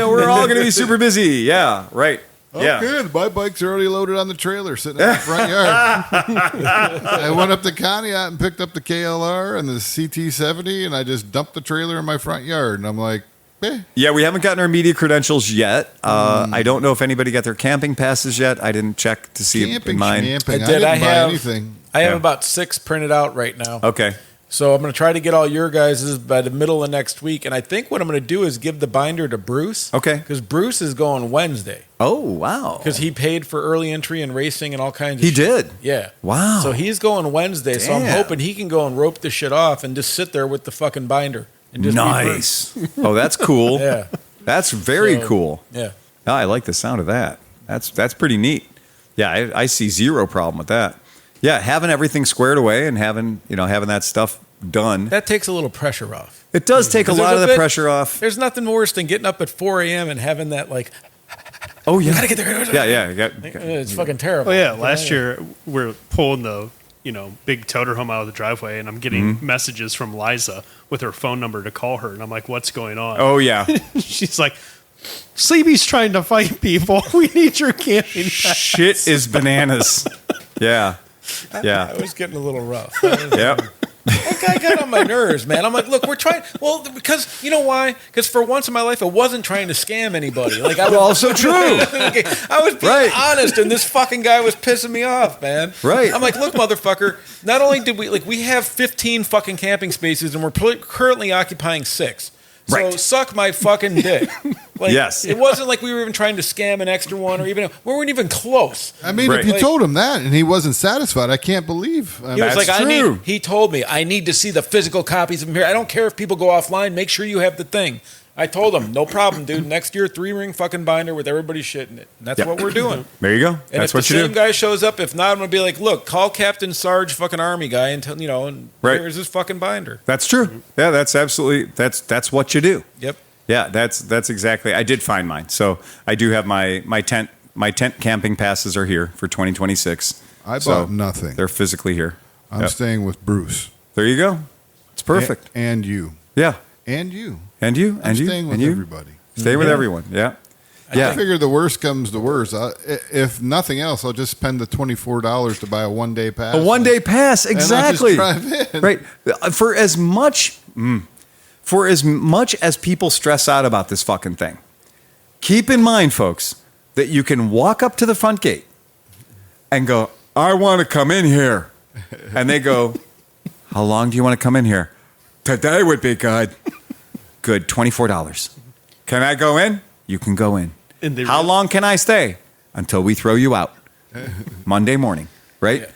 We're all going to be super busy. Yeah, right. Oh, yeah. good. My bike's already loaded on the trailer sitting in the front yard. I went up to Conneaut and picked up the KLR and the CT70, and I just dumped the trailer in my front yard. And I'm like, Yeah, we haven't gotten our media credentials yet. I don't know if anybody got their camping passes yet. I didn't check to see camping, mine. schmamping. I I did. didn't I buy have- anything. I have about 6 printed out right now. Okay. So I'm going to try to get all your guys' by the middle of next week. And I think what I'm going to do is give the binder to Bruce. Okay. Because Bruce is going Wednesday. Oh, wow. Because he paid for early entry and racing and all kinds of He shit. did? Yeah. Wow. So he's going Wednesday. So I'm Damn. hoping he can go and rope the shit off and just sit there with the fucking binder. And just be Nice. Oh, that's cool. Yeah. That's very So, cool. Yeah. Oh, I like the sound of that. That's pretty neat. Yeah, I see zero problem with that. Yeah, having everything squared away and having that stuff done. That takes a little pressure off. It does take a lot of the pressure off. There's nothing worse than getting up at 4 a.m. and having that like, Oh, yeah. gotta get there. Yeah. It's fucking terrible. Oh yeah, last year we're pulling the big toter home out of the driveway, and I'm getting messages from Liza with her phone number to call her, and I'm like, "What's going on?" Oh, yeah. She's like, "Sleepy's trying to fight people. We need your camping pass." Shit is bananas. Yeah. It was getting a little rough. Yep. That guy got on my nerves, man. I'm like, look, we're trying. Well, because you know why? Because for once in my life, I wasn't trying to scam anybody. Like, I was Also true. I was being honest, and this fucking guy was pissing me off, man. Right. I'm like, look, motherfucker. Not only did we have 15 fucking camping spaces, and we're currently occupying 6. So Right. suck my fucking dick. Like, Yes. It wasn't like we were even trying to scam an extra one, or even we weren't even close. I mean, Right. if you Like- told him that and he wasn't satisfied, I can't believe. He was That's like, true. he told me, I need to see the physical copies of them here. I don't care if people go offline. Make sure you have the thing. I told him, no problem, dude. Next year, 3-ring fucking binder with everybody shit in it. And that's Yep. what we're doing. There you go. And That's if what the you same do. guy shows up, if not, I'm gonna be like, look, call Captain Sarge fucking Army guy and tell and Right. here's his fucking binder. That's true. Yeah, that's absolutely that's what you do. Yep. Yeah, that's exactly. I did find mine. So I do have my tent camping passes are here for 2026. I So bought nothing. They're physically here. I'm Yep. staying with Bruce. There you go. It's perfect. And you. Yeah. And you. And you I'm and you staying with and you. everybody. Stay with everyone. Yeah. I Yeah. figure the worst comes to worst. If nothing else, I'll just spend the $24 to buy a 1-day pass. A 1-day pass, And I'll just exactly. drive in. Right. For as much as people stress out about this fucking thing, keep in mind, folks, that you can walk up to the front gate and go, I want to come in here. And they go, how long do you want to come in here? Today would be good. Good, $24. Can I go in? You can go in. And they How long can I stay? Until we throw you out. Monday morning, right? Yeah.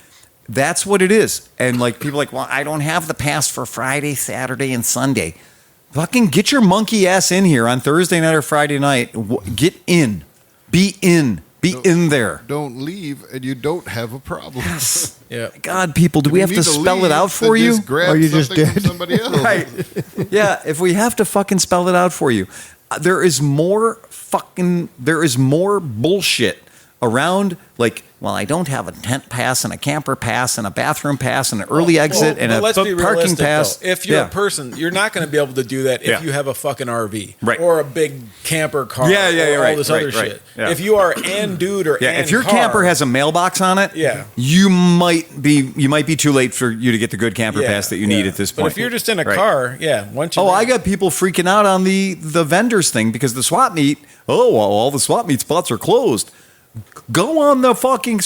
That's what it is. And like people are like, well, I don't have the pass for Friday, Saturday, and Sunday. Fucking get your monkey ass in here on Thursday night or Friday night. Get in. Be in. Be in there. Don't leave, and you don't have a problem. Yeah. God, people, do we have You to need spell leave, it out for then you? Just grab Or you just something from did. somebody else. Right. Yeah, if we have to fucking spell it out for you. There is more bullshit around, like, well, I don't have a tent pass and a camper pass and a bathroom pass and an early exit and But a let's be parking realistic, pass. though. If you're Yeah. a person, you're not going to be able to do that if Yeah. you have a fucking RV Right. or a big camper car. Yeah, or all right, this right, other right. shit. Yeah. If you are an dude or Yeah, an if your car, camper has a mailbox on it, Yeah. you might be too late for you to get the good camper pass that you need at this point. But if you're just in a car, once you I got people freaking out on the vendors thing because the swap meet. Oh, well, all the swap meet spots are closed. Go on the fucking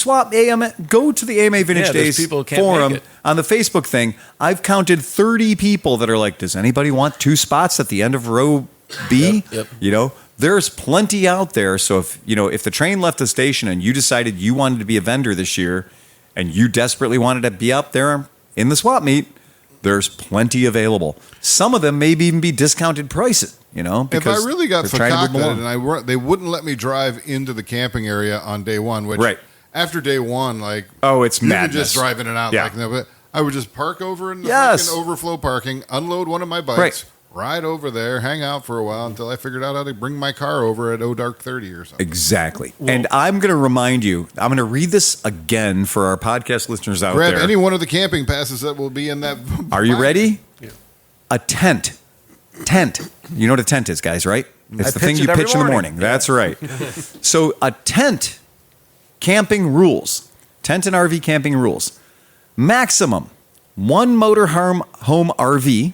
go to the AMA Vintage Days forum on the Facebook thing. I've counted 30 people that are like, does anybody want 2 spots at the end of row B? Yep. You know, there's plenty out there. So if the train left the station and you decided you wanted to be a vendor this year and you desperately wanted to be up there in the swap meet, there's plenty available. Some of them may even be discounted prices. You know, if I really got fakaked and they wouldn't let me drive into the camping area on day one, which after day one, like it's madness. Just drive in and out like that. But I would just park over in the fucking overflow parking, unload one of my bikes, ride over there, hang out for a while until I figured out how to bring my car over at dark 30 or something. Exactly. And I'm going to remind you, I'm going to read this again for our podcast listeners out there. Grab any one of the camping passes that will be in that. Are you ready? Yeah. A tent. You know what a tent is, guys, right? It's the thing you pitch in the morning. That's right. So a tent camping rules. Tent and RV camping rules. Maximum 1 motorhome RV,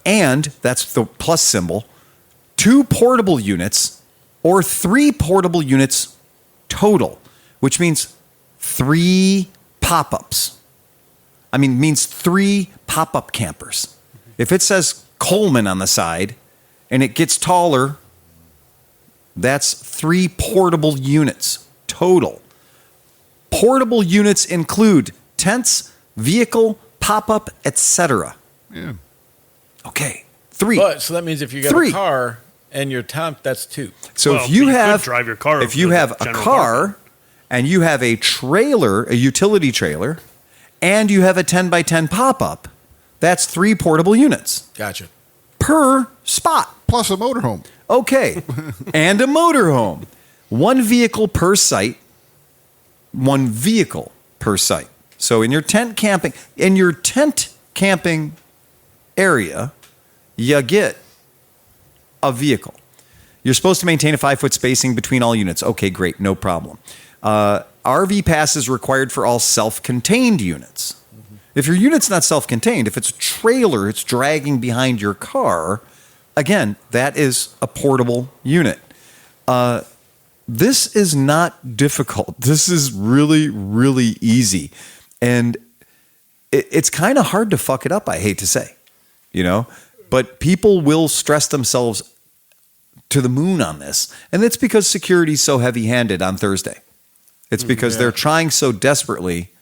and that's the plus symbol, 2 portable units or 3 portable units total, which means 3 pop-ups. Means 3 pop-up campers. If it says Coleman on the side and it gets taller, that's 3 portable units total. Portable units include tents, vehicle, pop-up, etc. Yeah. Okay. 3. So that means if you got a car and your tent, that's 2. So if you drive your car, if you have a car and you have a trailer, a utility trailer, and you have a 10x10 pop-up, that's 3 portable units. Gotcha. Per spot. Plus a motorhome. Okay. And a motorhome. 1 vehicle per site. 1 vehicle per site. So in your tent camping area, you get a vehicle. You're supposed to maintain a 5-foot spacing between all units. Okay, great. No problem. RV pass is required for all self-contained units. If your unit's not self-contained, if it's a trailer, it's dragging behind your car, again, that is a portable unit. This is not difficult. This is really, really easy. And it's kind of hard to fuck it up, I hate to say, but people will stress themselves to the moon on this. And it's because security's so heavy-handed on Thursday. It's because they're trying so desperately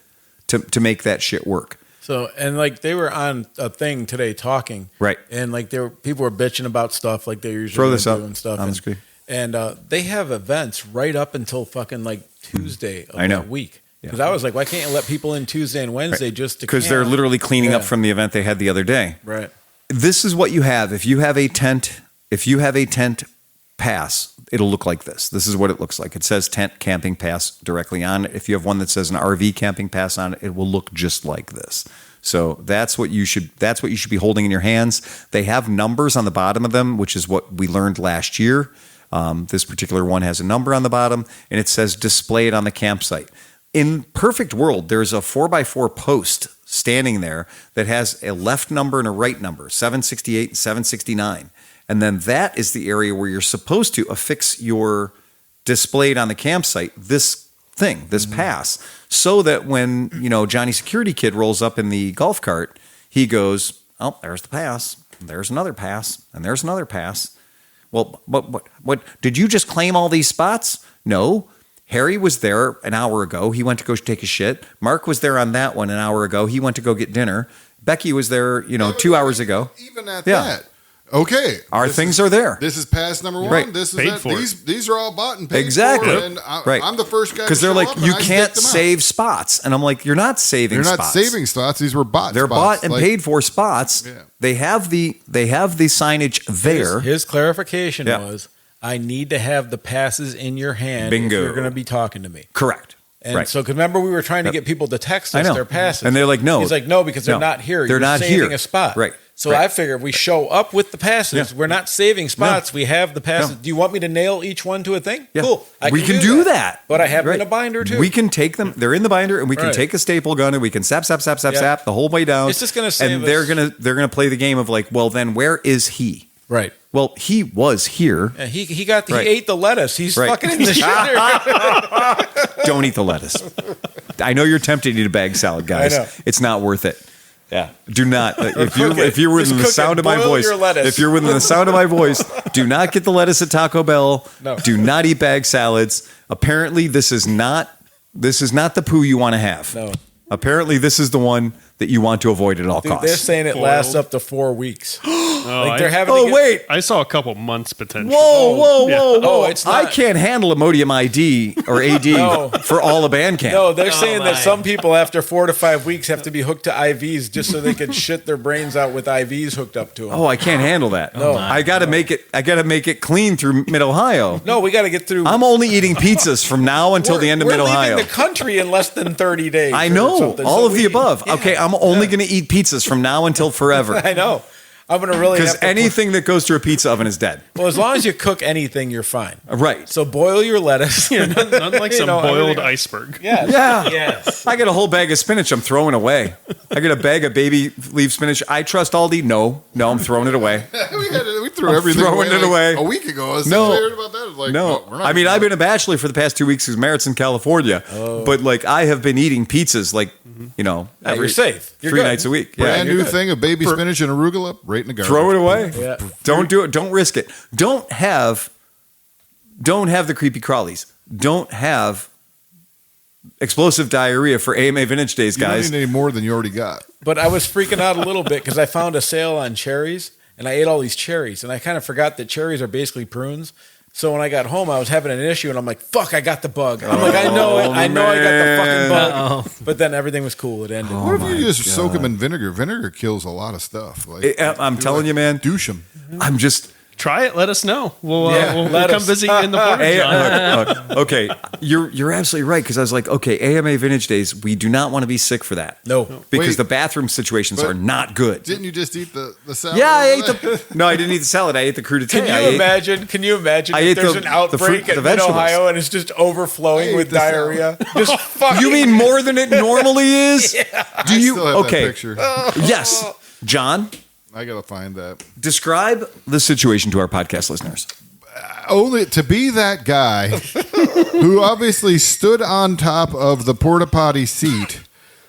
to make that shit work. So, and they were on a thing today talking. Right. And people were bitching about stuff like they usually throw this do up and stuff. On the screen. And they have events right up until fucking Tuesday of that week. Because I was like, why can't you let people in Tuesday and Wednesday just to Because they're literally cleaning up from the event they had the other day. Right. This is what you have. If you have a tent pass, it'll look like this. This is what it looks like. It says tent camping pass directly on it. If you have one that says an RV camping pass on it, it will look just like this. So that's what you should be holding in your hands. They have numbers on the bottom of them, which is what we learned last year. This particular one has a number on the bottom, and it says display it on the campsite. In perfect world, there's a 4x4 post standing there that has a left number and a right number, 768 and 769. And then that is the area where you're supposed to affix your displayed on the campsite, this pass, so that when, Johnny Security Kid rolls up in the golf cart, he goes, oh, there's the pass, there's another pass, and there's another pass. Well, what did you just claim all these spots? No. Harry was there an hour ago. He went to go take a shit. Mark was there on that one an hour ago. He went to go get dinner. Becky was there, 2 hours ago. Even at that. Okay. Our things are there. This is pass number 1. Right. This is paid for. These are all bought and paid exactly. for. And I'm the first guy. Because they're like, you can't save spots. And I'm like, you're not saving spots. You're not saving spots. These were bought They're spots. bought and paid for spots. Yeah. They have the signage there. His clarification was, I need to have the passes in your hand Bingo. if you're going to be talking to me. Correct. And so, remember, we were trying to get people to text us their passes. And they're like, no. He's like, no, because they're not here. They're not saving here. a spot. Right. So I figure if we show up with the passes, we're not saving spots. We have the passes. Do you want me to nail each one to a thing? Yeah. Cool. We can do that. But I have them in a binder too. We can take them. They're in the binder, and we can take a staple gun and we can sap the whole way down. It's just going to save and us. they're gonna play the game of like, well, then where is he? Right. Well, he was here. Yeah, he ate the lettuce. He's fucking in the shitter. Don't eat the lettuce. I know you're tempted to eat a bag salad, guys. I know. It's not worth it. Yeah. Do not. If you're within the sound of my voice, if you're within the sound of my voice, do not get the lettuce at Taco Bell. No. Do not eat bag salads. Apparently, this is not the poo you want to have. No. Apparently, this is the one that you want to avoid at all costs. They're saying it lasts up to 4 weeks. They're having. Wait! I saw a couple months potential. Whoa! It's not, I can't handle Imodium ID or AD for all of Bandcamp. No, they're saying that some people after 4 to 5 weeks have to be hooked to IVs just so they can shit their brains out with IVs hooked up to them. Oh, I can't handle that. No. I got to make it clean through Mid Ohio. No, we got to get through. I'm only eating pizzas from now until the end of Mid Ohio. We're leaving the country in less than 30 days. I know all of the above. Yeah. Okay, I'm only going to eat pizzas from now until forever. I know. I'm going to really because anything that goes through a pizza oven is dead. Well, as long as you cook anything, you're fine. Right. So boil your lettuce. Not like some boiled iceberg. Yeah. Yes. I get a whole bag of spinach I'm throwing away. I get a bag of baby leaf spinach. I trust Aldi. No, I'm throwing it away. we threw everything away, a week ago. I was heard about that. Like, no. I mean, I've been a bachelor for the past 2 weeks because Merritt's in California. But like, I have been eating pizzas like, you're safe. You're 3 good. nights a week. Brand new thing of baby spinach and arugula, right in the garbage. Throw it away. Yeah. Don't do it. Don't risk it. Don't have the creepy crawlies. Don't have explosive diarrhea for AMA Vintage Days, guys. You don't need any more than you already got. But I was freaking out a little bit because I found a sale on cherries and I ate all these cherries and I kind of forgot that cherries are basically prunes. So when I got home, I was having an issue, and I'm like, "Fuck! I got the bug." I'm like, "I know it. I know I got the fucking bug." But then everything was cool. It ended. What if you just soak them in vinegar? Vinegar kills a lot of stuff. Like, I'm telling you, man. Douche them. I'm just. Try it. Let us know. We'll let come visit you in the Portage. Okay, you're absolutely right because I was like, okay, AMA Vintage Days, we do not want to be sick for that. No, because the bathroom situations are not good. Didn't you just eat the salad? Yeah, I ate No, I didn't eat the salad. I ate the crudité. Can you imagine if there's an outbreak in Ohio and it's just overflowing with diarrhea? Just fucking. You mean more than it normally is? Yeah. Do you? Still have that picture. Yes, John. I gotta find that. Describe the situation to our podcast listeners. Only to be that guy who obviously stood on top of the porta potty seat,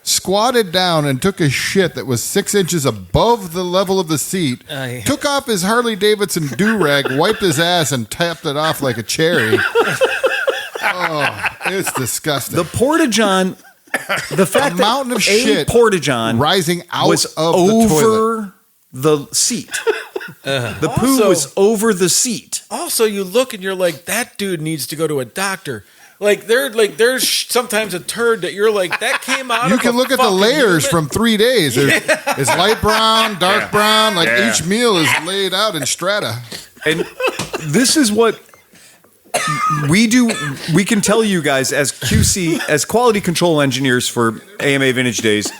squatted down and took a shit that was 6 inches above the level of the seat, took off his Harley Davidson do-rag, wiped his ass, and tapped it off like a cherry. Oh, it's disgusting. The Porta-John, the fact a mountain of shit Porta-John rising out was of over the toilet. The seat. The poo was over the seat. Also, you look and you're like, that dude needs to go to a doctor. There's sometimes a turd that you're like, that came out. You can look at the layers from 3 days. It's light brown, dark brown. Each meal is laid out in strata. And this is what we do. We can tell you guys as QC, as quality control engineers for AMA Vintage Days.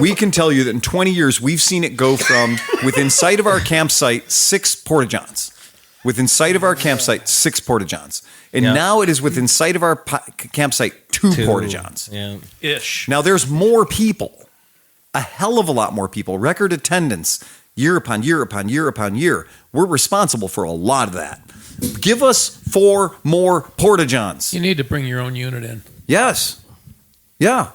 We can tell you that in 20 years, we've seen it go from within sight of our campsite, 6 Porta-Johns. Within sight of our campsite, 6 Porta-Johns. And now it is within sight of our campsite, 2 Porta-Johns. Yeah. Ish. Now there's more people, a hell of a lot more people, record attendance, year upon year upon year upon year. We're responsible for a lot of that. Give us 4 more Porta-Johns. You need to bring your own unit in. Yes. Yeah.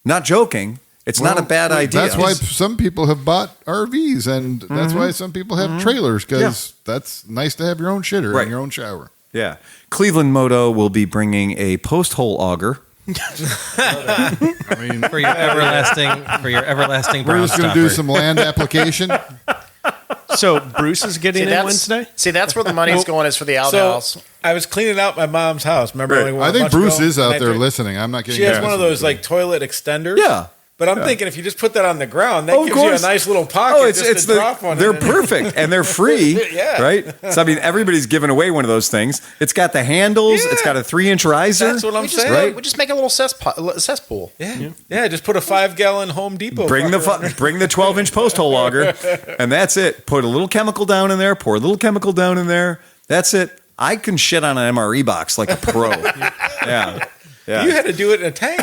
Not joking. It's not a bad idea. That's why some people have bought RVs, and that's why some people have trailers, because that's nice to have your own shitter and your own shower. Yeah. ClevelandMoto will be bringing a post-hole auger. I mean, for your everlasting we're just going to do some land application. So Bruce is getting in Wednesday? See, that's where the money's going, is for the outhouse. I was cleaning out my mom's house. Remember? I think Bruce is out there listening. I'm not getting. She has one of those toilet extenders. Yeah. But I'm thinking if you just put that on the ground, that gives you a nice little pocket just to drop one. They're perfect and they're free, right? So I mean, everybody's giving away one of those things. It's got the handles. It's got a 3-inch riser. That's what I'm saying. Right? We just make a little cesspool. Yeah. Just put a 5-gallon Home Depot. Bring the 12-inch post hole logger, and that's it. Put a little chemical down in there. Pour a little chemical down in there. That's it. I can shit on an MRE box like a pro. Yeah. You had to do it in a tank.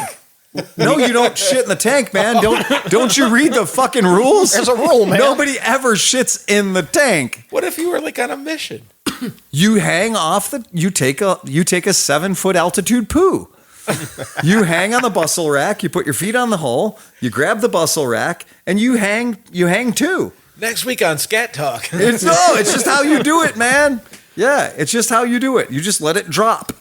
No, you don't shit in the tank, man. Don't you read the fucking rules? There's a rule, man. Nobody ever shits in the tank. What if you were like on a mission? You hang off you take a 7-foot altitude poo. You hang on the bustle rack, you put your feet on the hole, you grab the bustle rack, and you hang too. Next week on Scat Talk. It's just how you do it, man. Yeah, it's just how you do it. You just let it drop.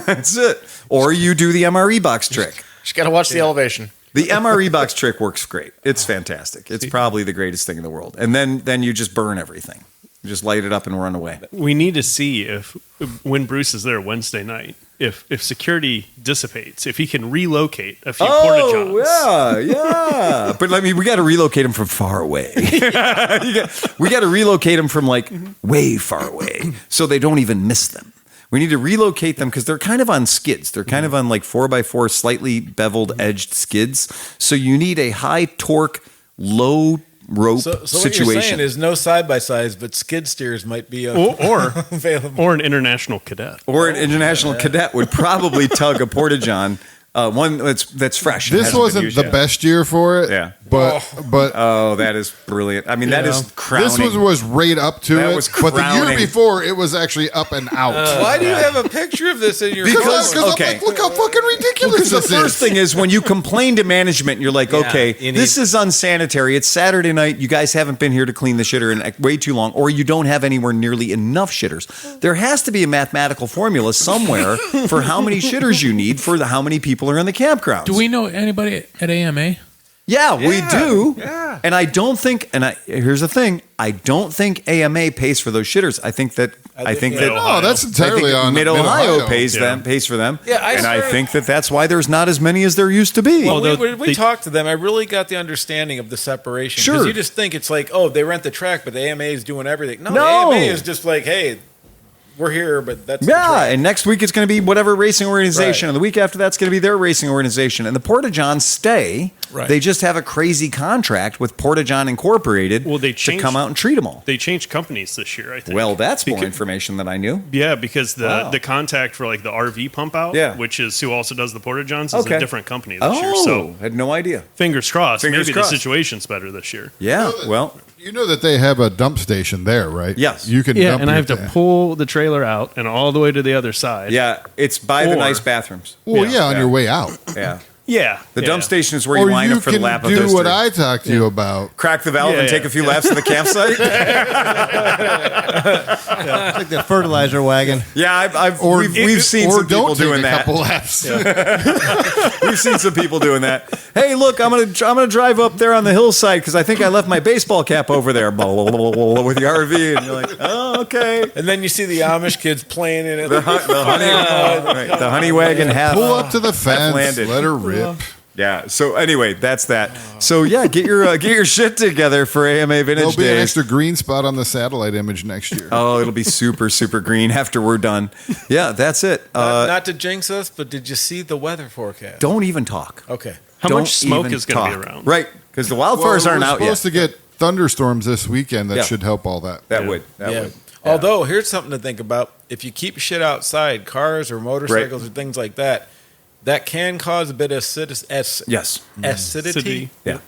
That's it. Or you do the MRE box trick. Just got to watch the elevation. The MRE box trick works great. It's fantastic. It's probably the greatest thing in the world. And then you just burn everything. You just light it up and run away. We need to see if when Bruce is there Wednesday night, if security dissipates, if he can relocate a few porta-johns. Yeah. But we got to relocate him from far away. We got to relocate them from like way far away so they don't even miss them. We need to relocate them because they're kind of on skids. They're kind of on like 4x4, slightly beveled edged skids. So you need a high torque, low rope so situation. What you're saying is no side-by-sides, but skid steers might be or available. Or an international cadet. Or an international cadet would probably tug a porta-john. One that's fresh. This wasn't the best year for it. Yeah. But that is brilliant. I mean, that is crowning. This was right up to That it. was But the year crowning. before, it was actually up and out. Why do you have a picture of this in your Because phone? I'm like, look how fucking ridiculous Because the this first is. thing is when you complain to management, you're like, okay, you this is unsanitary. It's Saturday night. You guys haven't been here to clean the shitter in way too long, or you don't have anywhere nearly enough shitters. There has to be a mathematical formula somewhere for how many shitters you need for how many people are in the campgrounds. Do we know anybody at AMA? Yeah, we do. Yeah. And I don't think, here's the thing, I don't think AMA pays for those shitters. I think that No, that's entirely on Mid-Ohio pays Yeah. pays for them. Yeah, I swear- think that's why there's not as many as there used to be. Well, Although when we they- talked to them, I really got the understanding of the separation. Sure. Because you just think it's like, oh, they rent the track, but the AMA is doing everything. No, No. the AMA is just like, hey, we're here, but that's the Yeah, track. and next week it's going to be whatever racing organization, Right. and the week after that's going to be their racing organization. And the Porta-Johns stay. Right. They just have a crazy contract with Porta-John Incorporated Well, they to changed- come out and treat them all. They changed companies this year, I think. Well, that's more Because- information than I knew. Yeah, because Wow. the contact for like the RV pump out, Yeah. which is who also does the Porta Johns, is Okay. a different company this year. So had no idea. fingers crossed. Fingers Maybe crossed. the situation's better this year. Yeah, well, You know that they have a dump station there, right? Yes. You can Yeah, dump and I your have to ta- pull the trailer out and all the way to the other side. yeah, it's by the Or- nice bathrooms. Well, yeah, on Yeah. your way out. Yeah. Yeah. The yeah. dump station is where Or you line you up for the can lap of do those what three. I talked to you about. Crack the valve Yeah, and yeah. take a few laps to the campsite. It's like the fertilizer wagon. Yeah, Or we've seen or some people don't take doing a that. couple laps. We've seen some people doing that. Hey, look, I'm gonna drive up there on the hillside because I think I left my baseball cap over there blah, blah, blah, blah, with the RV, and you're like, oh, okay. And then you see the Amish kids playing in it. The honey wagon half. Pull up to the fence, landed. let her rip. Yeah. So anyway, that's that. So yeah, get your shit together for AMA Vintage There'll be an Days. extra green spot on the satellite image next year. Oh, it'll be super, super green after we're done. Yeah, that's it. Not to jinx us, but did you see the weather forecast? Don't even talk. Okay. How Don't much smoke even is going to talk. be around? Right, because the Well, wildfires aren't we're out yet. supposed to get thunderstorms this weekend. That Yeah. should help all that. That would. Yeah. Although, here's something to think about. If you keep shit outside, cars or motorcycles Right. or things like that, that can cause a bit of Yes. acidity. Yeah.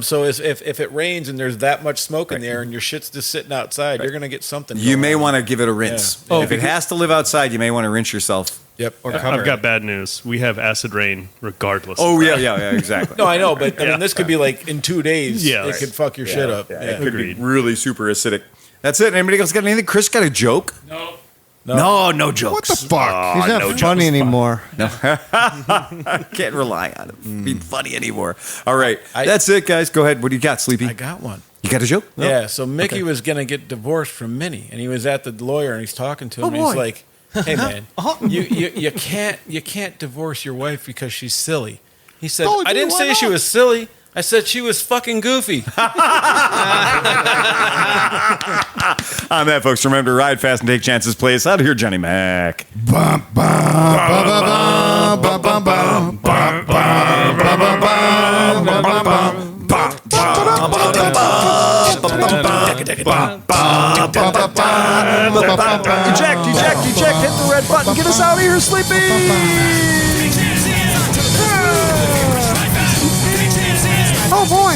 So if it rains and there's that much smoke in the air and your shit's just sitting outside, you're going to get something. You going may on. want to give it a rinse. Yeah. If it has to live outside, you may want to rinse yourself. Yep. I've got bad news. We have acid rain regardless. Oh of yeah, that. yeah, exactly. No, I know, but I mean, this could be like in 2 days. Yeah. It could fuck your shit up. Yeah, Yeah. it could be Agreed. really super acidic. That's it. Anybody else got anything? Chris got a joke? No jokes. What the fuck? He's not funny anymore. Can't rely on him being funny anymore. All right, that's it, guys. Go ahead. What do you got, Sleepy? I got one. You got a joke? Yeah, so Mickey was going to get divorced from Minnie, and he was at the lawyer, and he's talking to him, and he's like, "Hey, man, you can't divorce your wife because she's silly." He said, Oh, "I didn't why say she not? was silly. I said she was fucking goofy. On that, folks, remember to ride fast and take chances. Play us out of here, Johnny Mac. Eject, hit the red button, get us out of here, Sleepy! Oh boy!